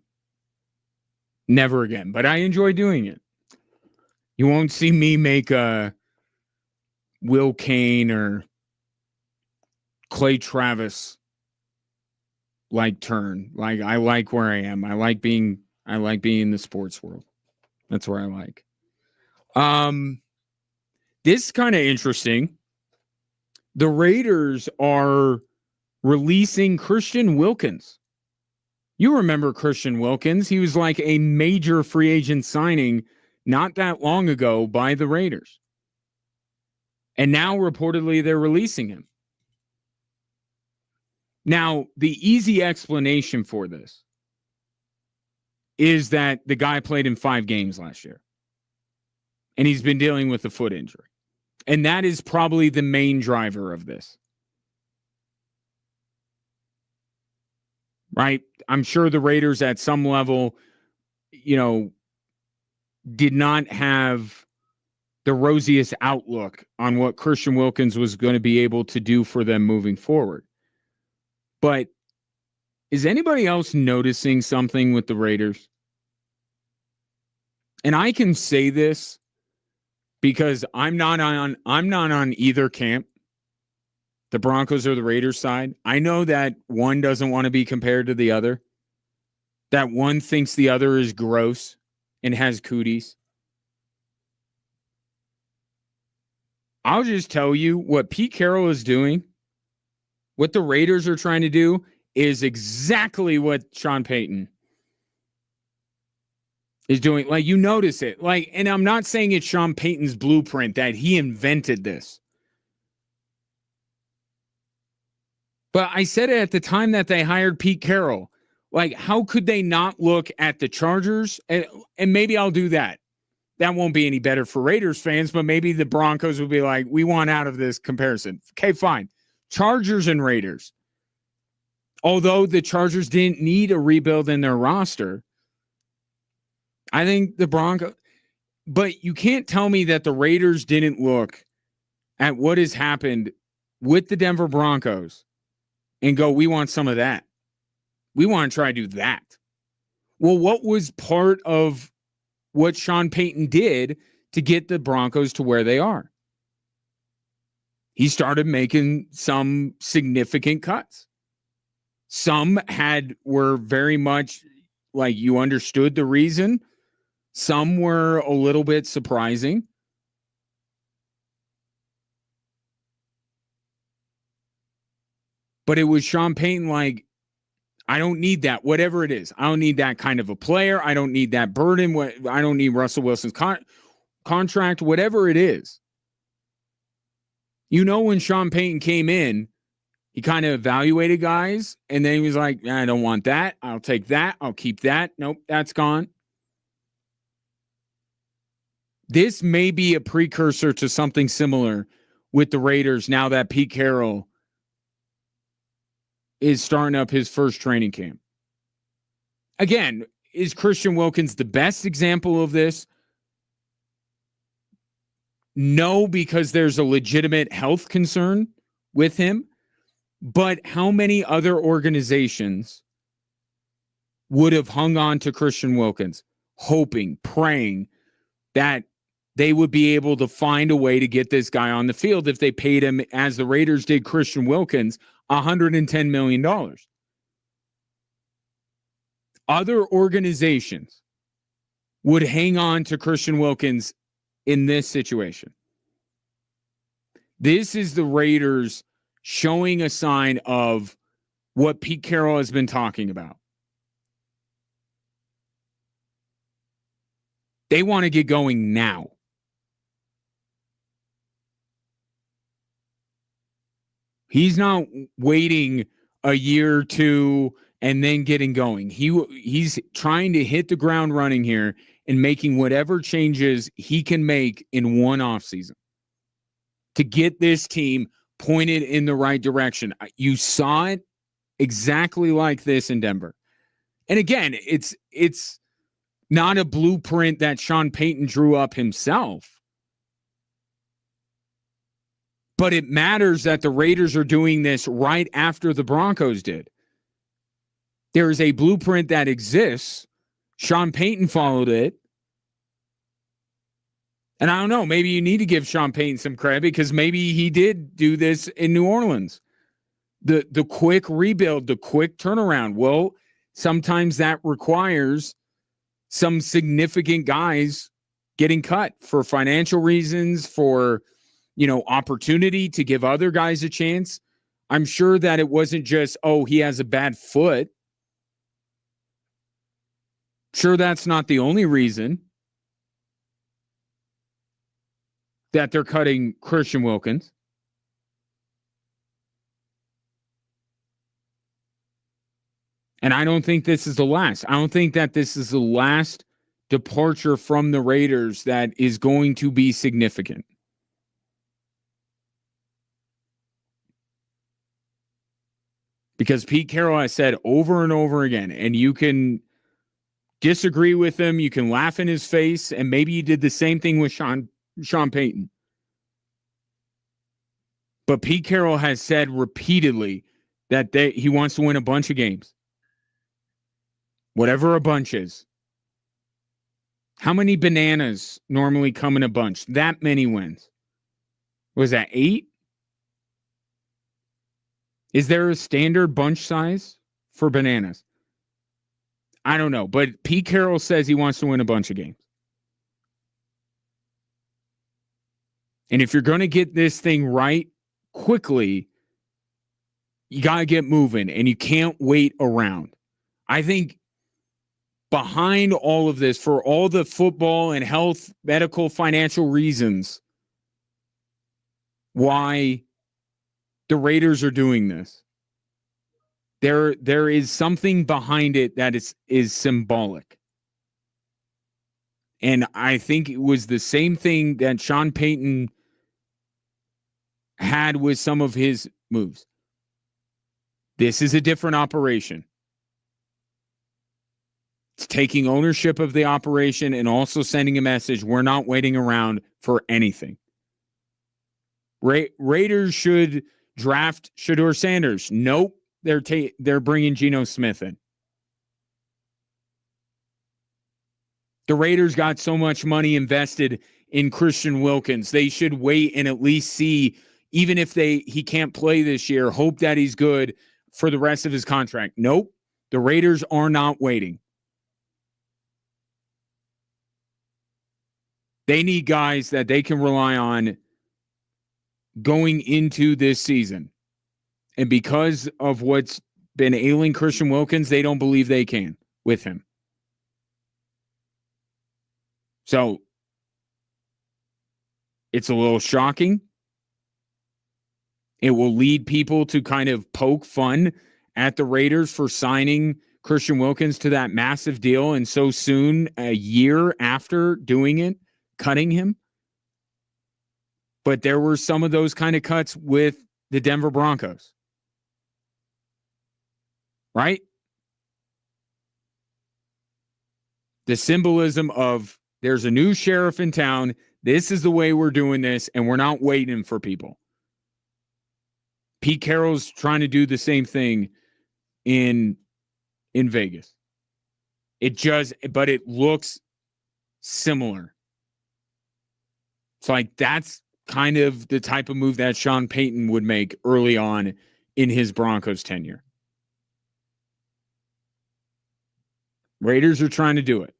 Never again, but I enjoy doing it. You won't see me make a Will Kane or Clay Travis like turn. Like, I like where I am. I like being in the sports world. That's where I like. This is kind of interesting. The Raiders are releasing Christian Wilkins. You remember Christian Wilkins. He was like a major free agent signing not that long ago by the Raiders. And now reportedly they're releasing him. Now, the easy explanation for this is that the guy played in 5 games last year. And he's been dealing with a foot injury. And that is probably the main driver of this. Right? I'm sure the Raiders at some level, did not have the rosiest outlook on what Christian Wilkins was going to be able to do for them moving forward. But is anybody else noticing something with the Raiders? And I can say this because I'm not on either camp, the Broncos or the Raiders side. I know that one doesn't want to be compared to the other, that one thinks the other is gross and has cooties. I'll just tell you what Pete Carroll is doing, what the Raiders are trying to do, is exactly what Sean Payton is doing. Like, you notice it. Like, and I'm not saying it's Sean Payton's blueprint, that he invented this. But I said it at the time that they hired Pete Carroll. Like, how could they not look at the Chargers? And maybe I'll do that. That won't be any better for Raiders fans, but maybe the Broncos will be like, we want out of this comparison. Okay, fine. Chargers and Raiders. Although the Chargers didn't need a rebuild in their roster, I think the Broncos, but you can't tell me that the Raiders didn't look at what has happened with the Denver Broncos and go, we want some of that. We want to try to do that. Well, what was part of what Sean Payton did to get the Broncos to where they are? He started making some significant cuts. Some were very much like you understood the reason. Some were a little bit surprising. But it was Sean Payton like, I don't need that, whatever it is. I don't need that kind of a player. I don't need that burden. I don't need Russell Wilson's contract, whatever it is. When Sean Payton came in, he kind of evaluated guys, and then he was like, I don't want that. I'll take that. I'll keep that. Nope, that's gone. This may be a precursor to something similar with the Raiders now that Pete Carroll is starting up his first training camp. Again, is Christian Wilkins the best example of this? No, because there's a legitimate health concern with him. But how many other organizations would have hung on to Christian Wilkins, hoping, praying that they would be able to find a way to get this guy on the field if they paid him, as the Raiders did Christian Wilkins, $110 million? Other organizations would hang on to Christian Wilkins in this situation. This is the Raiders showing a sign of what Pete Carroll has been talking about. They want to get going now. He's not waiting a year or two and then getting going. He's trying to hit the ground running here and making whatever changes he can make in one offseason to get this team pointed in the right direction. You saw it exactly like this in Denver. And again, it's not a blueprint that Sean Payton drew up himself. But it matters that the Raiders are doing this right after the Broncos did. There is a blueprint that exists. Sean Payton followed it. And I don't know, maybe you need to give Sean Payton some credit because maybe he did do this in New Orleans. The quick rebuild, the quick turnaround. Well, sometimes that requires some significant guys getting cut for financial reasons, for opportunity to give other guys a chance. I'm sure that it wasn't just, he has a bad foot. Sure, that's not the only reason that they're cutting Christian Wilkins. And I don't think this is the last. I don't think that this is the last departure from the Raiders that is going to be significant. Because Pete Carroll has said over and over again, and you can disagree with him, you can laugh in his face, and maybe you did the same thing with Sean Payton. But Pete Carroll has said repeatedly that he wants to win a bunch of games. Whatever a bunch is. How many bananas normally come in a bunch? That many wins. Was that 8? Is there a standard bunch size for bananas? I don't know, but Pete Carroll says he wants to win a bunch of games. And if you're going to get this thing right quickly, you got to get moving, and you can't wait around. I think behind all of this, for all the football and health, medical, financial reasons why the Raiders are doing this, there is something behind it that is symbolic. And I think it was the same thing that Sean Payton had with some of his moves. This is a different operation. It's taking ownership of the operation and also sending a message, we're not waiting around for anything. Raiders should draft Shedeur Sanders. Nope. They're bringing Geno Smith in. The Raiders got so much money invested in Christian Wilkins. They should wait and at least see, even if he can't play this year, hope that he's good for the rest of his contract. Nope. The Raiders are not waiting. They need guys that they can rely on going into this season. And because of what's been ailing Christian Wilkins, they don't believe they can with him. So it's a little shocking. It will lead people to kind of poke fun at the Raiders for signing Christian Wilkins to that massive deal and so soon, a year after doing it, cutting him. But there were some of those kind of cuts with the Denver Broncos. Right? The symbolism of there's a new sheriff in town. This is the way we're doing this, and we're not waiting for people. Pete Carroll's trying to do the same thing in Vegas. But it looks similar. So like that's kind of the type of move that Sean Payton would make early on in his Broncos tenure. Raiders are trying to do it.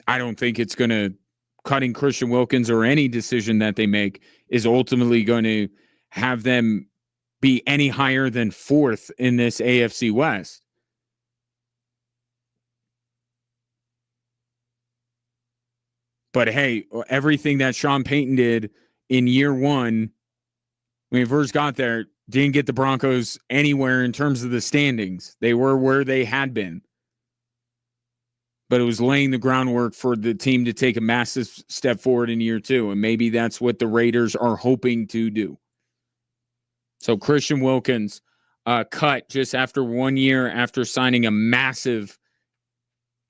I don't think it's going to cutting Christian Wilkins or any decision that they make is ultimately going to have them be any higher than fourth in this AFC West. But hey, everything that Sean Payton did in year one, when he first got there, didn't get the Broncos anywhere in terms of the standings. They were where they had been. But it was laying the groundwork for the team to take a massive step forward in year two. And maybe that's what the Raiders are hoping to do. So Christian Wilkins cut just after 1 year after signing a massive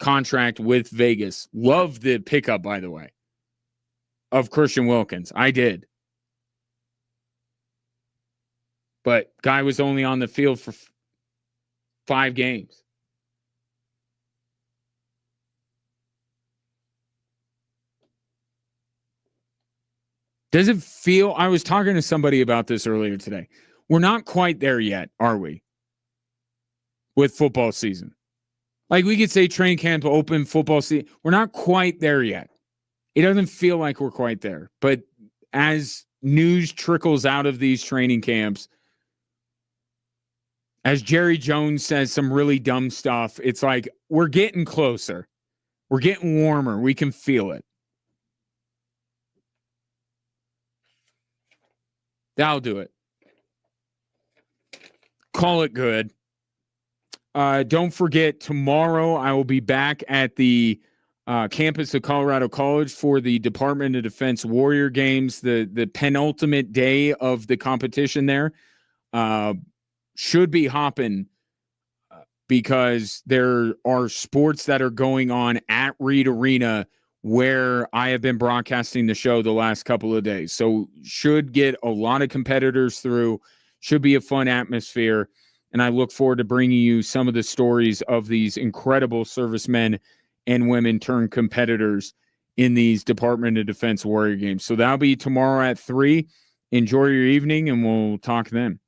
contract with Vegas. Love the pickup, by the way, of Christian Wilkins. I did. But guy was only on the field for 5 games. Does it feel, I was talking to somebody about this earlier today. We're not quite there yet, are we? With football season. Like we could say training camp open, football season. We're not quite there yet. It doesn't feel like we're quite there. But as news trickles out of these training camps, as Jerry Jones says some really dumb stuff, it's like we're getting closer. We're getting warmer. We can feel it. That'll do it. Call it good. Don't forget, tomorrow I will be back at the campus of Colorado College for the Department of Defense Warrior Games, the penultimate day of the competition there. Should be hopping because there are sports that are going on at Reed Arena where I have been broadcasting the show the last couple of days. So should get a lot of competitors through, should be a fun atmosphere. And I look forward to bringing you some of the stories of these incredible servicemen and women turned competitors in these Department of Defense Warrior Games. So that'll be tomorrow at 3. Enjoy your evening, and we'll talk then.